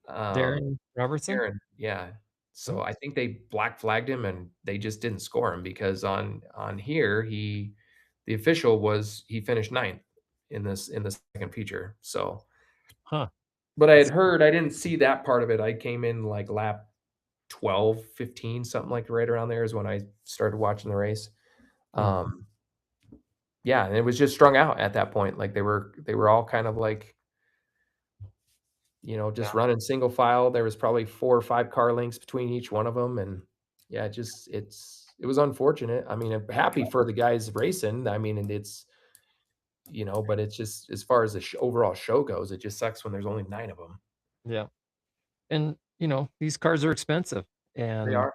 Um Darren Robertson? Aaron, yeah. So Oh, I think they black flagged him and they just didn't score him because on here, the official was he finished 9th in the second feature. So, huh. but I had That's heard I didn't see that part of it. I came in like lap 12, 15, something like right around there is when I started watching the race. hmm, Um, yeah, and it was just strung out at that point. Like they were all kind of like yeah, just running single file. There was probably 4 or 5 car links between each one of them, and yeah, it was unfortunate. I mean, I'm happy for the guys racing. I mean, and but it's just as far as the overall show goes, it just sucks when there's only 9 of them. yeah. And, these cars are expensive, They and, are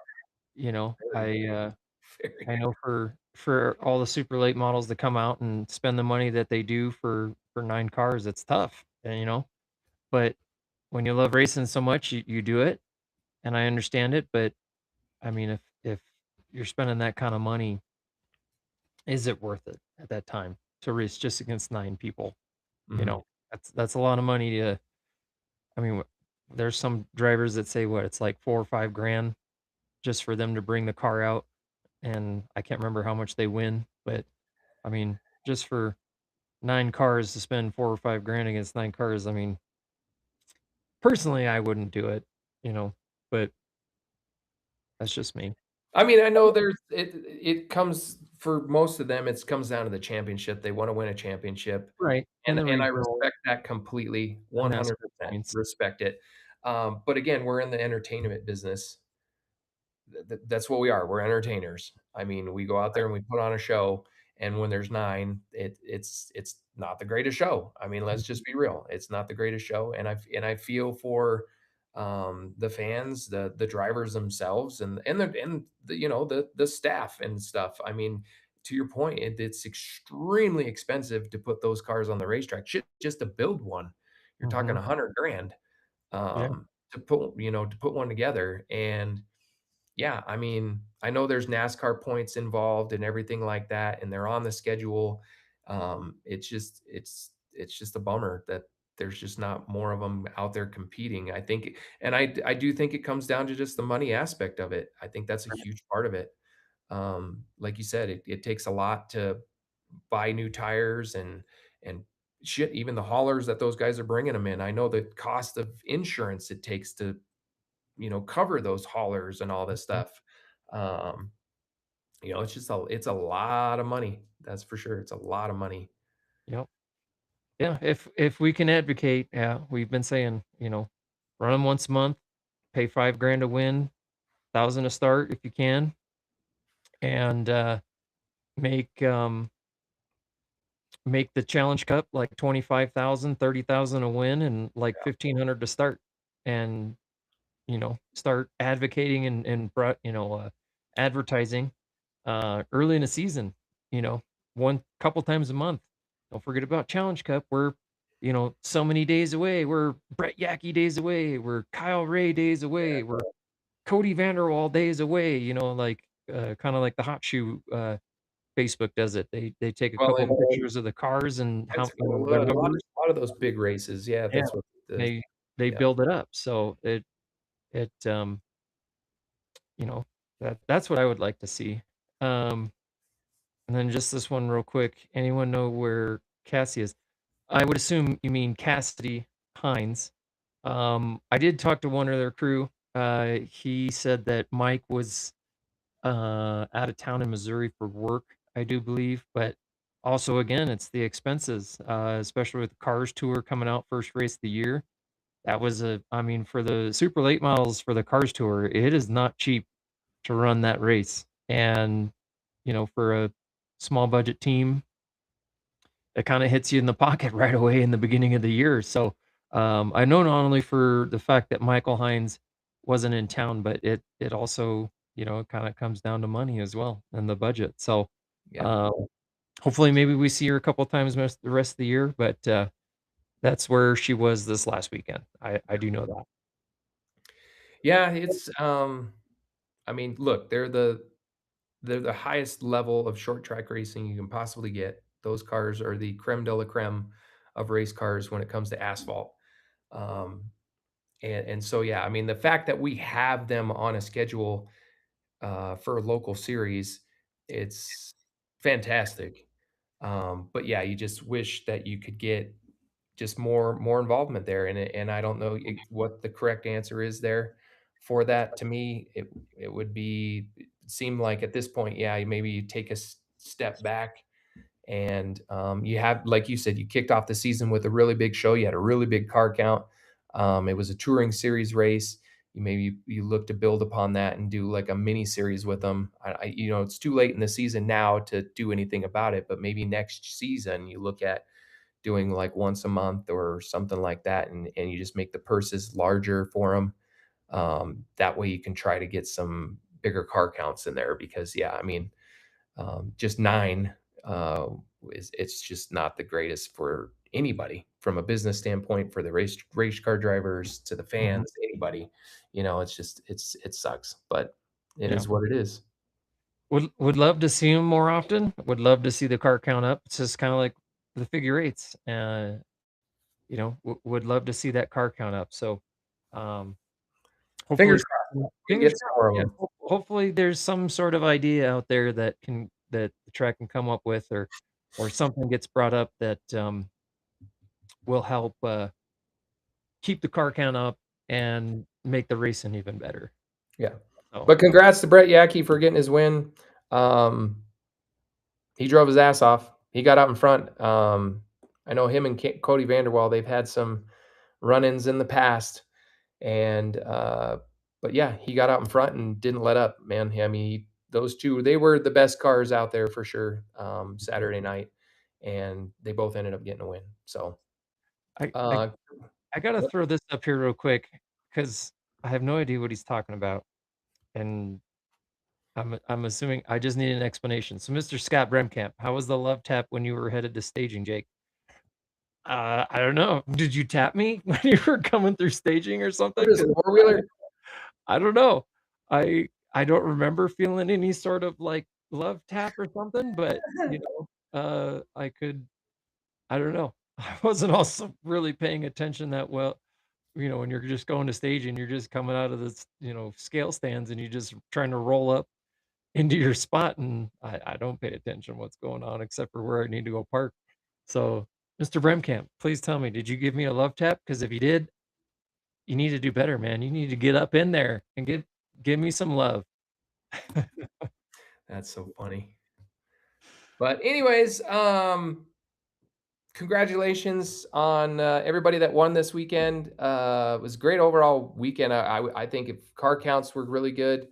very, I very. know for all the super late models that come out and spend the money that they do for 9 cars, it's tough, and, but when you love racing so much, you do it, and I understand it, but, I mean, if you're spending that kinda money, is it worth it at that time to race just against 9 people, you Mhm. know? That's a lot of money to I mean, there's some drivers that say, what, it's like 4 or 5 grand just for them to bring the car out, and I can't remember how much they win, but, I mean, just for 9 cars to spend 4 or 5 grand against 9 cars, I mean, personally, I wouldn't do it, you know, but that's just me. I mean, I know it comes for most of them, it comes down to the championship. They wanna win a championship. Right, and the And I regional respect that completely, and NASCAR 100% points. respect it. But again, we're in the entertainment business. that's what we are. We're entertainers. I mean, we go out there and we put on a show, and when there's 9, it's not the greatest show. I mean, let's just be real. It's not the greatest show, and I feel for the fans, the drivers themselves, and you know the staff and stuff. I mean, to your point, it's extremely expensive to put those cars on the racetrack. Shit, just to build one, you're talking Mhm. 100 grand Yeah. to put one together. And yeah, I mean, I know there's NASCAR points involved and everything like that, and they're on the schedule. It's just a bummer that there's just not more of them out there competing. I think, and I do think it comes down to just the money aspect of it. I think that's a huge part of it. Like you said, it takes a lot to buy new tires and shit. Even the haulers that those guys are bringing them in. I know the cost of insurance it takes to cover those haulers and all this Mhm. stuff. Um, it's a lot of money. That's for sure. It's a lot of money. Yep. Yeah, if we can advocate, yeah, we've been saying, run them once a month, pay 5 grand to win, 1,000 to start if you can, and, make, make the Challenge Cup like 25,000, 30,000 a win and like 1,500 to start, and, start advocating and advertising, early in the season, you know, one couple times a month. Don't forget about Challenge Cup. We're, so many days away. We're Brett Yackey days away. We're Kyle Ray days away. We're Cody Vanderwall days away. Like kind of like the Hot Shoe Facebook does it. They take a Well, couple and of pictures of the cars and that's how a their lot, numbers. a lot of those big races. Yeah, Yeah, that's what the they yeah. build it up. So it you know that's what I would like to see. Um, and then just this one real quick. Anyone know where Cassie is? I would assume you mean Cassidy Hines. I did talk to one of their crew. He said that Mike was out of town in Missouri for work, I do believe. But also, again, it's the expenses, especially with the Cars Tour coming out first race of the year. I mean, for the super late models for the Cars Tour, it is not cheap to run that race. And, for a small budget team, it kinda hits you in the pocket right away in the beginning of the year. So, I know not only for the fact that Michael Hines wasn't in town, but it also, kinda comes down to money as well and the budget. So, Yeah. um, hopefully, maybe we see her a couple times the rest of the year, but, that's where she was this last weekend. I do know that. Yeah, I mean, look, they're the highest level of short track racing you can possibly get. Those cars are the creme de la creme of race cars when it comes to asphalt. Um, and so, yeah, I mean, the fact that we have them on a schedule for a local series, it's fantastic. But yeah, you just wish that you could get just more involvement there, and I don't know what the correct answer is there for that. To me, it would be seem like at this point, yeah, maybe you take a step back and you have, like you said, you kicked off the season with a really big show. You had a really big car count. It was a touring series race. You look to build upon that and do like a mini series with them. It's too late in the season now to do anything about it, but maybe next season you look at doing like once a month or something like that, and you just make the purses larger for them. That way you can try to get some bigger car counts in there because yeah, I mean, just 9, uh, it's just not the greatest for anybody from a business standpoint, for the race car drivers to the Mhm. fans, anybody. It's just it sucks, but it Yeah. is what it is. Would love to see him more often. Would love to see the car count up. It's just kinda like the figure eights. Would love to see that car count up. So, um, hopefully Fingers crossed. We can fingers get some crossed, more of yeah, them. hopefully there's some sort of idea out there that the track can come up with or something gets brought up that, will help, keep the car count up and make the racing even better. Yeah. So, But congrats to Brett Yackey for getting his win. Um, he drove his ass off. He got out in front. I know him and Cody Vanderwall, they've had some run-ins in the past, and but yeah, he got out in front and didn't let up, man. I mean, those 2, they were the best cars out there for sure, Saturday night, and they both ended up getting a win. So, I I uh, I gotta yep. throw this up here real quick because I have no idea what he's talking about, and I'm assuming I just need an explanation. So, Mr. Scott Bremkamp, how was the love tap when you were headed to staging, Jake? I don't know. Did you tap me when you were coming through staging or For something? this 'Cause four-wheeler, I don't know. I don't remember feeling any sort of, like, love tap or something, but, I don't know. I wasn't also really paying attention that well, when you're just going to stage and you're just coming out of this, scale stands and you're just trying to roll up into your spot, and I don't pay attention what's going on except for where I need to go park. So, Mr. Bremkamp, please tell me, did you give me a love tap? Because if you did, you need to do better, man. You need to get up in there and give me some love. that's so funny. But anyways, congratulations on, everybody that won this weekend. It was a great overall weekend. I think if car counts were really good.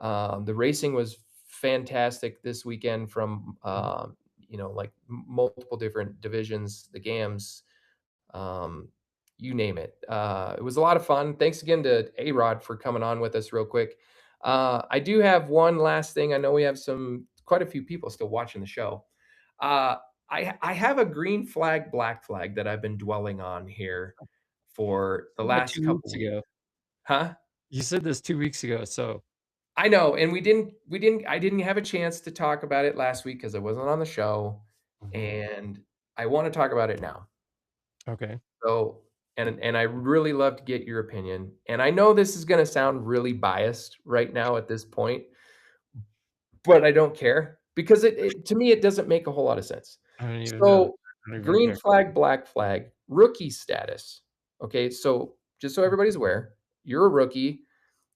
The racing was fantastic this weekend from, like multiple different divisions, the GAMs, um, you name it. It was a lot of fun. Thanks again to AROD for coming on with us real quick. I do have one last thing. I know we have quite a few people still watching the show. Uh, I have a green flag, black flag that I've been dwelling on here for the Said that last 2 weeks couple. ago. Huh? You said this 2 weeks ago, so I know, and I didn't have a chance to talk about it last week because I wasn't on the show, Mhm. and I wanna talk about it now. Okay. So, and I really love to get your opinion, and I know this is gonna sound really biased right now at this point, but I don't care because it to me, it doesn't make a whole lot of sense. I don't even know. So, I don't even green care. flag, black flag, rookie status, okay? So, just so everybody's aware, you're a rookie.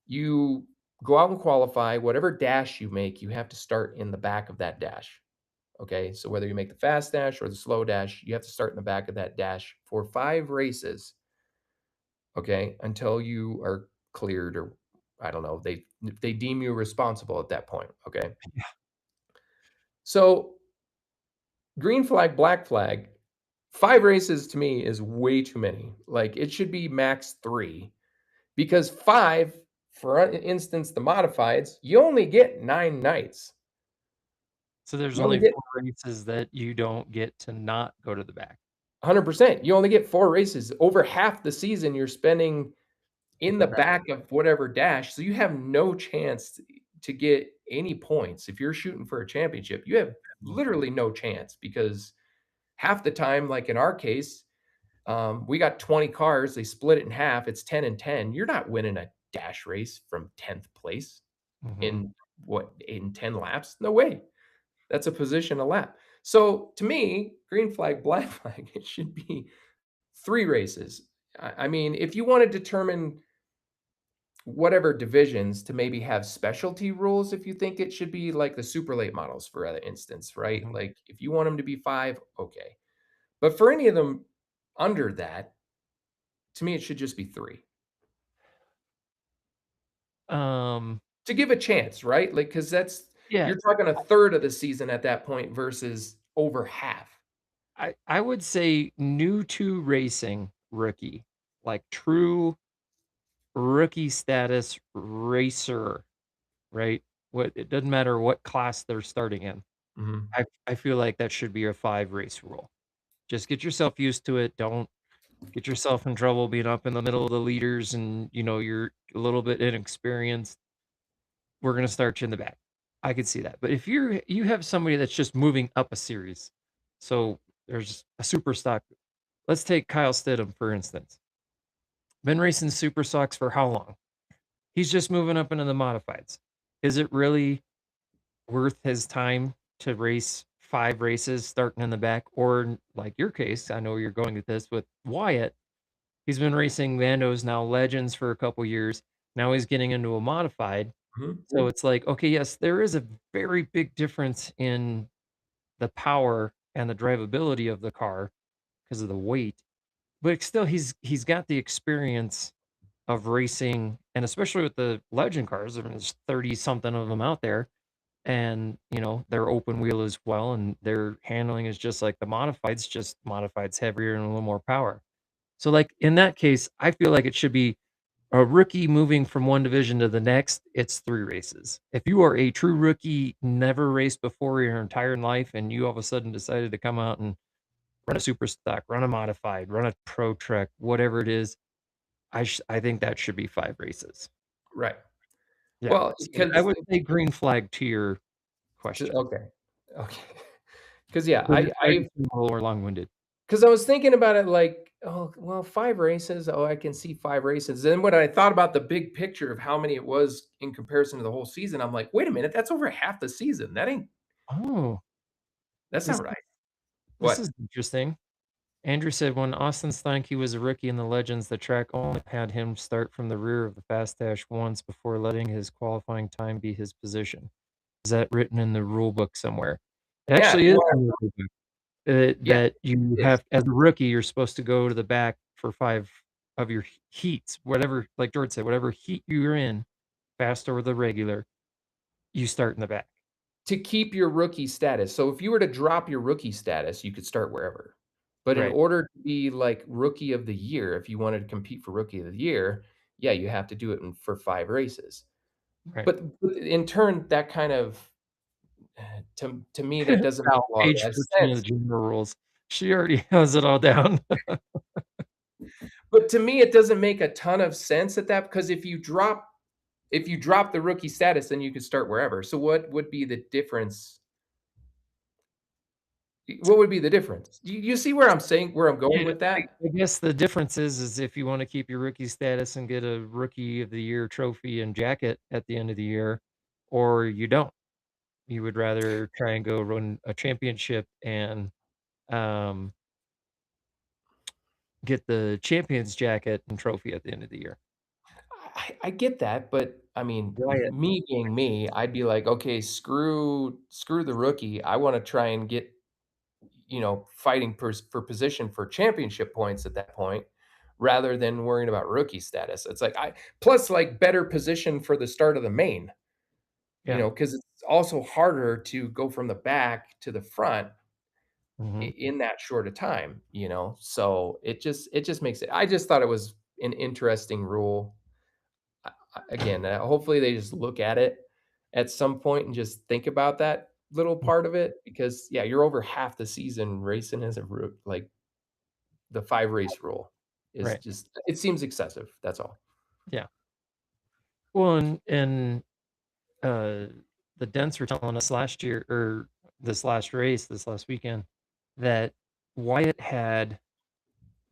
You go out and qualify, whatever dash you make, you have to start in the back of that dash. Okay. So whether you make the fast dash or the slow dash, you have to start in the back of that dash for 5 races. Okay. Until you are cleared, or I don't know, they deem you responsible at that point. Okay. So green flag, black flag, 5 races to me is way too many. Like it should be max 3. Because 5, for instance, the modifieds, you only get 9 nights. So there's You only only get 4 races that you don't get to not go to the back 100%. You only get 4 races. Over half the season, you're spending at in the the back. back of whatever dash, so you have no chance to get any points. If you're shooting for a championship, you have Mhm. literally no chance because half the time, like in our case, we got 20 cars, they split it in half, it's 10 and 10. You're not winning a dash race from 10th place. Mhm. In what, in 10 laps? No way. That's a position a lap. So to me, green flag, black flag, it should be 3 races. I mean, if you want to determine whatever divisions to maybe have specialty rules, if you think it should be like the super late models, for other instance, right? Mhm. Like if you want them to be 5, okay. But for any of them under that, to me, it should just be 3 Um, to give a chance, right? Like, because yeah, you're talking a third of the season at that point versus over half. I would say new to racing rookie, like true rookie status racer, right? What it doesn't matter what class they're starting in. Mhm. I feel like that should be a 5 race rule. Just get yourself used to it. Don't get yourself in trouble being up in the middle of the leaders and you're a little bit inexperienced. We're gonna start you in the back. I could see that. But if you have somebody that's just moving up a series, so there's a super stock. Let's take Kyle Stidham, for instance. Been racing super stocks for how long? He's just moving up into the modifieds. Is it really worth his time to race 5 races starting in the back? Or like your case, I know where you're going with this with Wyatt. He's been racing Vandos now Legends for a couple years. Now he's getting into a modified. Mhm. So it's like, okay, yes, there is a very big difference in the power and the drivability of the car because of the weight, but still he's got the experience of racing, and especially with the legend cars. I mean, there's 30 something of them out there, and they're open wheel as well, and their handling is just like the modifieds, just modifieds heavier and a little more power. So, like, in that case, I feel like it should be a rookie moving from one division to the next, it's 3 races. If you are a true rookie, never raced before your entire life, and you all of a sudden decided to come out and run a super stock, run a modified, run a pro trek, whatever it is, I think that should be 5 races. Right. Yeah. Well, So I because would say green flag to your to question. okay. Okay. 'Cause, yeah, Sorry for being a little more long-winded. 'cause I was thinking about it like, "Oh, well, 5 races, oh, I can see 5 races." Then when I thought about the big picture of how many it was in comparison to the whole season, I'm like, "Wait a minute, that's over half the season. Oh, That's this not right." this is What? interesting. Andrew said when Austin Steinke was a rookie in the Legends, the track only had him start from the rear of the fast dash once before letting his qualifying time be his position. Is that written in the rule book somewhere? It Yeah, actually is well, in the rule book, yeah, that you it is. have as a rookie, you're supposed to go to the back for 5 of your heats, whatever, like George said, whatever heat you're in, fast or the regular, you start in the back. To keep your rookie status. So if you were to drop your rookie status, you could start wherever. But in Right, order to be like rookie of the year, if you wanted to compete for rookie of the year, yeah, you have to do it for 5 races. right. But in turn, that kind of to me, that doesn't make Val, a lot page of 14 of the sense. general rules. She already has it all down. But to me, it doesn't make a ton of sense at that because if you drop the rookie status, then you could start wherever. So what would be the difference? What would be the difference? You see where I'm Yeah, going with that? I guess the difference is if you wanna keep your rookie status and get a Rookie of the Year trophy and jacket at the end of the year, or you don't. You would rather try and go run a championship and, um, get the champion's jacket and trophy at the end of the year. I get that, but I mean, Wyatt. me being me, I'd be like, okay, screw the rookie. I want to try and get fighting for position for championship points at that point, rather than worrying about rookie status. It's like I plus like better position for the start of the main. Yeah. Because it's also harder to go from the back to the front Mhm. in that short a time. So it just makes it. I just thought it was an interesting rule. Again, hopefully they just look at it at some point and just think about that little Mm, part of it because yeah, you're over half the season racing as a like the 5 race rule is right. just it seems excessive. That's all. Yeah. Well, and, uh, the Dents were telling us last year, or this last weekend, that Wyatt had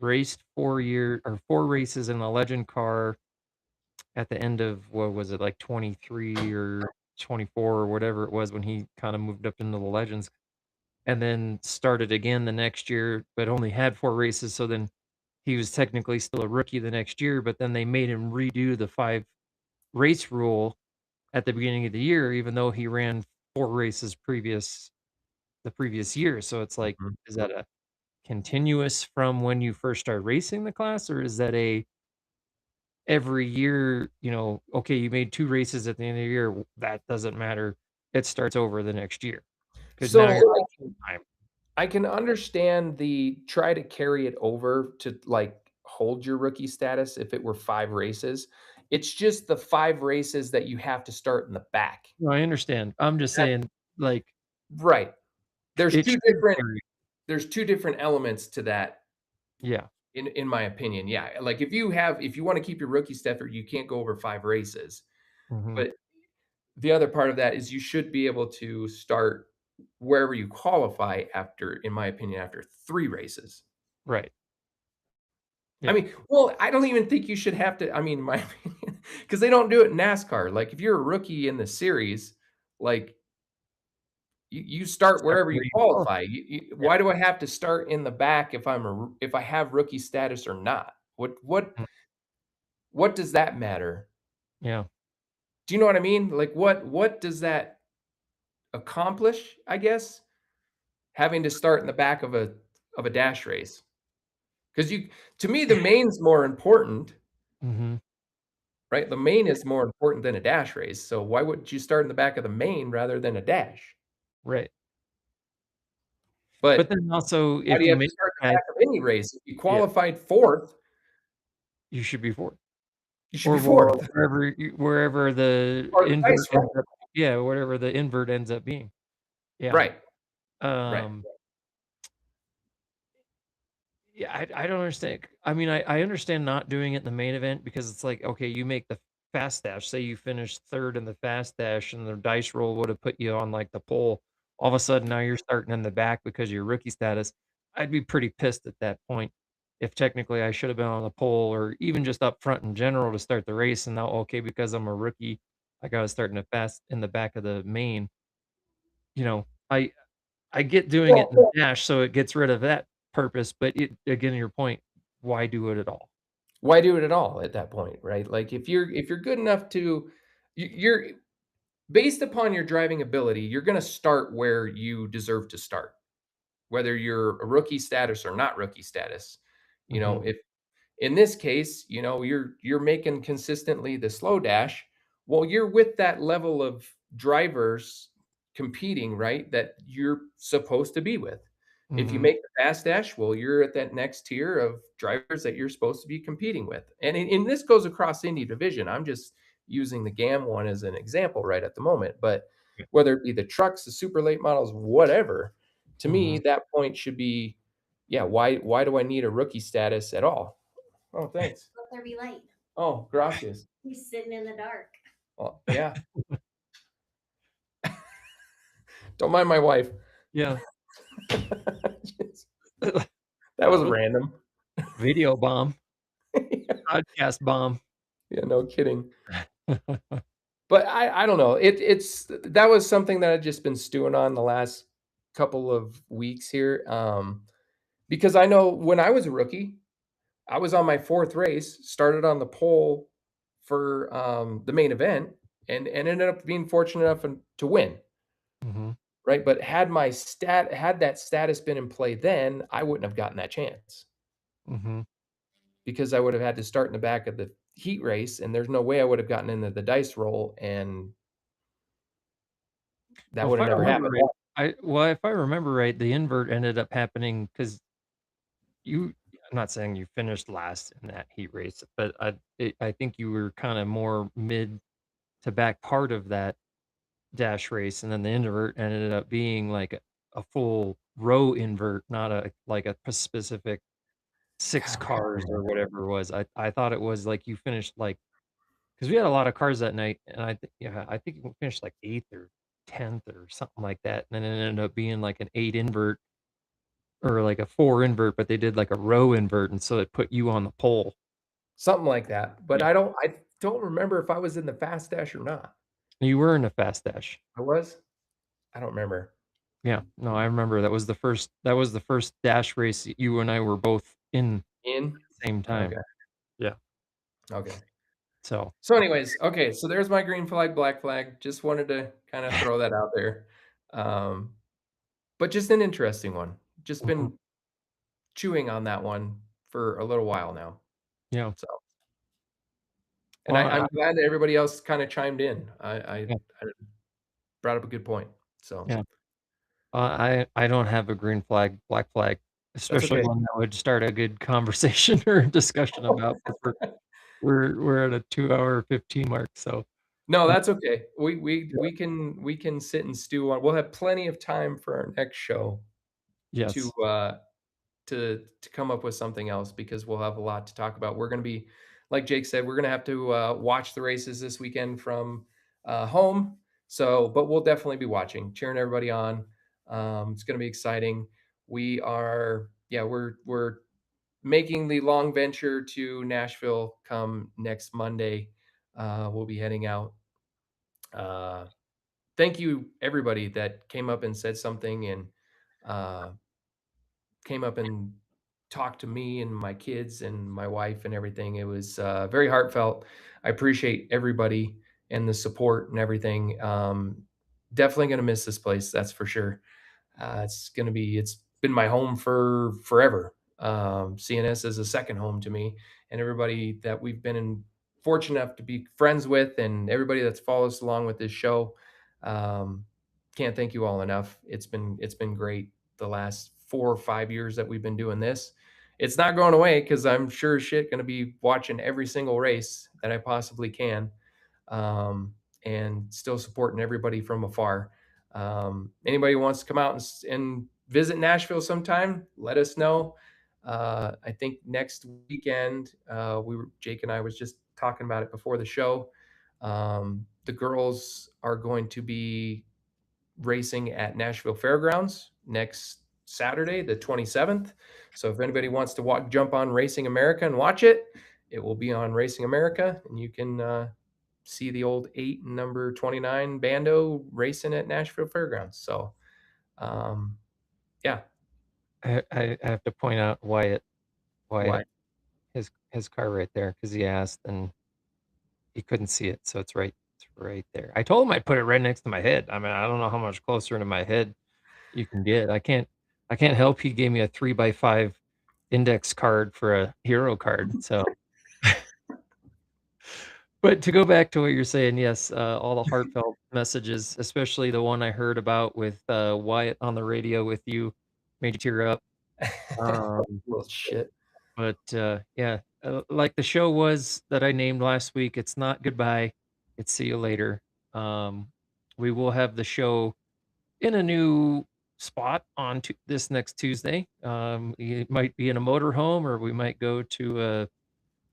raced 4 races in a legend car at the end of, what was it, like 23 or 24 or whatever it was when he kinda moved up into the legends, and then started again the next year, but only had 4 races, so then he was technically still a rookie the next year, but then they made him redo the 5 race rule at the beginning of the year, even though he ran 4 races the previous year, so it's like, Mhm. is that a continuous from when you first start racing the class, or is that a every year, okay, you made 2 races at the end of the year, that doesn't matter. It starts over the next year because now So you're time. I can understand the try to carry it over to like hold your rookie status if it were 5 races. It's just the 5 races that you have to start in the back. No, I understand. I'm just That saying, like, right. There's it 2 should different carry. there's 2 different elements to that Yeah. in my opinion. Yeah, like if you wanna keep your rookie stepper, you can't go over 5 races. Mhm. But the other part of that is you should be able to start wherever you qualify after, in my opinion, after 3 races. Right. I Yeah. mean, well, I don't even think you should have to. I mean, in my opinion, because they don't do it in NASCAR. Like, if you're a rookie in the series, like you start Start wherever where you you qualify. qualify. Yeah. Why do I have to start in the back if I have rookie status or not? Mm. What does that matter? Yeah. Do you know what I mean? Like, what does that accomplish? I guess having to start in the back of a dash race because to me the main's more important. Mhm. right? The main is more important than a dash race. So why wouldn't you start in the back of the main rather than a dash? Right. But But then also, why do if you you have to make start in the that, back of any race? If you yeah, qualified 4th, you should be 4th. you should Or be 4th wherever the or the invert dice ends roll. up, yeah, whatever the invert ends up being. Yeah. Right, right. Um, yeah, I don't understand. I mean, I understand not doing it in the main event because it's like, okay, you make the fast dash. Say you finish 3rd in the fast dash and the dice roll would have put you on like the pole. All of a sudden now you're starting in the back because of your rookie status. I'd be pretty pissed at that point if technically I should have been on the pole or even just up front in general to start the race. And now, okay, because I'm a rookie, I got to start in the fast in the back of the main. You know, I get doing it Well, in the dash, so it gets rid of that purpose, but it again, your point, why do it at all? why do it at all at that point, right? Like if you're good enough to you're based upon your driving ability, you're going to start where you deserve to start. Whether you're a rookie status or not rookie status. You know, Mhm, if in this case, you're making consistently the slow dash, well, you're with that level of drivers competing, right? That you're supposed to be with. If you mhm, make the fast dash, well, you're at that next tier of drivers that you're supposed to be competing with. And this goes across any division. I'm just using the GAM one as an example right at the moment. But yeah, whether it be the trucks, the super late models, whatever, to me, mhm. that point should be, yeah, why do I need a rookie status at all? Oh, thanks. Let there be light. Oh, gracias. He's sitting in the dark. Well, yeah. Don't mind my wife. Yeah. Just- that was Whoop, random. video bomb, Yeah, podcast bomb. no kidding. But I don't know. It's that was something that I've just been stewing on the last couple of weeks here. Because I know when I was a rookie, I was on my 4th race, started on the pole for the main event, and ended up being fortunate enough to win. Mhm, Right, but had that status been in play then, I wouldn't have gotten that chance mhm. because I would have had to start in the back of the heat race, and there's no way I would have gotten into the dice roll, and that Well, would if have I never remember happened. right, if I remember right, the invert ended up happening because you I'm not saying you finished last in that heat race, but I think you were kinda more mid to back part of that dash race, and then the invert ended up being like a full row invert, not a specific 6 God, I don't cars or remember. whatever it was. I thought it was like you finished like because we had a lot of cars that night, and yeah, I think you finished like 8th or 10th or something like that, and then it ended up being like an 8 invert or like a 4 invert, but they did like a row invert, and so it put you on the pole. Something like that, but Yeah. I don't remember if I was in the fast dash or not. You were in a fast dash. I was? I don't remember. Yeah. No, I remember that was the first dash race you and I were both in at In? the same time. Okay, Yeah. okay. So So anyways, okay, so there's my green flag, black flag. Just wanted to kinda throw that out there. Um, but just an interesting one. Just mhm, been chewing on that one for a little while now. yeah. So, and Well, I'm glad that everybody else kinda chimed in. yeah, I brought up a good point. So, yeah. I don't have a green flag, black flag, that's especially okay. one that would start a good conversation or discussion about because we're at a 2-hour 15 mark, so, No, uh, that's okay. We we yeah, we can we can sit and stew on we'll have plenty of time for our next show to, yes, to come up with something else because we'll have a lot to talk about. We're gonna be like Jake said, we're gonna have to, watch the races this weekend from, home. So but we'll definitely be watching, cheering everybody on. It's gonna be exciting. We are yeah, we're making the long venture to Nashville come next Monday. We'll be heading out. Uh, thank you everybody that came up and said something and, uh, came up and talked to me and my kids and my wife and everything. It was very heartfelt. I appreciate everybody and the support and everything. Definitely going to miss this place. That's for sure. It's been my home for forever. CNS is a second home to me, and everybody that we've been in fortunate enough to be friends with, and everybody that's followed us along with this show. Um, can't thank you all enough. It's been great the last 4 or 5 years that we've been doing this. It's not going away because I'm sure as shit going to be watching every single race that I possibly can, um, and still supporting everybody from afar. Anybody who wants to come out and visit Nashville sometime, let us know. I think next weekend, Jake and I was just talking about it before the show. The girls are going to be racing at Nashville Fairgrounds next Saturday, the 27th. So if anybody wants to jump on Racing America and watch it, it will be on Racing America, and you can see the old 8 and number 29 Bando racing at Nashville Fairgrounds. So, um, yeah. I have to point out Wyatt Why? his car right there because he asked and he couldn't see it, so it's right there. I told him I'd put it right next to my head. I mean, I don't know how much closer into my head you can get. I can't help he gave me a 3x5 index card for a hero card, so but to go back to what you're saying, yes, all the heartfelt messages, especially the one I heard about with, Wyatt on the radio with you, made you tear up. Um, Little shit. but, yeah, like the show was that I named last week, it's not goodbye, it's see you later. Um, we will have the show in a new spot on this next Tuesday. It might be in a motor home, or we might go to a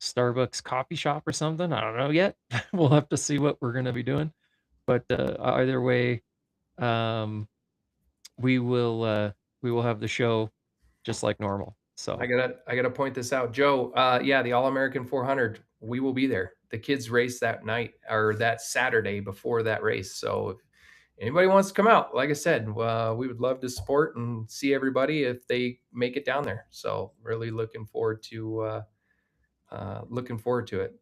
Starbucks coffee shop or something. I don't know yet. We'll have to see what we're gonna be doing. But, either way, um, we will, uh, we will have the show just like normal. I So, gotta point this out, Joe. Yeah, the All American 400. We will be there. The kids race that night or that Saturday before that race. So if anybody wants to come out, like I said, we would love to support and see everybody if they make it down there. So really looking forward to it.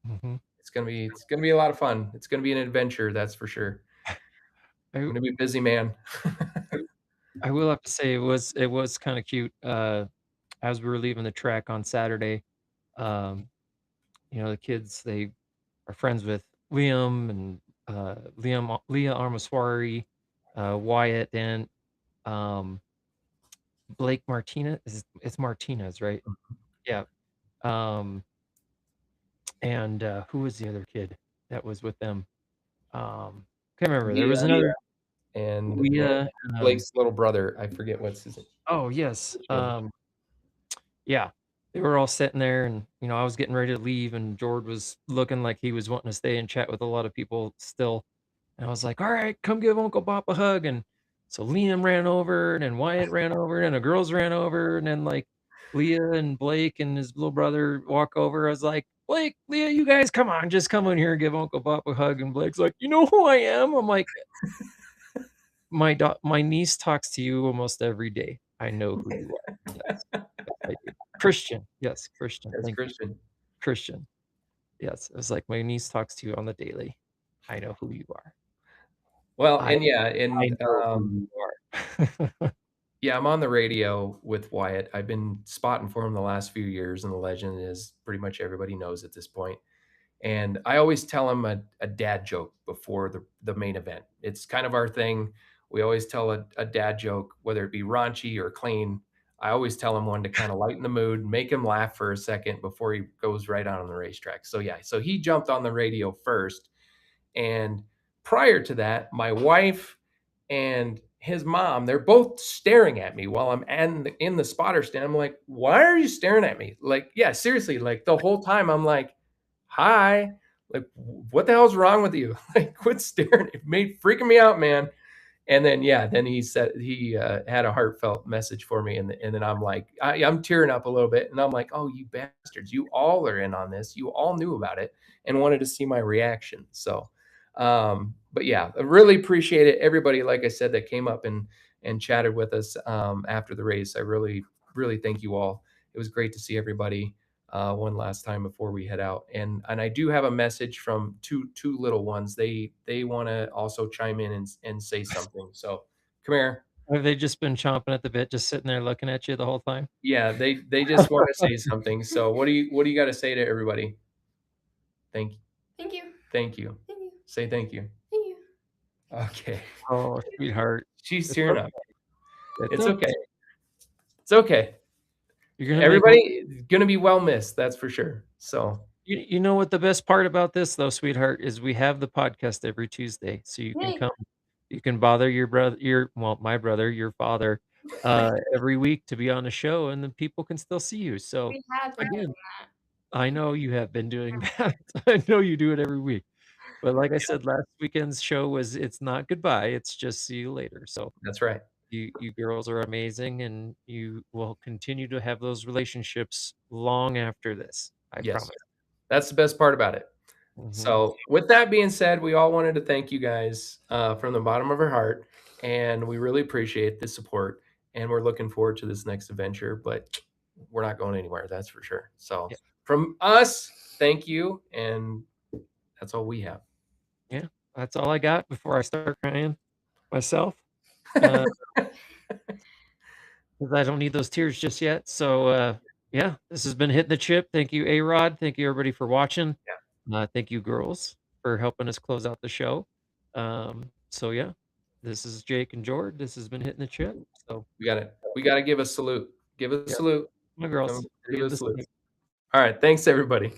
mhm. It's gonna be a lot of fun. It's gonna be an adventure, that's for sure. I'm I gonna be a busy man. I will have to say it was kinda cute, as we were leaving the track on Saturday, um, the kids, they are friends with Liam and, Leah Armaswari, Wyatt, and, um, Blake Martinez. It's Martinez, right? Yeah. Um, and, who was the other kid that was with them? Can't remember. There was Leah another and Leah, Blake's little brother. I forget what's his oh, yes, name. yeah. They were all sitting there and, I was getting ready to leave and Jord was looking like he was wanting to stay and chat with a lot of people still. And I was like, "All right, come give Uncle Bob a hug." And so Liam ran over and then Wyatt ran over and then the girls ran over and then like Leah and Blake and his little brother walk over. I was like, "Blake, Leah, you guys come on, just come in here and give Uncle Bob a hug." And Blake's like, "You know who I am?" I'm like, my niece talks to you almost every day. I know who you are." Yes, yes, I do. Christian. Yes, Christian. That's Thank you. Christian. Christian. Yes, it was like, "My niece talks to you on the daily. I know who you are. Well, I and yeah, I and know who you are." yeah, I'm on the radio with Wyatt. I've been spotting for him the last few years, and the legend is pretty much everybody knows at this point. And I always tell him a dad joke before the main event. It's kind of our thing. We always tell a dad joke, whether it be raunchy or clean. I always tell him one to kind of lighten the mood, make him laugh for a second before he goes right on the racetrack. So yeah, so he jumped on the radio first, and prior to that, my wife and his mom, they're both staring at me while I'm in the spotter stand. I'm like, why are you staring at me? Like, yeah, seriously, like the whole time I'm like, hi, like, what the hell's wrong with you? Like, quit staring. It made freaking me out, man. And then, yeah, then he said he had a heartfelt message for me, and then I'm like, I'm tearing up a little bit, and I'm like, oh, you bastards, you all are in on this, you all knew about it and wanted to see my reaction. So, but yeah, I really appreciate it, everybody. Like I said, that came up and chatted with us after the race. I really thank you all. It was great to see everybody one last time before we head out. And I do have a message from two little ones. They want to also chime in and say something. So come here. Have they just been chomping at the bit, just sitting there looking at you the whole time? Yeah, they just want to say something. So what do you got to say to everybody? Thank you. Thank you. Thank you. Thank you. Say thank you. Thank you. Okay. Oh, sweetheart. She's It's tearing up. It's It's okay. okay. It's okay. You're gonna make Everybody gonna be well missed, that's for sure. So you know what the best part about this though, sweetheart, is we have the podcast every Tuesday, so you can Yay. come you can bother your brother my brother, your father, every week to be on the show, and then people can still see you. So, We have been again, doing that. I know you have been doing that. I know you do it every week. But like I said, last weekend's show was it's not goodbye, it's just see you later. So, that's right. you girls are amazing, and you will continue to have those relationships long after this. I Yes. promise. That's the best part about it. Mhm. So, with that being said, we all wanted to thank you guys from the bottom of our heart, and we really appreciate the support. And we're looking forward to this next adventure, but we're not going anywhere, that's for sure. So, Yeah. from us, thank you, and that's all we have. Yeah, that's all I got before I start crying myself, uh 'cause I don't need those tears just yet. So, yeah, this has been Hitting the Chip. Thank you, AROD. Thank you, everybody, for watching. Thank you, girls, for helping us close out the show. So, yeah, this is Jake and Jord. This has been Hitting the Chip. So, We gotta give a salute. Give a yeah, salute. my girls, Come give give you a the salute. salute. All right, thanks everybody.